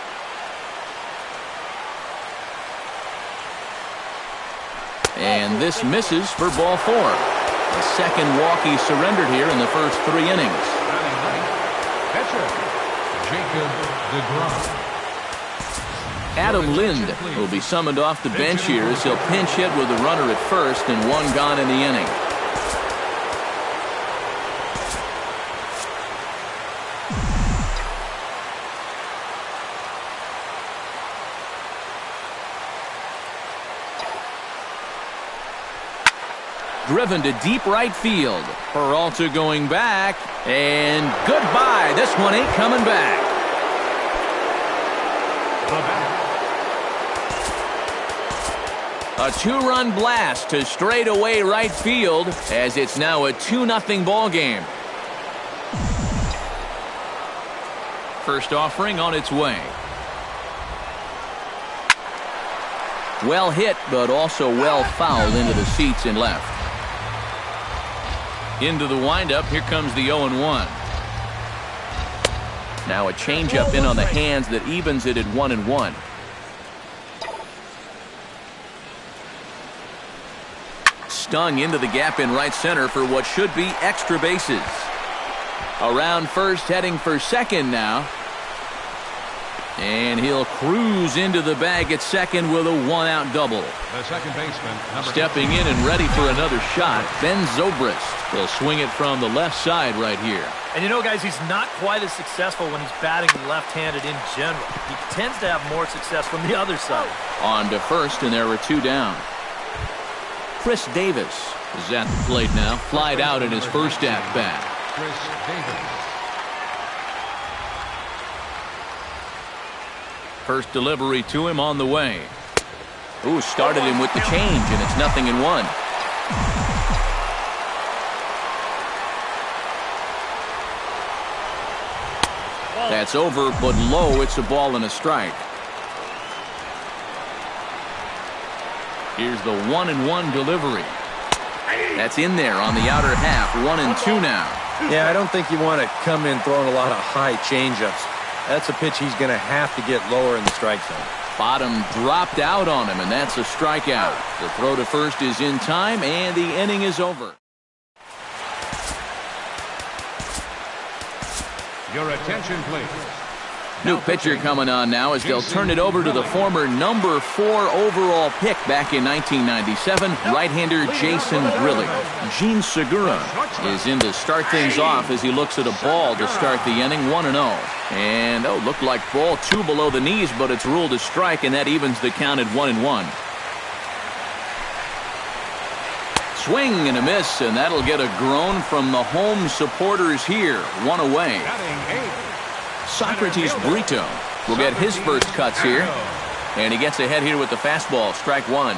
And this misses for ball 4. The second walk he surrendered here in the first 3 innings. Catcher, Jacob DeGrom. Adam Lind will be summoned off the bench here as he'll pinch hit with a runner at first and one gone in the inning. Driven to deep right field. Peralta going back, and goodbye. This one ain't coming back. A 2-run blast to straightaway right field as it's now a 2-0 ball game. First offering on its way. Well hit, but also well fouled into the seats and left. Into the windup, here comes the 0-1. Now a changeup in on the hands that evens it at 1-1. Stung into the gap in right center for what should be extra bases. Around first, heading for second now. And he'll cruise into the bag at second with a 1-out double. The second baseman, stepping in and ready for another shot, Ben Zobrist. Will swing it from the left side right here. And you know, guys, he's not quite as successful when he's batting left-handed in general. He tends to have more success from the other side. On to first, and there were 2 down. Chris Davis is at the plate now. Flied out in his first at-bat. Chris Davis. First delivery to him on the way. Ooh, started him with the change, and it's 0-1. That's over, but low. It's a ball and a strike. Here's the 1-1 delivery. That's in there on the outer half. 1-2 now. Yeah, I don't think you want to come in throwing a lot of high changeups. That's a pitch he's going to have to get lower in the strike zone. Bottom dropped out on him, and that's a strikeout. The throw to first is in time, and the inning is over. Your attention, please. New pitcher coming on now as they'll turn it over to the former number 4 overall pick back in 1997, right-hander Jason Grilli. Gene Segura is in to start things off as he looks at a ball to start the inning, 1-0. And, looked like ball 2 below the knees, but it's ruled a strike, and that evens the count at 1-1. Swing and a miss, and that'll get a groan from the home supporters here. 1 away. Socrates Brito will get his first cuts here. And he gets ahead here with the fastball, strike 1.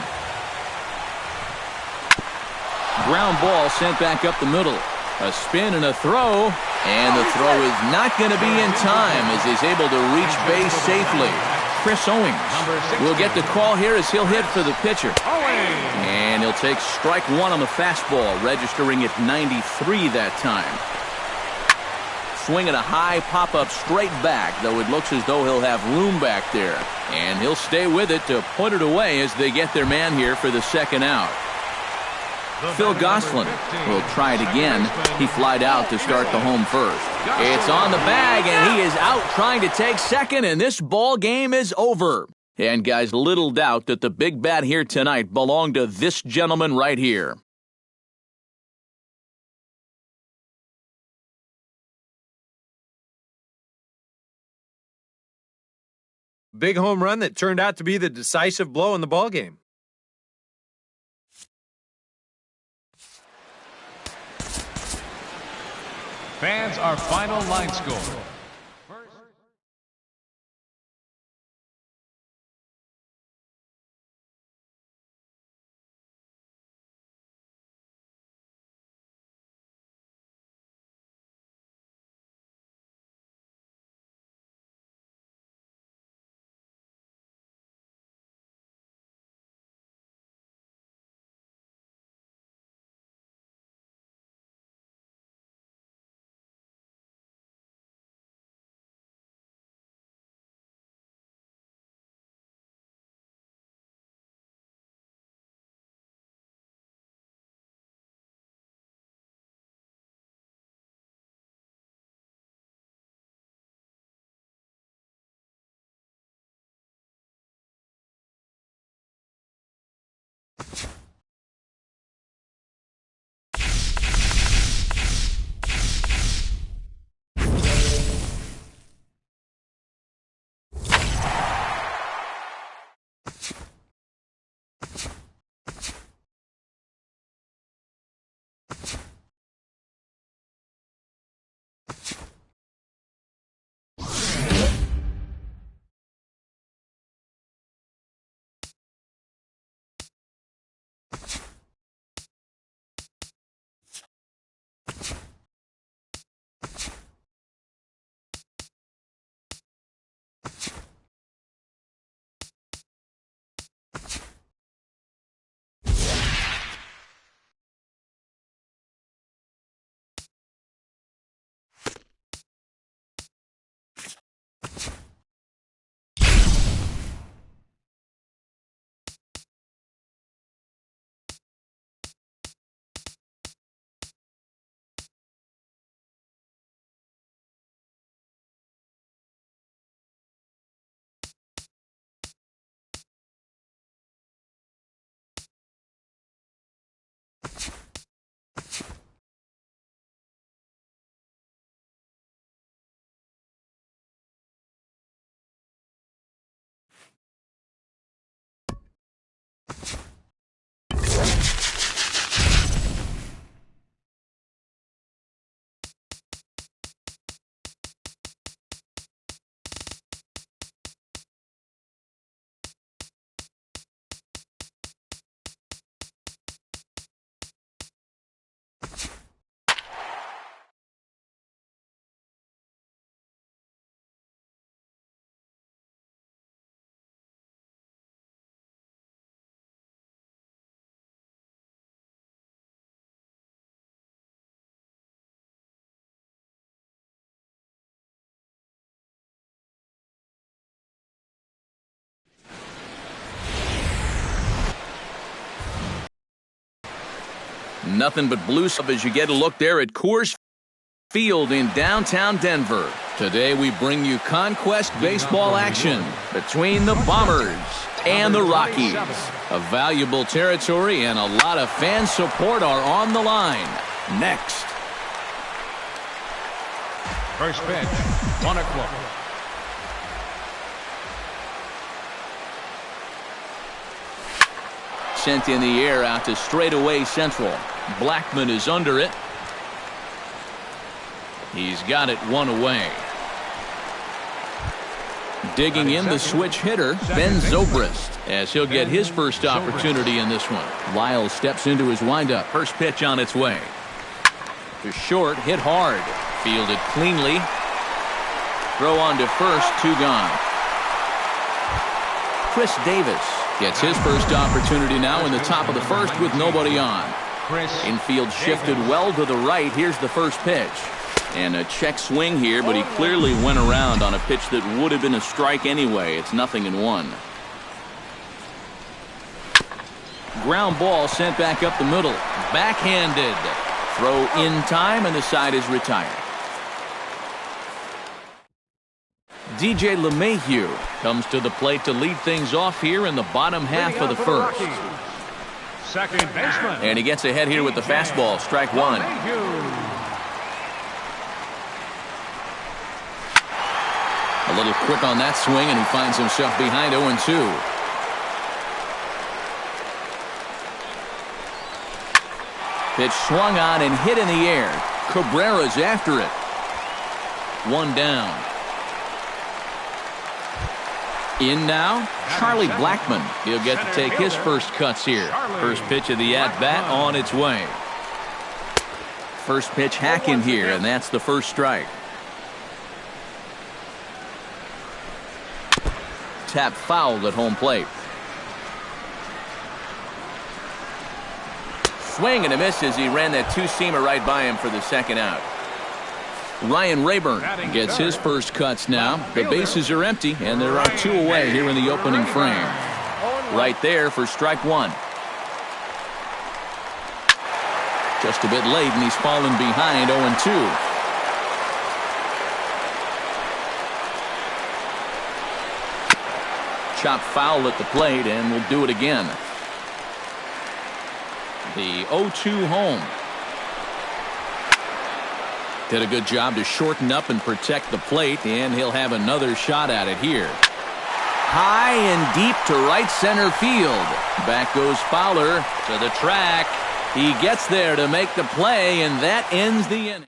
Ground ball sent back up the middle. A spin and a throw. And the throw is not going to be in time as he's able to reach base safely. Chris Owings. We'll get the call here as he'll hit for the pitcher. And he'll take strike one on the fastball, registering at 93 that time. Swinging a high pop-up straight back, though it looks as though he'll have room back there. And he'll stay with it to put it away as they get their man here for the second out. Phil Gosselin will try it again. He flied out to start the home first. It's on the bag, and he is out trying to take second, and this ball game is over. And guys, little doubt that the big bat here tonight belonged to this gentleman right here. Big home run that turned out to be the decisive blow in the ball game. Fans, our final line score. Nothing but blue stuff as you get a look there at Coors Field in downtown Denver. Today we bring you Conquest baseball action between the Bombers and the Rockies. A valuable territory and a lot of fan support are on the line. Next. First pitch, Monaco. Sent in the air out to straightaway central. Blackman is under it. He's got it one away. Digging in the switch hitter, Ben Zobrist, as he'll get his first opportunity in this one. Lyle steps into his windup. First pitch on its way. To short, hit hard. Fielded cleanly. Throw on to first, 2 gone. Chris Davis gets his first opportunity now in the top of the first with nobody on. Infield shifted well to the right. Here's the first pitch. And a check swing here, but he clearly went around on a pitch that would have been a strike anyway. It's 0-1. Ground ball sent back up the middle. Backhanded. Throw in time, and the side is retired. DJ LeMahieu comes to the plate to lead things off here in the bottom half of the first. Second baseman. And he gets ahead here with the fastball. Strike one. A little quick on that swing, and he finds himself behind 0-2. Pitch swung on and hit in the air. Cabrera's after it. One down. In now, Charlie Blackmon. He'll get to take his first cuts here. First pitch of the at-bat on its way. First pitch hack in here, and that's the first strike. Tap fouled at home plate. Swing and a miss as he ran that two-seamer right by him for the second out. Ryan Rayburn gets his first cuts now. The bases are empty, and there are two away here in the opening frame. Right there for strike one. Just a bit late, and he's fallen behind 0-2. Chop foul at the plate, and we'll do it again. The 0-2 home. Did a good job to shorten up and protect the plate, and he'll have another shot at it here. High and deep to right center field. Back goes Fowler to the track. He gets there to make the play, and that ends the inning.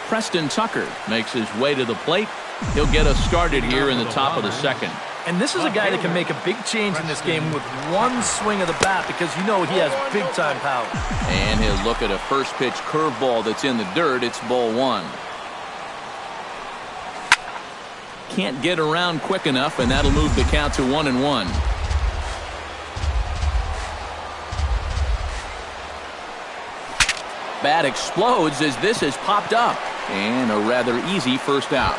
Preston Tucker makes his way to the plate. He'll get us started here in the top of the second. And this is a guy that can make a big change in this game with one swing of the bat, because you know he has big-time power. And he'll look at a first-pitch curveball that's in the dirt. It's ball one. Can't get around quick enough, and that'll move the count to 1-1. Bat explodes as this has popped up. And a rather easy first out.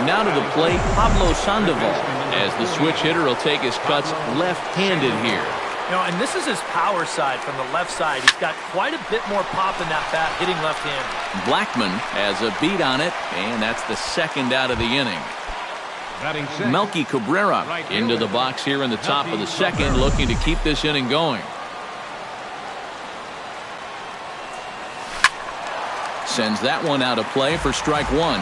Now to the plate, Pablo Sandoval, as the switch hitter will take his cuts left-handed here. You know, and this is his power side from the left side. He's got quite a bit more pop in that bat hitting left-handed. Blackmon has a beat on it, and that's the second out of the inning. Melky Cabrera into the box here in the top of the second, looking to keep this inning going. Sends that one out of play for strike one.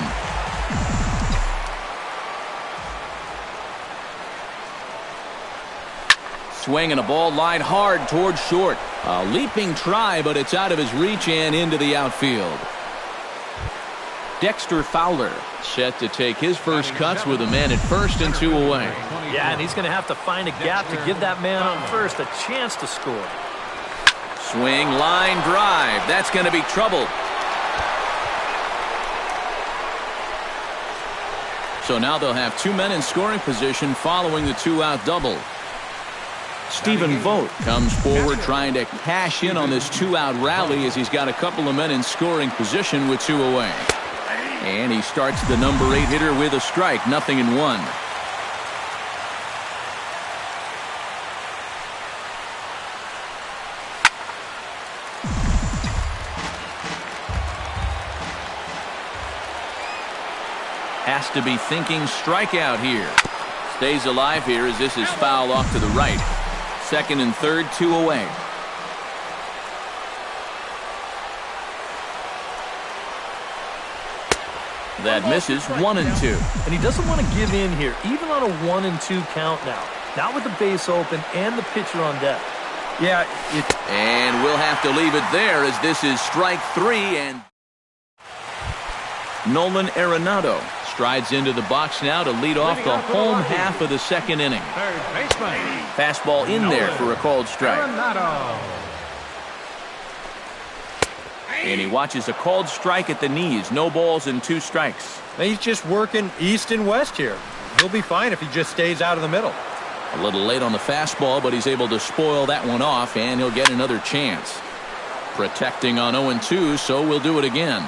Swing and a ball lined hard towards short. A leaping try, but it's out of his reach and into the outfield. Dexter Fowler set to take his first cuts with a man at first and two away. Yeah, and he's going to have to find a gap to give that man on first a chance to score. Swing, line drive. That's going to be trouble. So now they'll have two men in scoring position following the two-out double. Stephen Vogt comes forward trying to cash in on this two-out rally as he's got a couple of men in scoring position with two away. And he starts the number 8 hitter with a strike, 0-1. Has to be thinking strikeout here. Stays alive here as this is fouled off to the right. Second and third, two away. That misses 1-2. And he doesn't want to give in here, even on a 1-2 count now. Not with the base open and the pitcher on deck. Yeah, and we'll have to leave it there as this is strike three. And Nolan Arenado strides into the box now to lead off the home half of the second inning. Third baseman. Fastball in there for a called strike. And he watches a called strike at the knees. No balls and two strikes. he's just working east and west here. He'll be fine if he just stays out of the middle. A little late on the fastball, but he's able to spoil that one off, and he'll get another chance. Protecting on 0-2, so we'll do it again.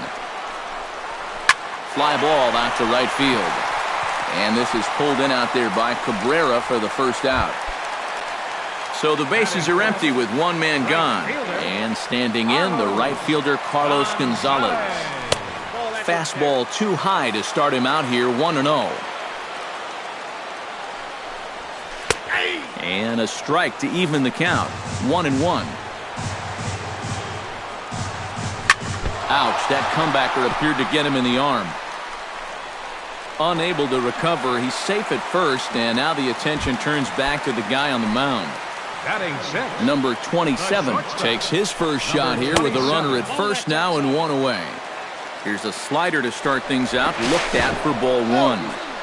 Fly ball out to right field. And this is pulled in out there by Cabrera for the first out. So the bases are empty with one man gone. And standing in, the right fielder, Carlos Gonzalez. Fastball too high to start him out here, 1-0. And a strike to even the count, 1-1. Ouch, that comebacker appeared to get him in the arm. Unable to recover, he's safe at first, and now the attention turns back to the guy on the mound. Number 27 takes his first shot here with a runner at first now and one away. Here's a slider to start things out, looked at for ball one.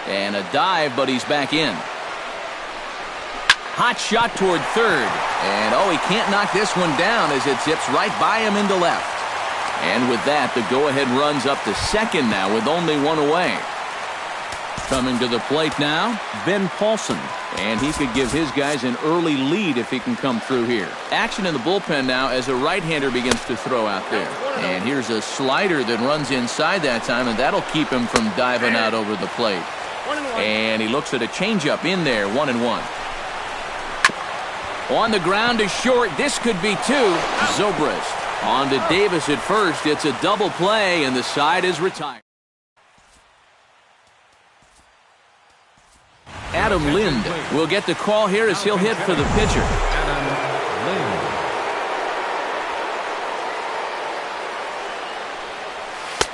And a dive, but he's back in. Hot shot toward third. And oh, he can't knock this one down as it zips right by him into left. And with that, the go-ahead runs up to second now with only one away. Coming to the plate now, Ben Paulson. And he could give his guys an early lead if he can come through here. Action in the bullpen now as a right-hander begins to throw out there. And here's a slider that runs inside that time, and that'll keep him from diving out over the plate. And he looks at a changeup in there, 1-1. On the ground to short. This could be two. Zobrist on to Davis at first. It's a double play, and the side is retired. Adam Lind will get the call here as he'll hit for the pitcher.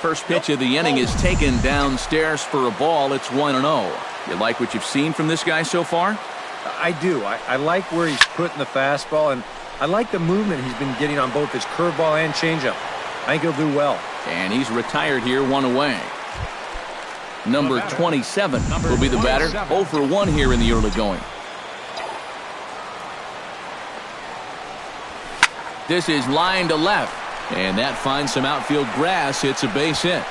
First pitch of the inning is taken downstairs for a ball. It's 1-0. You like what you've seen from this guy so far? I do. I like where he's putting the fastball, and I like the movement he's been getting on both his curveball and changeup. I think he'll do well. And he's retired here, one away. Number 27 will be the batter. 0 for 1 here in the early going. This is line to left. And that finds some outfield grass. It's a base hit.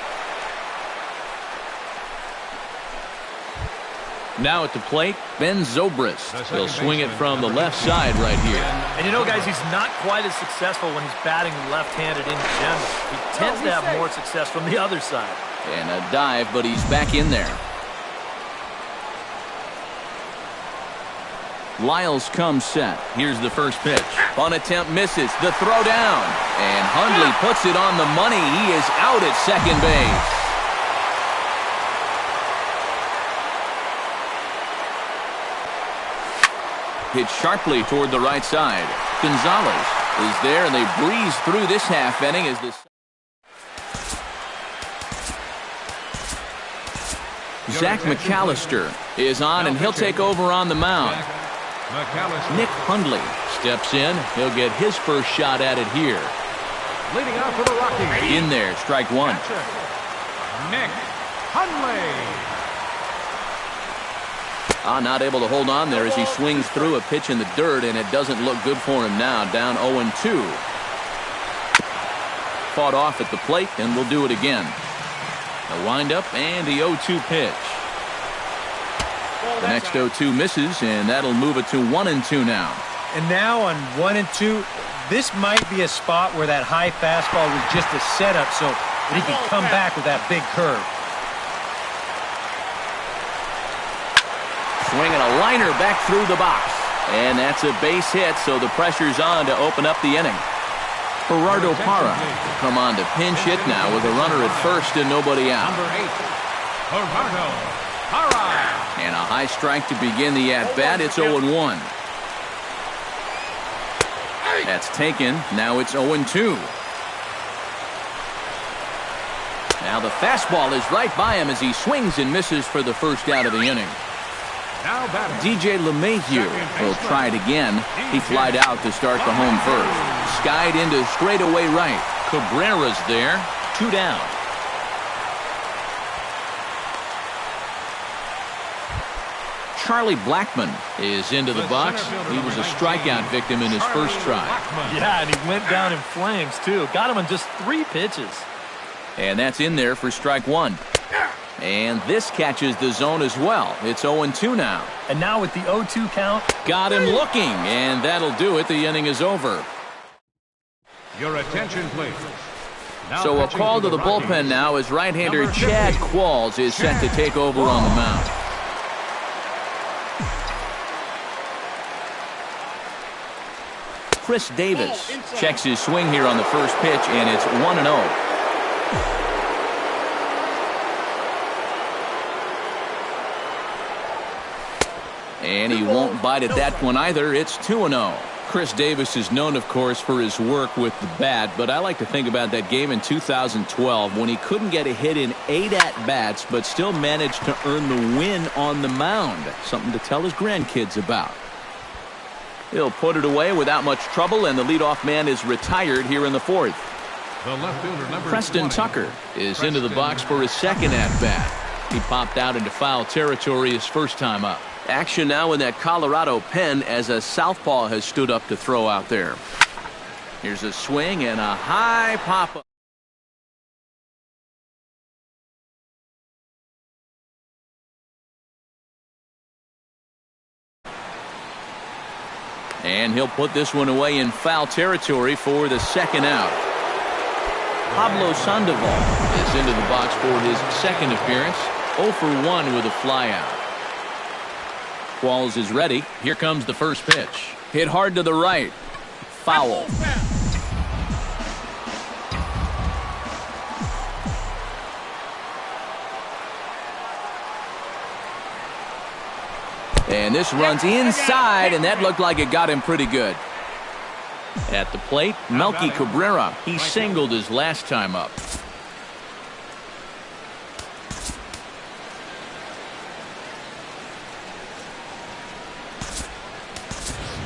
Now at the plate, Ben Zobrist. He'll swing it from the left side right here. And you know, guys, he's not quite as successful when he's batting left-handed in general. He tends to have more success from the other side. And a dive, but he's back in there. Lyles comes set. Here's the first pitch. Bunt attempt misses. The throw down. And Hundley puts it on the money. He is out at second base. Hit sharply toward the right side. Gonzalez is there, and they breeze through this half inning as this. Zach McAllister is on, and he'll take over on the mound. Nick Hundley steps in. He'll get his first shot at it here. Leading out for the Rockies. In there, strike one. Nick Hundley. Not able to hold on there as he swings through a pitch in the dirt, and it doesn't look good for him now. Down 0-2. Fought off at the plate, and we'll do it again. The windup and the 0-2 pitch. The next 0-2 misses, and that'll move it to 1-2 now. And now on 1-2, this might be a spot where that high fastball was just a setup so that he can come back with that big curve. Swinging a liner back through the box. And that's a base hit, so the pressure's on to open up the inning. Gerardo Parra will come on to pinch hit now with a runner at first and nobody out. Number 8, Gerardo Parra. And a high strike to begin the at-bat. It's 0-1. That's taken. Now it's 0-2. Now the fastball is right by him as he swings and misses for the first out of the inning. DJ LeMahieu will try it again. He flied out to start the home first. Skied into straightaway right. Cabrera's there. 2 down. Charlie Blackmon is into the box. He was a strikeout victim in his first try. Yeah, and he went down in flames, too. Got him in just 3 pitches. And that's in there for strike one. And this catches the zone as well. It's 0-2 now. And now with the 0-2 count. Got him looking, and that'll do it. The inning is over. Your attention, please. Now So a pitching call to the Rockies. bullpen now as right-hander Number Chad 50. Qualls is set to take over on the mound. Chris Davis checks his swing here on the first pitch, and it's 1-0. And he won't bite at that one either. It's 2-0. Chris Davis is known, of course, for his work with the bat, but I like to think about that game in 2012 when he couldn't get a hit in 8 at-bats, but still managed to earn the win on the mound. Something to tell his grandkids about. He'll put it away without much trouble, and the leadoff man is retired here in the fourth. The left fielder, number Preston 20. Tucker is into the box for his second at-bat. He popped out into foul territory his first time up. Action now in that Colorado pen as a southpaw has stood up to throw out there. Here's a swing and a high pop-up. And he'll put this one away in foul territory for the second out. Pablo Sandoval is into the box for his second appearance. 0 for 1 with a flyout. Qualls is ready. Here comes the first pitch. Hit hard to the right. Foul. And this runs inside, and that looked like it got him pretty good. At the plate, Melky Cabrera. He singled his last time up.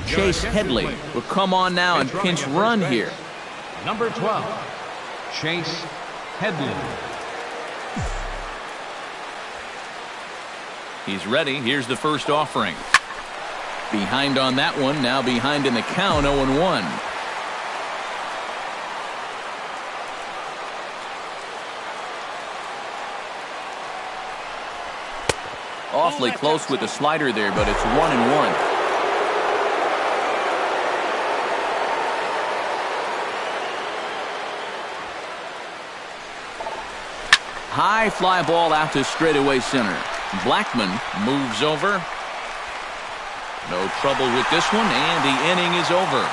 Chase Headley will come on now and pinch run here. Number 12, Chase Headley. He's ready. Here's the first offering. Behind on that one. Now behind in the count, 0-1. Awfully close with the slider there, but it's 1-1. High fly ball out to straightaway center. Blackman moves over. No trouble with this one, and the inning is over.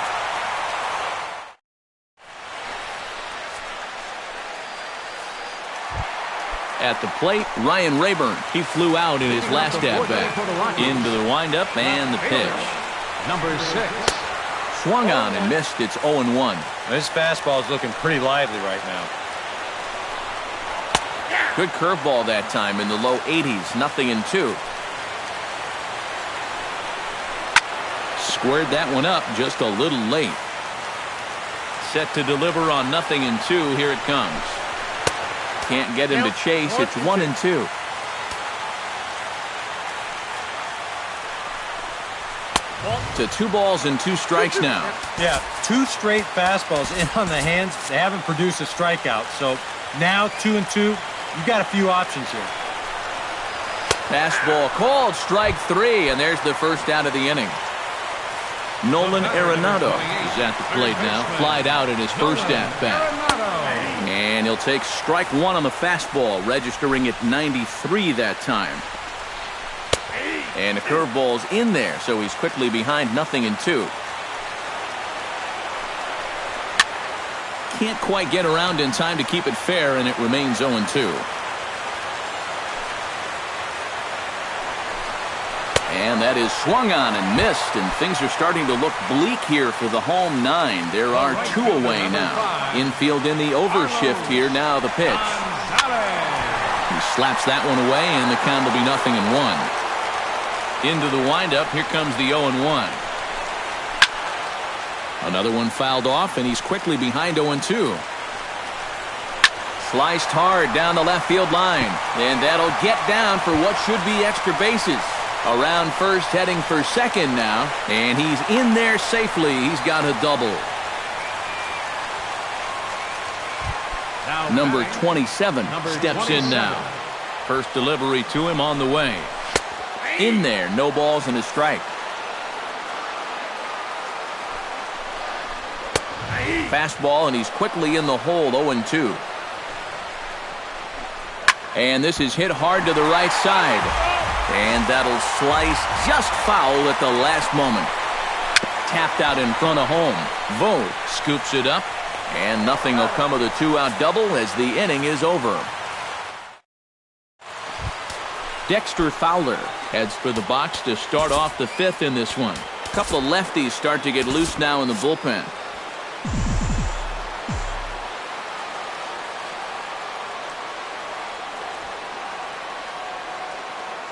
At the plate, Ryan Rayburn. He flew out in his last at-bat. Into the windup and the pitch. Number 6. Swung on and missed. It's 0-1. This fastball is looking pretty lively right now. Good curveball that time in the low 80s. 0-2. Squared that one up just a little late. Set to deliver on 0-2. Here it comes. Can't get him to chase. It's 1-2. To 2 balls and 2 strikes now. Yeah, 2 straight fastballs in on the hands. They haven't produced a strikeout. So now 2-2. You got a few options here. Fastball called, strike 3, and there's the first out of the inning. Nolan Arenado is at the plate now. Flied out in his first at-bat. And he'll take strike 1 on the fastball, registering at 93 that time. And the curveball's in there, so he's quickly behind 0-2. Can't quite get around in time to keep it fair, and it remains 0-2. And that is swung on and missed, and things are starting to look bleak here for the home 9. There are 2 away now. Infield in the overshift here. Now the pitch. He slaps that one away, and the count will be 0-1. Into the windup. Here comes the 0-1. Another one fouled off, and he's quickly behind 0-2. Sliced hard down the left field line, and that'll get down for what should be extra bases. Around first, heading for second now, and he's in there safely. He's got a double. Number 27 steps in now. First delivery to him on the way. In there, no balls and a strike. Fastball, and he's quickly in the hole, 0-2. And this is hit hard to the right side. And that'll slice just foul at the last moment. Tapped out in front of home. Vogt scoops it up, and nothing will come of the two-out double as the inning is over. Dexter Fowler heads for the box to start off the fifth in this one. A couple of lefties start to get loose now in the bullpen.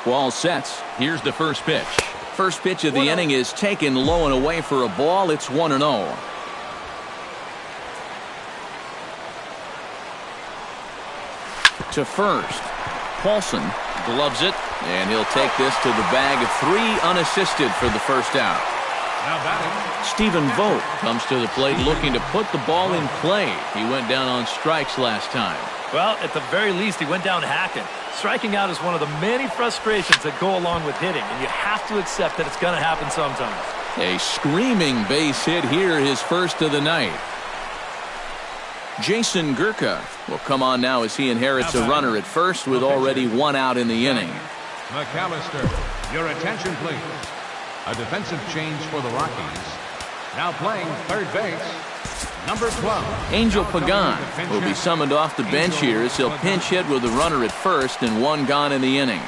Ball sets. Here's the first pitch. First pitch of the inning is taken low and away for a ball. It's 1-0. To first. Paulson gloves it, and he'll take this to the bag. 3 unassisted for the first out. Now batting, Stephen Vogt comes to the plate looking to put the ball in play. He went down on strikes last time. Well, at the very least, he went down hacking. Striking out is one of the many frustrations that go along with hitting, and you have to accept that it's going to happen sometimes. A screaming base hit here, his first of the night. Jason Gurka will come on now as he inherits a runner at first with already 1 out in the inning. McAllister, your attention please. A defensive change for the Rockies. Now playing third base, number 12. Angel Pagan will be summoned off the bench here as he'll pinch hit with a runner at first and 1 gone in the inning.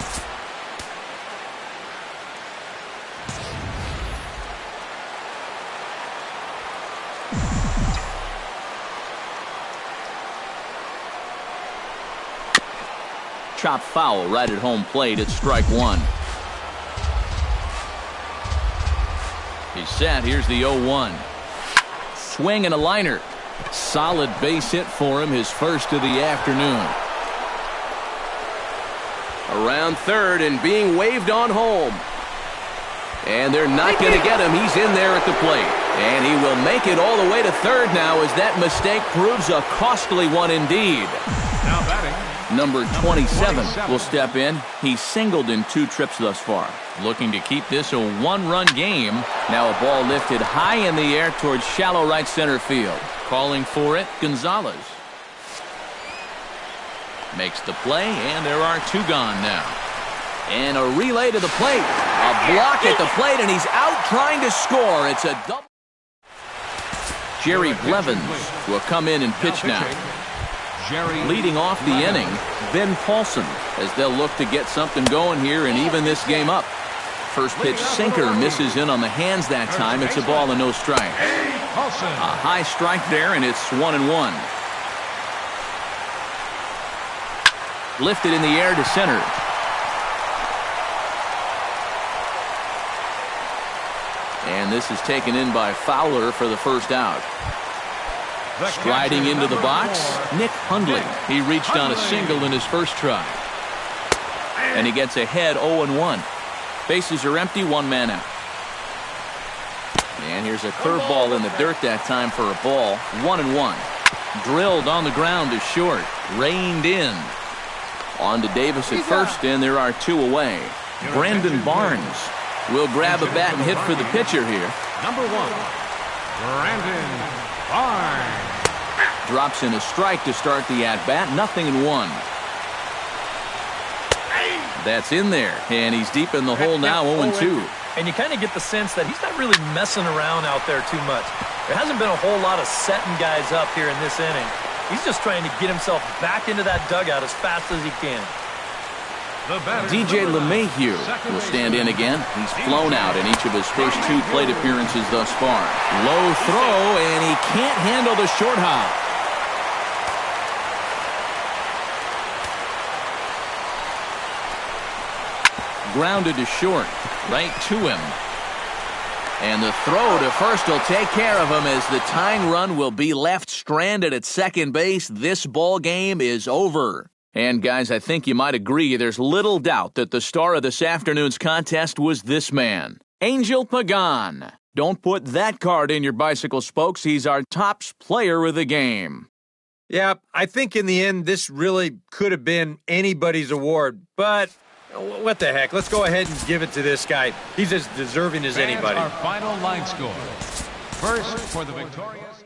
Chop foul right at home plate. It's strike 1. He's set. Here's the 0-1. Swing and a liner. Solid base hit for him, his first of the afternoon. Around third and being waved on home. And they're not going to get him. He's in there at the plate. And he will make it all the way to third now as that mistake proves a costly one indeed. Now batting, Number 27 will step in. He's singled in 2 trips thus far. Looking to keep this a 1-run game. Now a ball lifted high in the air towards shallow right center field. Calling for it, Gonzalez. Makes the play, and there are 2 gone now. And a relay to the plate. A block at the plate, and he's out trying to score. It's a double. Jerry Blevins will come in and pitch now. Leading off the inning, Ben Paulson, as they'll look to get something going here and even this game up. First pitch sinker misses in on the hands that time. It's a ball and no strike. A high strike there, and it's 1-1. Lifted in the air to center. And this is taken in by Fowler for the first out. Striding into the box, Nick Hundley. He reached on a single in his first try. And he gets ahead 0-1. Bases are empty, 1 man out. And here's a curveball in the dirt that time for a ball. 1-1. Drilled on the ground to short. Reined in. On to Davis at first, and there are 2 away. Brandon Barnes will grab a bat and hit for the pitcher here. number 1, Brandon Barnes. Drops in a strike to start the at-bat. 0-1. That's in there, and he's deep in the hole now, 0-2. And you kind of get the sense that he's not really messing around out there too much. There hasn't been a whole lot of setting guys up here in this inning. He's just trying to get himself back into that dugout as fast as he can. DJ LeMahieu will stand in again. He's flown out in each of his first 2 plate appearances thus far. Low throw, and he can't handle the short hop. Grounded to short, right to him. And the throw to first will take care of him as the tying run will be left stranded at second base. This ball game is over. And guys, I think you might agree there's little doubt that the star of this afternoon's contest was this man, Angel Pagan. Don't put that card in your bicycle spokes. He's our tops player of the game. Yeah, I think in the end, this really could have been anybody's award, but what the heck? Let's go ahead and give it to this guy. He's as deserving as anybody. Our final line score. First for the victorious...